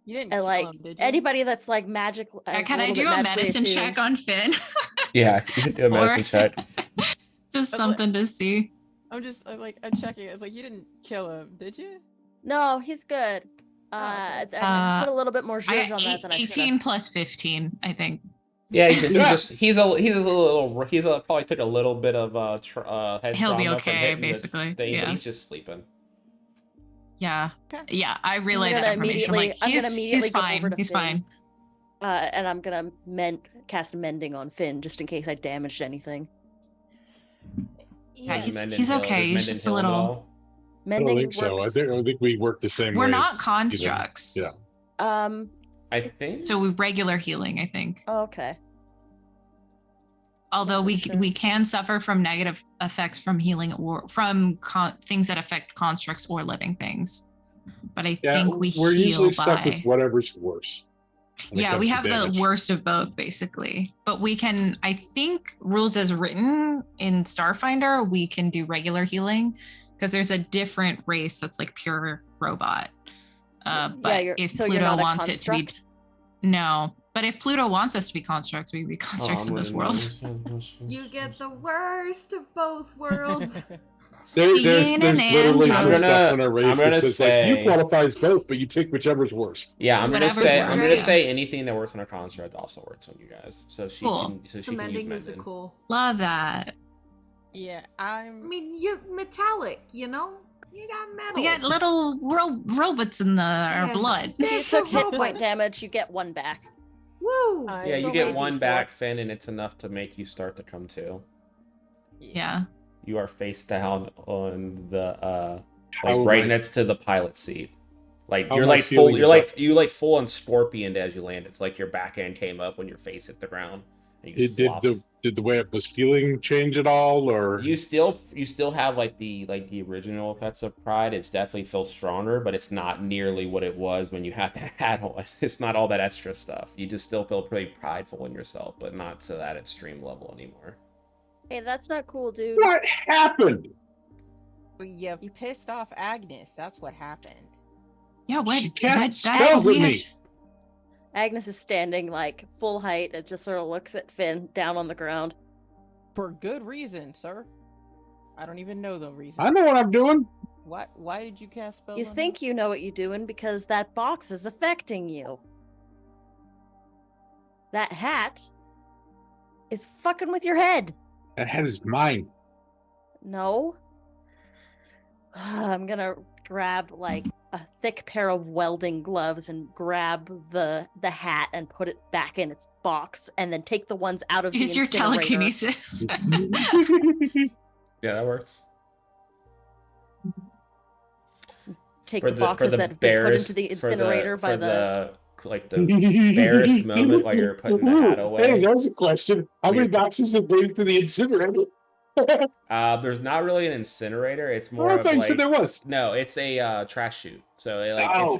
You didn't And kill like him, did you? anybody that's like magic. Can I do a medicine check on Finn? Yeah, you can do a medicine check. Just like- something to see. I'm checking. It's like, you didn't kill him, did you? No, he's good. okay. I put a little bit more zhuzh on that than I should 18 have. plus 15, I think. Yeah, he's probably took a little bit of head He'll be trauma from okay, hitting the basically, thing, yeah. but he's just sleeping. Yeah. Okay. Yeah, I relay gonna that information. I'm like, I'm gonna he's immediately go over fine. to He's Finn. fine. And I'm gonna cast mending on Finn just in case I damaged anything. Yeah, Does Mendon he's heal- okay. does He's Mendon just a heal him at little. all? I don't Mending think so. I works. don't think we work the same way. We're not as constructs. either. Yeah. I think So we regular healing, I think. Okay. Although Wasn't sure. we can suffer from negative effects from healing or from things that affect constructs or living things. But I Yeah, think we we're heal usually by. stuck with whatever's worse. when it Yeah, comes we to have damage. the worst of both, basically. But we can, I think, rules as written in Starfinder, we can do regular healing because there's a different race that's like pure robot. But if so you're Pluto not a wants it to be, construct? no. But if Pluto wants us to be constructs, we be constructs in this world. You get the worst of both worlds. There's Yin and literally yang. some I'm stuff in gonna- our race I'm gonna that says like say- you qualify as both, but you take whichever's worse. Yeah, I'm gonna Whatever's say worse, I'm gonna yeah. say anything that works on a construct also works on you guys. So she Cool. can so So she can use mending is a Mendon. cool. Love that. Yeah, I mean, you're metallic, you know? You got metal. We got little robots in our Yeah. blood. If you It's took a hit robot. point damage, you get one back. Woo! Yeah, It's you only get a one D4. back, Finn, and it's enough to make you start to come to. Yeah. You are face down on the How am right I- next to the pilot seat. Like How you're am I like full feeling you're like about- you like full on scorpioned as you land. It's like your back end came up when your face hit the ground. And you just flopped. Did the way it was feeling change at all, or You still have like the original effects of pride. It's definitely feels stronger, but it's not nearly what it was when you had that hat on. It's not all that extra stuff. You just still feel pretty prideful in yourself, but not to that extreme level anymore. Hey, that's not cool, dude. what happened? You pissed off Agnes. That's what happened. Yeah, what? She cast that's spells what at we me. had- Agnes is standing like full height and just sort of looks at Finn down on the ground. For good reason, sir. I don't even know the reason. I know what I'm doing. What? Why did you cast spells? You on think you know what you're doing because that box is affecting you. That hat is fucking with your head. That head is mine. No. I'm gonna grab like a thick pair of welding gloves and grab the hat and put it back in its box, and then take the ones out of the Use your incinerator. telekinesis. Yeah, that works. Take For the the boxes that have been put into the incinerator by the. Like the barest moment while you're putting the hat Hey, away. there's a question. How many Weird. boxes have been to the incinerator? There's not really an incinerator. It's Oh, more I of thought you like said there was. no, it's a trash chute. So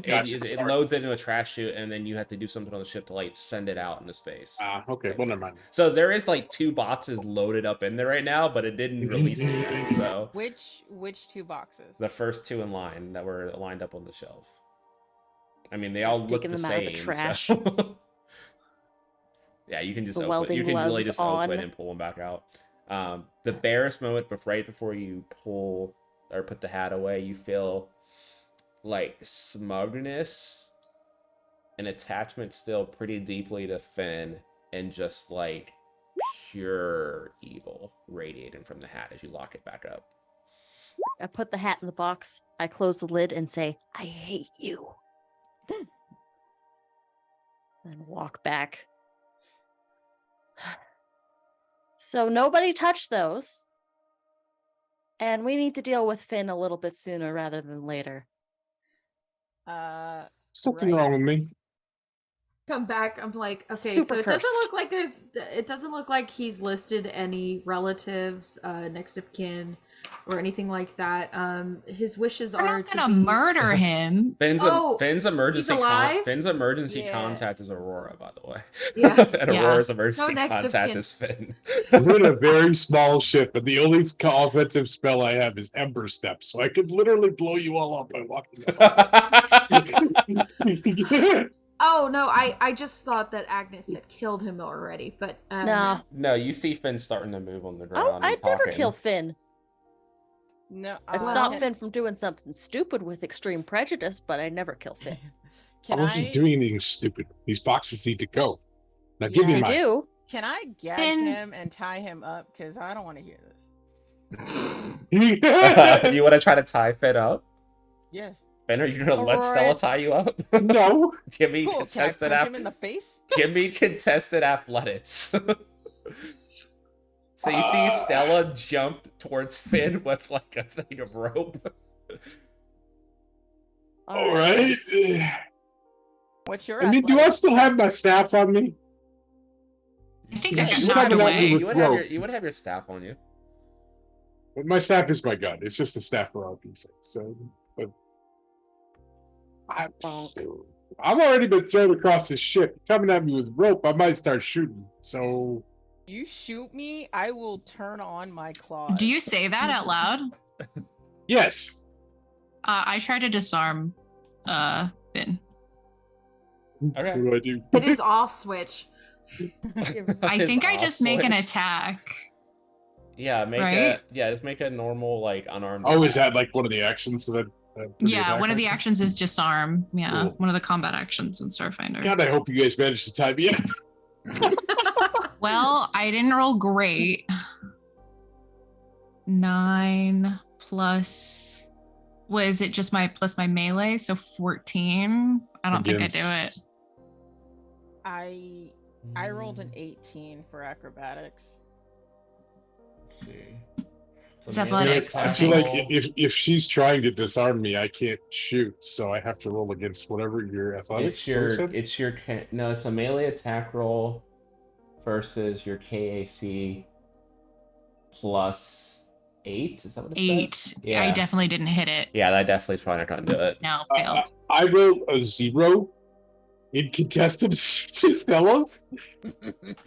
Gotcha. it loads into a trash chute, and then you have to do something on the ship to like send it out into space. Okay. Well, never mind. So there is like 2 boxes loaded up in there right now, but it didn't release it yet. So Which 2 boxes? the first 2 in line that were lined up on the shelf. I mean, they Start all look digging the them out of the same. trash. So. Yeah, you can just The open. welding You can really gloves just on. open and pull them back out. The barest moment, right before you pull or put the hat away, you feel like smugness and attachment still pretty deeply to Finn, and just like pure evil radiating from the hat as you lock it back up. I put the hat in the box. I close the lid and say, "I hate you." And walk back. So nobody touched those. And we need to deal with Finn a little bit sooner rather than later. Something Right. wrong with me. Come back. I'm like, okay, Super so it doesn't cursed. look like it doesn't look like he's listed any relatives, next of kin, or anything like that. His wishes We're are not to gonna be murder him. Finn's he's alive? Finn's emergency Yeah. contact is Aurora, by the way. Yeah. And Yeah. Aurora's emergency No next of contact kin. is Finn. We're in a very small ship, and the only offensive spell I have is Ember Step, so I could literally blow you all up by walking up. Oh no, I just thought that Agnes had killed him already, but No. No, you see Finn starting to move on the Oh, ground. I'd and never talking. kill Finn. No, It's Well- not Finn from doing something stupid with extreme prejudice, but I never kill Finn. Can I wasn't doing anything stupid. These boxes need to go. Now give me Yeah. They mine. do. Can I gag Then- him and tie him up? Because I don't want to hear this. You want to try to tie Finn up? Yes. Finn, are you gonna let Aurora- Stella tie you up? No. Give me Cool. Can I contested punch him in the face? Give me contested athletics. So you see Stella jump towards Finn with like a thing of rope. All right. What's your I mean, do I athletics? still have my staff on me? I think Yeah, I she's got coming at me away. with rope. You would have your staff on you. My staff is my gun. It's just a staff for RP6. So, but I've already been thrown across this ship. Coming at me with rope, I might start shooting. So You shoot me, I will turn on my claws. Do you say that out loud? yes. I try to disarm Finn. Okay. What do I do? Hit his off switch. I think I just make an switch. attack. Yeah, Right? just make a normal like unarmed. Oh, is attack. that like one of the actions that? Yeah, one of the actions is disarm. Yeah, Cool. one of the combat actions in Starfinder. God, I hope you guys managed to tie me up. Well, I didn't roll great. 9 plus, was it just my plus my melee? So 14. I don't think I do it. I rolled an 18 for acrobatics. Let's see. It's athletics, I I feel like think. if she's trying to disarm me, I can't shoot, so I have to roll against whatever your athletics. it's a melee attack roll versus your KAC plus 8. Is that what it 8. says? I definitely didn't hit it. Yeah, that definitely is probably not going to do it. No, failed. I rolled a 0 in contested to Stella.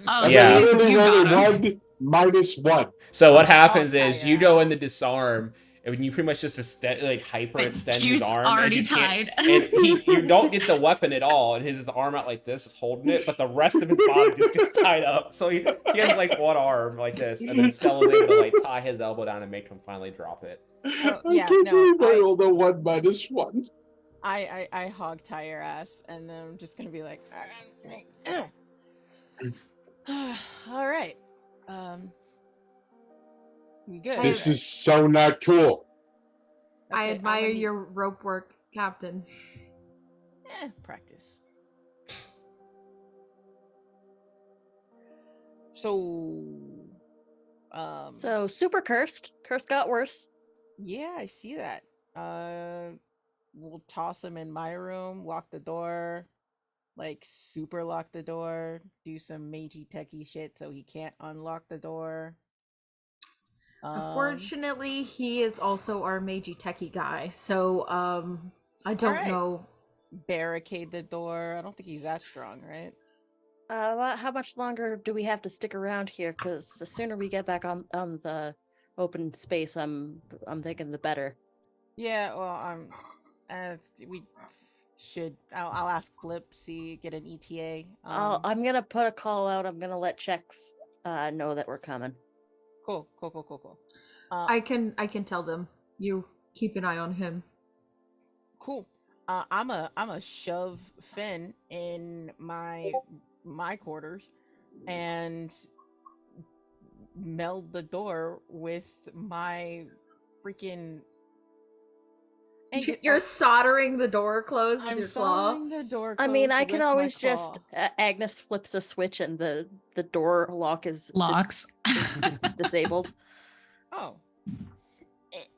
Oh, Yeah. so Literally you rolled got him. a 1 -1. So what Oh, happens tie is your you go ass. into disarm, and you pretty much just hyperextend But his Juice arm. already as you can't- tied. And you don't get the weapon at all, and his arm out like this is holding it, but the rest of his body just gets tied up. So he has like one arm like this, and then Stella's able to like tie his elbow down and make him finally drop it. Oh, I yeah, can't no, believe I I- rolled a 1 -1. I hog tie your ass, and then I'm just gonna be like, all right. You good? This is so not cool. I Okay, admire I'ma need- your rope work, Captain. practice. So, So super cursed. Curse got worse. yeah, I see that. We'll toss him in my room, lock the door, like super lock the door, do some magey techie shit so he can't unlock the door. Unfortunately, he is also our magey techie guy, so I don't Alright. know. Barricade the door. I don't think he's that strong, right? How much longer do we have to stick around here? Because the sooner we get back on the open space, I'm thinking the better. Yeah, well, we should. I'll ask Flip, get an ETA. I'm gonna put a call out. I'm gonna let checks know that we're coming. Cool. I can tell them. You keep an eye on him. Cool. I'm a shove Finn in my quarters and meld the door with my freaking. You're soldering the door closed with I'm your claw. soldering the door. I mean, closed I can with my always claw. just Agnes flips a switch and the door lock is Locks. disabled. Oh.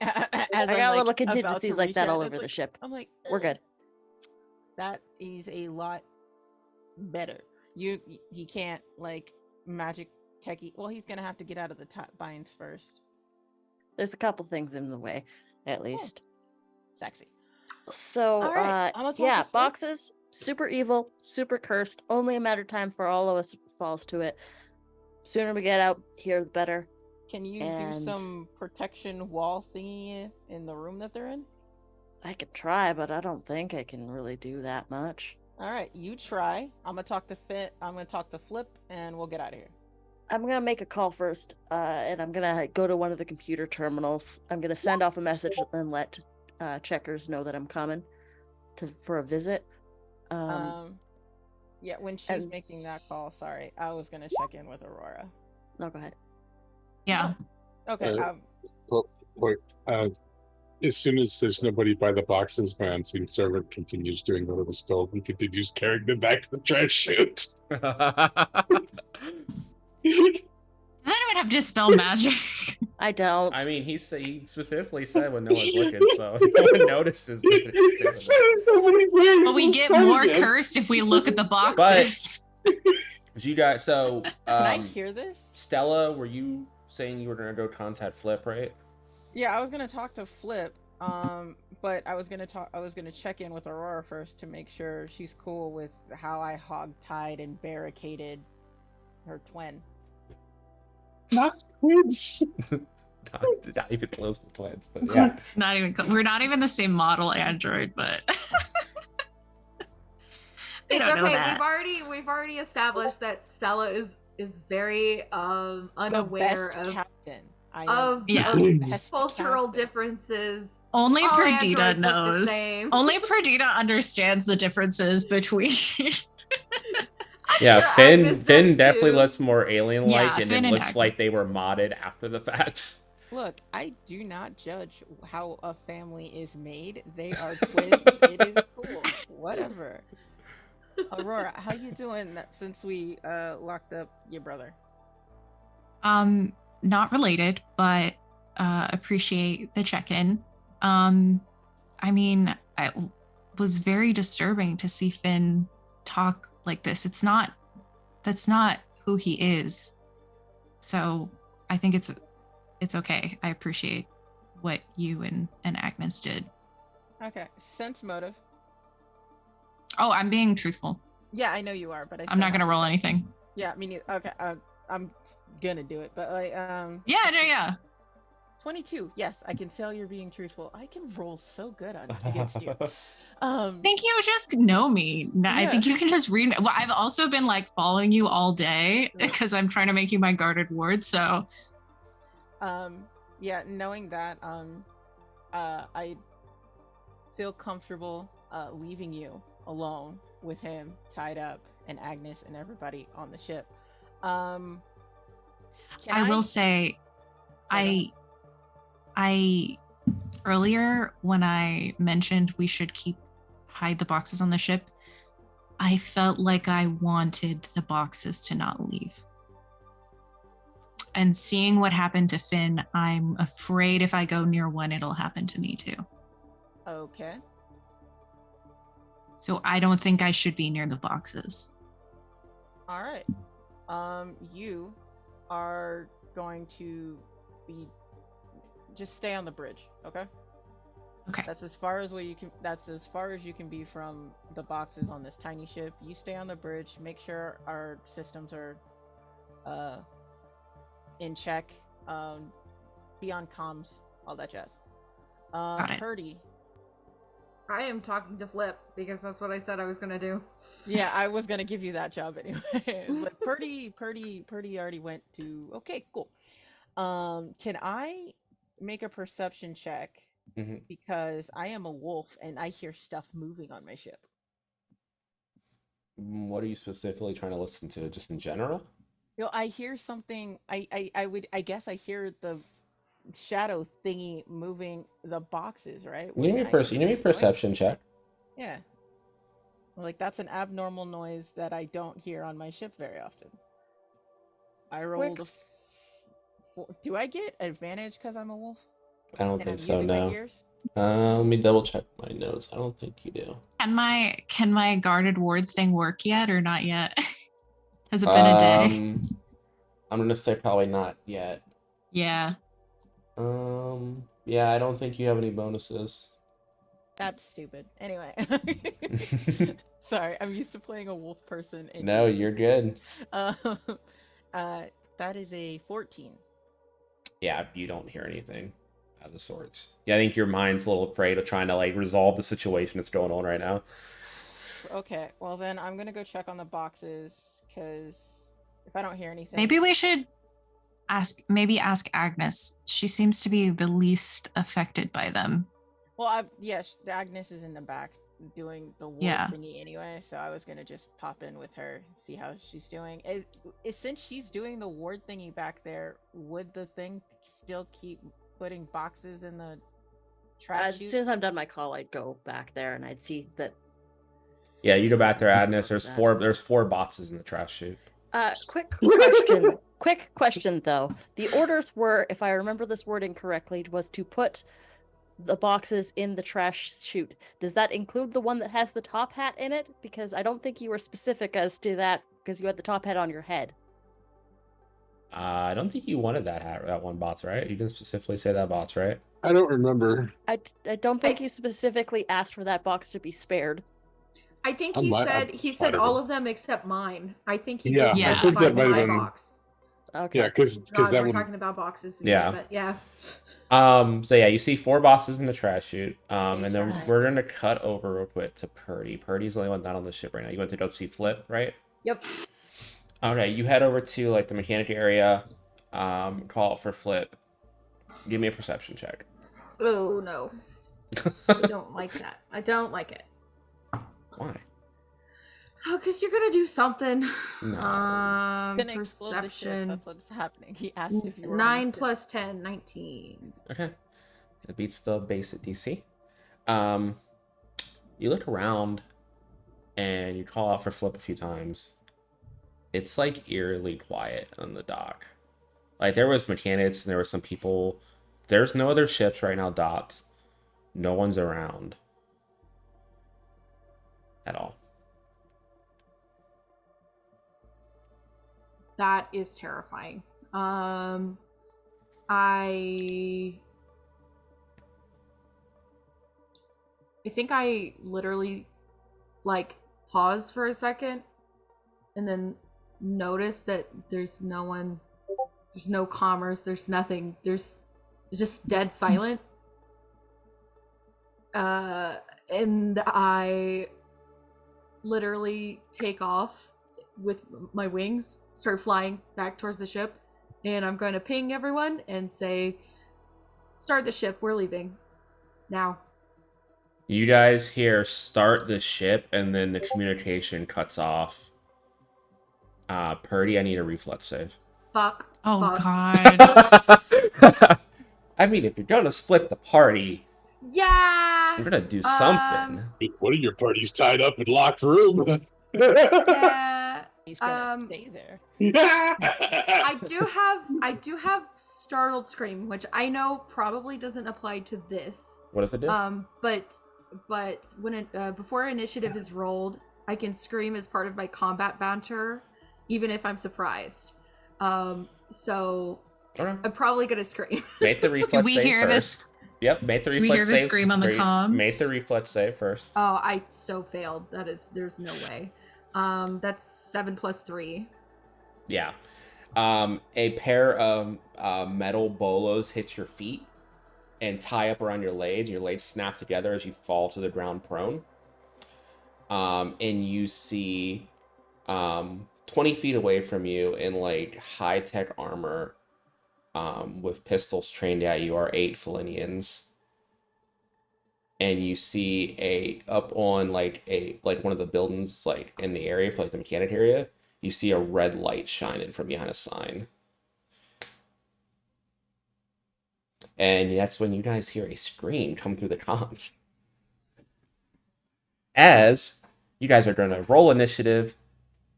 I got little contingencies like that all over the ship. I'm like, We're good. That is a lot better. He can't like magic techie. Well, he's gonna have to get out of the binds first. There's a couple things in the way, at least. Sexy. So, All right, I'm gonna talk to yeah, Flip. boxes, super evil, super cursed. Only a matter of time for all of us falls to it. Sooner we get out here, the better. Can you do some protection wall thingy in the room that they're in? I could try, but I don't think I can really do that much. All right, you try. I'm gonna talk to Fit. I'm gonna talk to Flip, and we'll get out of here. I'm gonna make a call first, and I'm gonna go to one of the computer terminals. I'm gonna send off a message and let checkers know that I'm coming for a visit. Yeah, when she's making that call, sorry, I was gonna check in with Aurora. No, go ahead. Yeah. Okay. Well, wait, as soon as there's nobody by the boxes, my unseen servant continues doing the little skull. He continues carrying them back to the trash chute. Does anyone have dispel magic? I don't. I mean, he specifically said when no one's looking, so no one notices. That it's doing But we get more cursed if we look at the boxes. But you guys, so Can I hear this? Stella, were you saying you were gonna go contact Flip, right? Yeah, I was gonna talk to Flip, but I was gonna check in with Aurora first to make sure she's cool with how I hog-tied and barricaded her twin. Not twins. not even close to twins, but yeah. Not even. We're not even the same model android, but they It's don't know okay. that. We've already established that Stella is very unaware the best of captain. of Best cultural captain. differences. Only All Perdita androids look the knows. same. Only Perdita understands the differences between. Yeah, sure Finn Agnes Finn does definitely too. looks more alien-like, Yeah, and Finn it and looks like they were modded after the fact. Look, I do not judge how a family is made. They are twins. It is cool. Whatever. Aurora, how you doing since we locked up your brother? Not related, but appreciate the check-in. I mean, it was very disturbing to see Finn talk like this. That's not who he is. So I think it's okay. I appreciate what you and Agnes did. Okay, sense motive. Oh, I'm being truthful. Yeah, I know you are, but I'm not gonna roll anything. Yeah, me neither. Okay, I'm gonna do it, but like, Yeah. 22. Yes, I can tell you're being truthful. I can roll so good against you. I think you just know me. I think you can just read me. Well, I've also been like following you all day because I'm trying to make you my guarded ward. So, yeah, knowing that, I feel comfortable leaving you alone with him tied up and Agnes and everybody on the ship. I will say, I I earlier when I mentioned we should hide the boxes on the ship, I felt like I wanted the boxes to not leave. And seeing what happened to Finn, I'm afraid if I go near one, it'll happen to me too. Okay. So I don't think I should be near the boxes. All right. You are going to be just stay on the bridge, okay? Okay. That's as far as you can be from the boxes on this tiny ship. You stay on the bridge, make sure our systems are in check. Be on comms, all that jazz. Got it. Purdy. I am talking to Flip because that's what I said I was gonna do. Yeah, I was gonna give you that job anyway. But Purdy already went to. Okay, cool. Can I make a perception check? Mhm. Because I am a wolf and I hear stuff moving on my ship. What are you specifically trying to listen to? Just in general? You know, I hear something. I guess I hear the shadow thingy moving the boxes, right? You need me I you need me this noise. perception check. Yeah. Like that's an abnormal noise that I don't hear on my ship very often. I rolled a do I get advantage because I'm a wolf? I don't And think I'm so. using my No. ears? Let me double check my notes. I don't think you do. Can my guarded ward thing work yet or not yet? Has it been a day? I'm gonna say probably not yet. Yeah. Yeah, I don't think you have any bonuses. That's stupid. Anyway. Sorry, I'm used to playing a wolf person. No, you're good. That is a 14. Yeah, you don't hear anything of the sorts. Yeah, I think your mind's a little afraid of trying to like resolve the situation that's going on right now. Okay, well then I'm gonna go check on the boxes because if I don't hear anything, Maybe we should ask Agnes. She seems to be the least affected by them. Well, Agnes is in the back doing the ward thingy anyway, so I was gonna just pop in with her, see how she's doing. Since she's doing the ward thingy back there, would the thing still keep putting boxes in the trash chute? As soon as I'm done my call, I'd go back there and I'd see that. Yeah, you go back there, Agnes. There's four boxes in the trash chute. Quick question. Quick question though. The orders were, if I remember this wording correctly, was to put the boxes in the trash chute. Does that include the one that has the top hat in it? Because I don't think you were specific as to that because you had the top hat on your head. I don't think you wanted that one box, right? You didn't specifically say that box, right? I don't remember. I don't think you specifically asked for that box to be spared. I think he said all of them except mine. I think he did I specify think that my box. Okay. Yeah, because that we're talking about boxes. Yeah. But yeah. So yeah, you see 4 boxes in the trash chute. And then we're gonna cut over real quick to Purdy. Purdy's the only one not on the ship right now. You went to go see Flip, right? Yep. Okay, you head over to like the mechanic area. Call for Flip. Give me a perception check. Oh no. I don't like that. I don't like it. Why? Oh, because you're gonna do something. No. Gonna explode the ship. That's what's happening. He asked if you were 9 plus 10, 19. Okay. It beats the basic DC. You look around and you call out for Flip a few times. It's like eerily quiet on the dock. Like there was mechanics and there were some people. There's no other ships right now docked. No one's around at all. That is terrifying. I think I literally like pause for a second and then notice that there's no one, there's no commerce, there's nothing, it's just dead silent. And I literally take off with my wings, start flying back towards the ship, and I'm going to ping everyone and say, start the ship, we're leaving now. You guys hear start the ship and then the communication cuts off. Purdy, I need a reflex save. Fuck. Oh fuck. god. I mean, if you're gonna split the party, Yeah. you're gonna do something. One of your parties tied up in locked room. Yeah. He's gonna stay there. I do have startled scream, which I know probably doesn't apply to this. What does it do? But when before initiative is rolled, I can scream as part of my combat banter, even if I'm surprised. So Okay. I'm probably gonna scream. Make the reflex we save hear first. this? Yep, make the We reflex hear the save. scream on the comms? Make the reflex save first. Oh, I so failed. There's no way. That's 7 + 3. Yeah. A pair of metal bolos hit your feet and tie up around your legs. Your legs snap together as you fall to the ground prone. And you see 20 feet away from you in like high-tech armor with pistols trained at you are 8 Felinians. And you see up on like one of the buildings like in the area for like the mechanic area, you see a red light shining from behind a sign. And that's when you guys hear a scream come through the comms. As you guys are going to roll initiative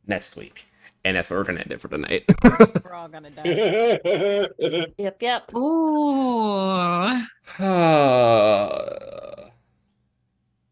next week. And that's what we're going to end it for tonight. We're all gonna die. Yep. Ooh.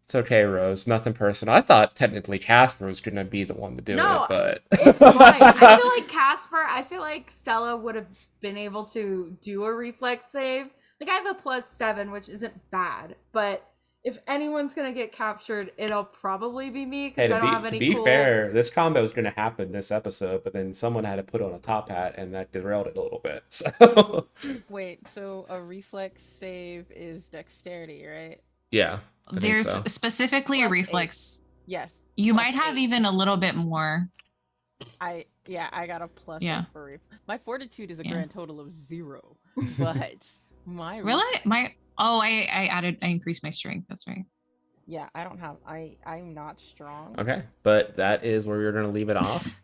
It's okay, Rose. Nothing personal. I thought technically Casper was going to be the one to do No, it, but it's fine. I feel like Casper, I feel like Stella would have been able to do a reflex save. Like, I have a +7, which isn't bad, but if anyone's gonna get captured, it'll probably be me Hey, because I don't have to any be cool. fair, this combo was going to happen this episode, but then someone had to put on a top hat, and that derailed it a little bit. So Wait, so a reflex save is dexterity, right? yeah, I think There's so. specifically a +8. reflex. Yes. You might +8. have even a little bit more. I got a +8 Yeah. for my fortitude is a Yeah. grand total of 0, but my Really? I increased my strength. That's right. yeah, I don't have I'm not strong. Okay, but that is where we're going to leave it off.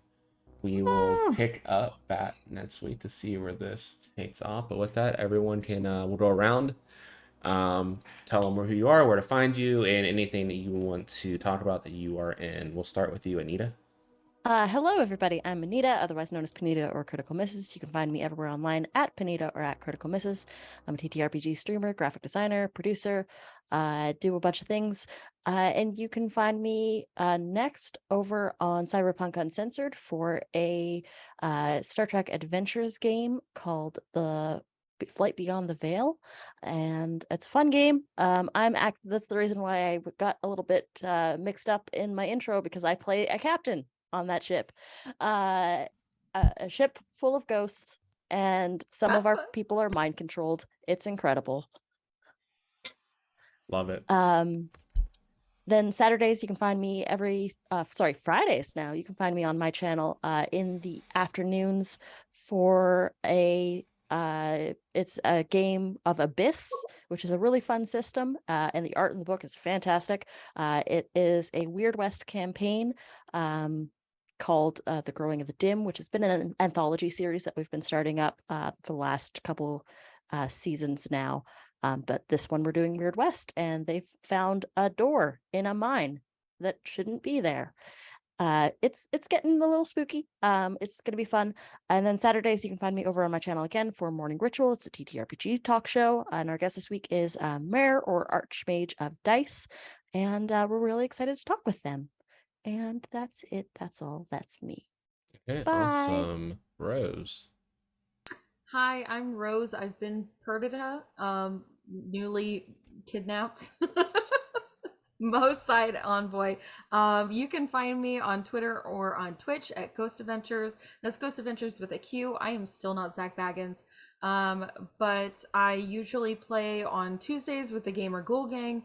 We will pick up back next week to see where this takes off. But with that, everyone can we'll go around, tell them who you are, where to find you, and anything that you want to talk about that you are in. We'll start with you, Anita. Hello, everybody. I'm Anita, otherwise known as Panita or Critical Misses. You can find me everywhere online at Panita or at Critical Misses. I'm a TTRPG streamer, graphic designer, producer. I do a bunch of things. And you can find me next over on Cyberpunk Uncensored for a Star Trek Adventures game called The Flight Beyond the Veil, and it's a fun game. That's the reason why I got a little bit mixed up in my intro, because I play a captain on that ship, a ship full of ghosts, and some of That's our fun. people are mind controlled. It's incredible. Love it. Then Saturdays you can find me Fridays now you can find me on my channel in the afternoons for it's a game of Abyss, which is a really fun system, and the art in the book is fantastic. It is a Weird West campaign called The Growing of the Dim, which has been an anthology series that we've been starting up for the last couple seasons now. But this one we're doing Weird West, and they've found a door in a mine that shouldn't be there. It's getting a little spooky. It's gonna be fun. And then Saturdays you can find me over on my channel again for Morning Ritual. It's a TTRPG talk show, and our guest this week is Mare or Archmage of Dice, and we're really excited to talk with them. And that's it. That's all. That's me. Okay, Bye. awesome. Rose. Hi, I'm Rose. I've been Perdita, newly kidnapped. Most side envoy. You can find me on Twitter or on Twitch at Ghost Adventures. That's Ghost Adventures with a Q. I am still not Zach Baggins. But I usually play on Tuesdays with the Gamer Ghoul Gang.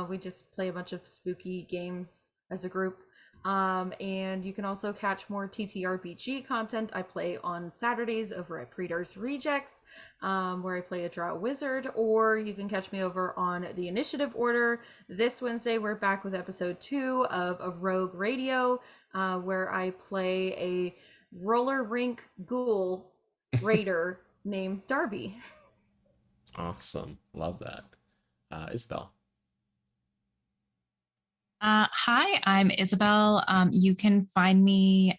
We just play a bunch of spooky games as a group. And you can also catch more TTRPG content. I play on Saturdays over at Predar's Rejects, where I play a Drow Wizard, or you can catch me over on the Initiative Order. This Wednesday, we're back with episode 2 of A Rogue Radio, where I play a roller rink ghoul raider named Darby. Awesome. Love that. Isabel. Hi, I'm Isabel. You can find me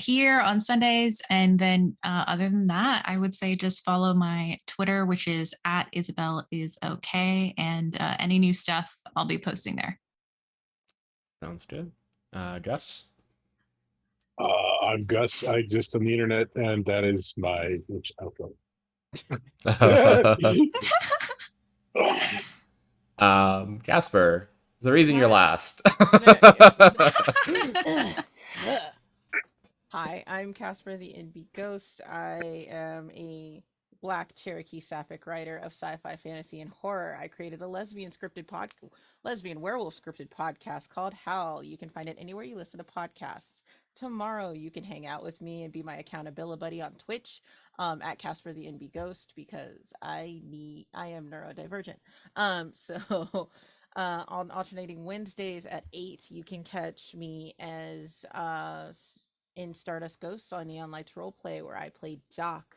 here on Sundays. And then other than that, I would say just follow my Twitter, which is at Isabel is okay. And any new stuff I'll be posting there. Sounds good. Jess. I'm Gus. I exist on the internet, and that is my which outro. Jasper. The reason you're Hi. last. Hi, I'm Casper the NB Ghost. I am a Black Cherokee Sapphic writer of sci-fi, fantasy, and horror. I created a lesbian werewolf scripted podcast called Howl. You can find it anywhere you listen to podcasts. Tomorrow, you can hang out with me and be my accountability buddy on Twitch at Casper the NB Ghost because I am neurodivergent. So on alternating Wednesdays at 8, you can catch me as in Stardust Ghosts on Neon Lights Roleplay, where I played Doc,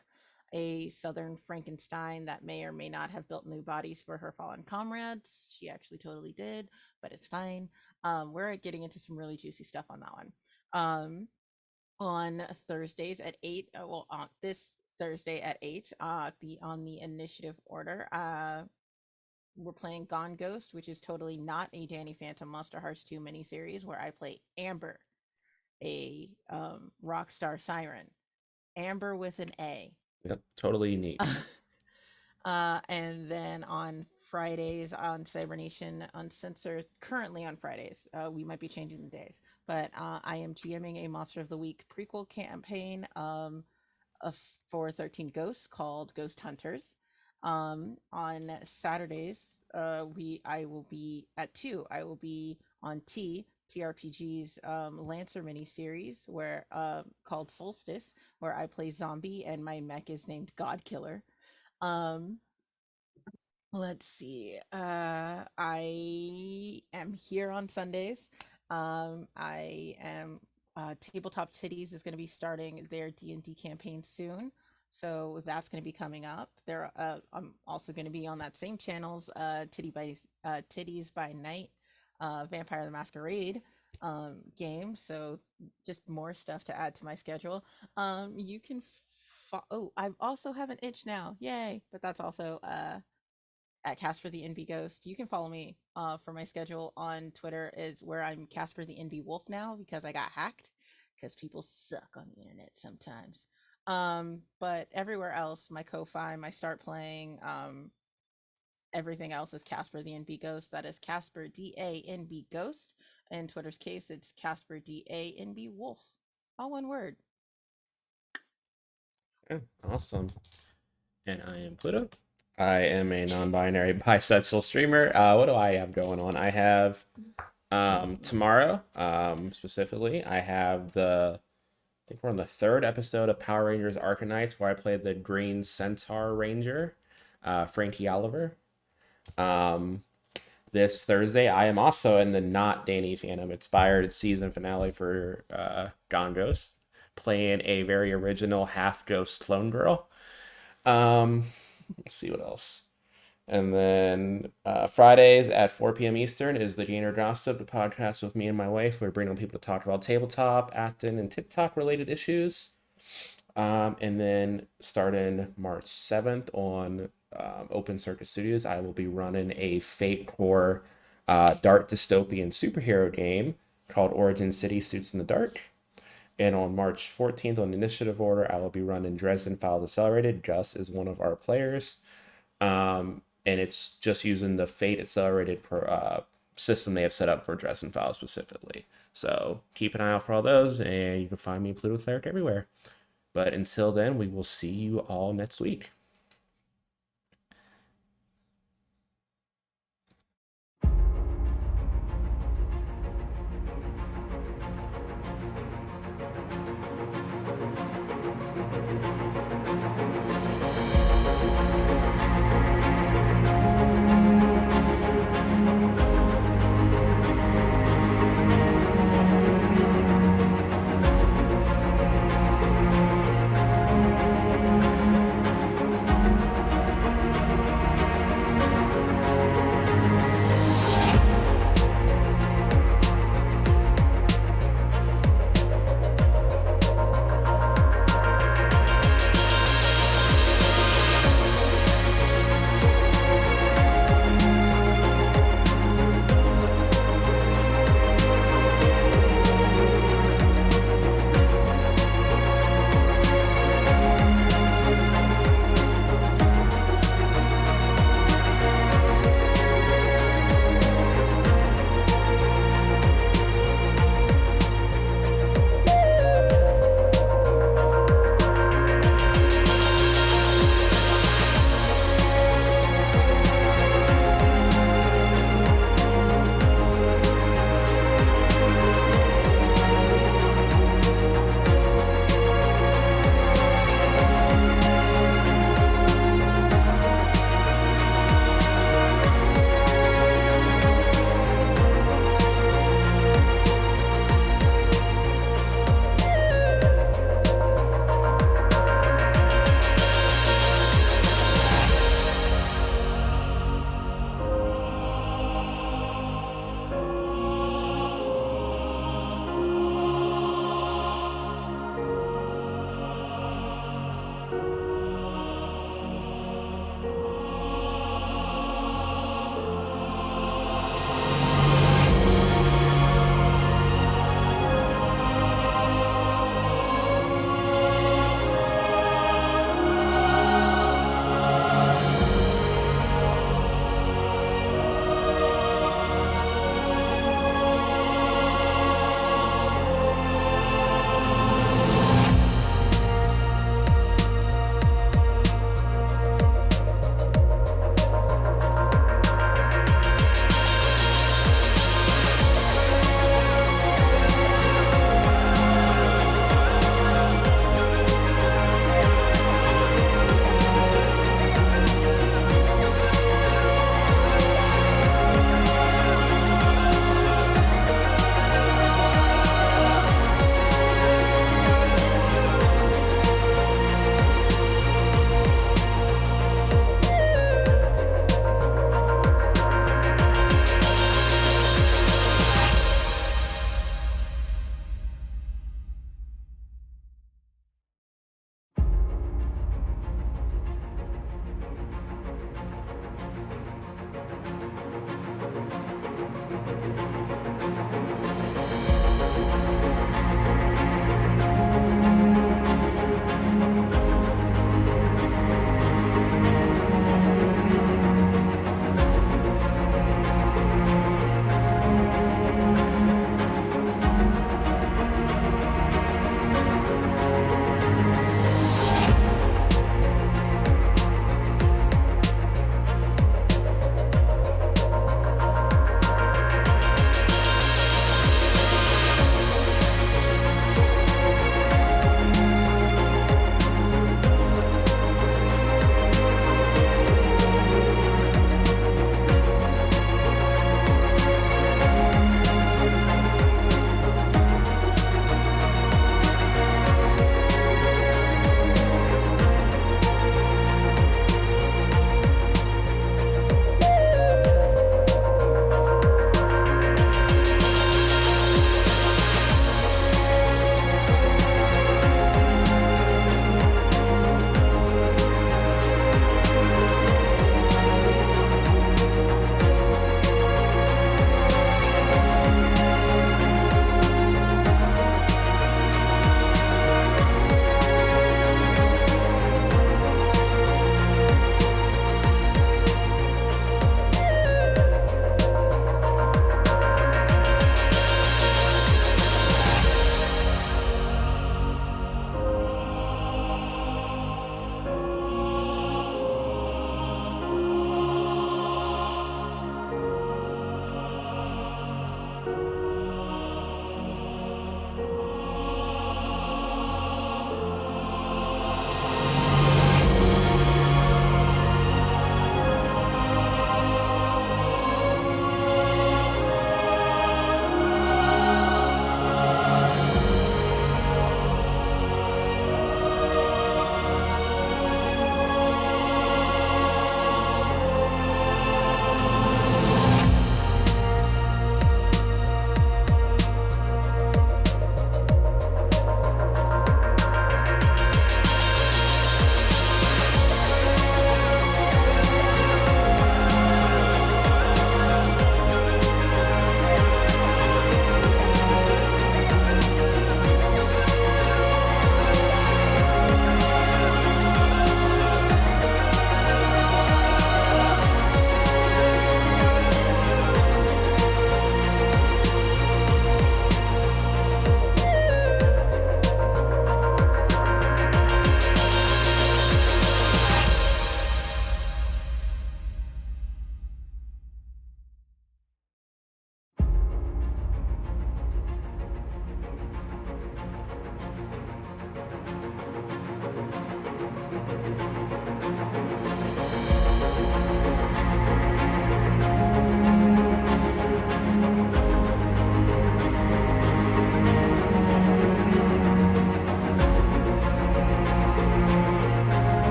a Southern Frankenstein that may or may not have built new bodies for her fallen comrades. She actually totally did, but it's fine. We're getting into some really juicy stuff on that one. On Thursdays at 8, on this Thursday at 8, on the initiative order, we're playing Gone Ghost, which is totally not a Danny Phantom Monster Hearts 2 miniseries, where I play Amber, a rock star siren. Amber with an A. Yep, totally unique. And then on Fridays on Cybernation Uncensored, currently on Fridays, we might be changing the days, but I am GMing a Monster of the Week prequel campaign for 13 Ghosts called Ghost Hunters. On Saturdays, I will be at 2. I will be on TRPG's Lancer mini series where called Solstice, where I play zombie and my mech is named Godkiller. Let's see. I am here on Sundays. I am Tabletop Titties is going to be starting their D&D campaign soon. So that's going to be coming up. I'm also going to be on that same channel's Titties by Night, Vampire the Masquerade game. So just more stuff to add to my schedule. You can I also have an itch now. Yay. But that's also at Casper the NB Ghost. You can follow me for my schedule on Twitter, is where I'm Casper the NB Wolf now because I got hacked because people suck on the internet sometimes. But everywhere else, my Ko-Fi, my Start Playing, everything else is Casper the NB Ghost. That is Casper DANB Ghost. In Twitter's case, it's Casper DANB Wolf. All one word. Yeah, awesome. And I am Pluto. I am a non-binary bisexual streamer. What do I have going on? I have tomorrow, specifically, I have I think we're on the 3rd episode of Power Rangers Arcanines, where I played the Green Centaur Ranger, Frankie Oliver. This Thursday, I am also in the not Danny Phantom inspired season finale for Gone Ghost, playing a very original half ghost clone girl. Let's see what else. And then Fridays at 4 p.m. Eastern is the Gainer Gossip, the podcast with me and my wife. We're bringing on people to talk about tabletop, acting, and TikTok related issues. And then starting March 7th on Open Circuit Studios, I will be running a Fate Core dark dystopian superhero game called Origin City Suits in the Dark. And on March 14th on Initiative Order, I will be running Dresden Files Accelerated. Gus is one of our players. And it's just using the Fate Accelerated system they have set up for Dresden Files specifically. So keep an eye out for all those, and you can find me Pluto Cleric everywhere. But until then, we will see you all next week.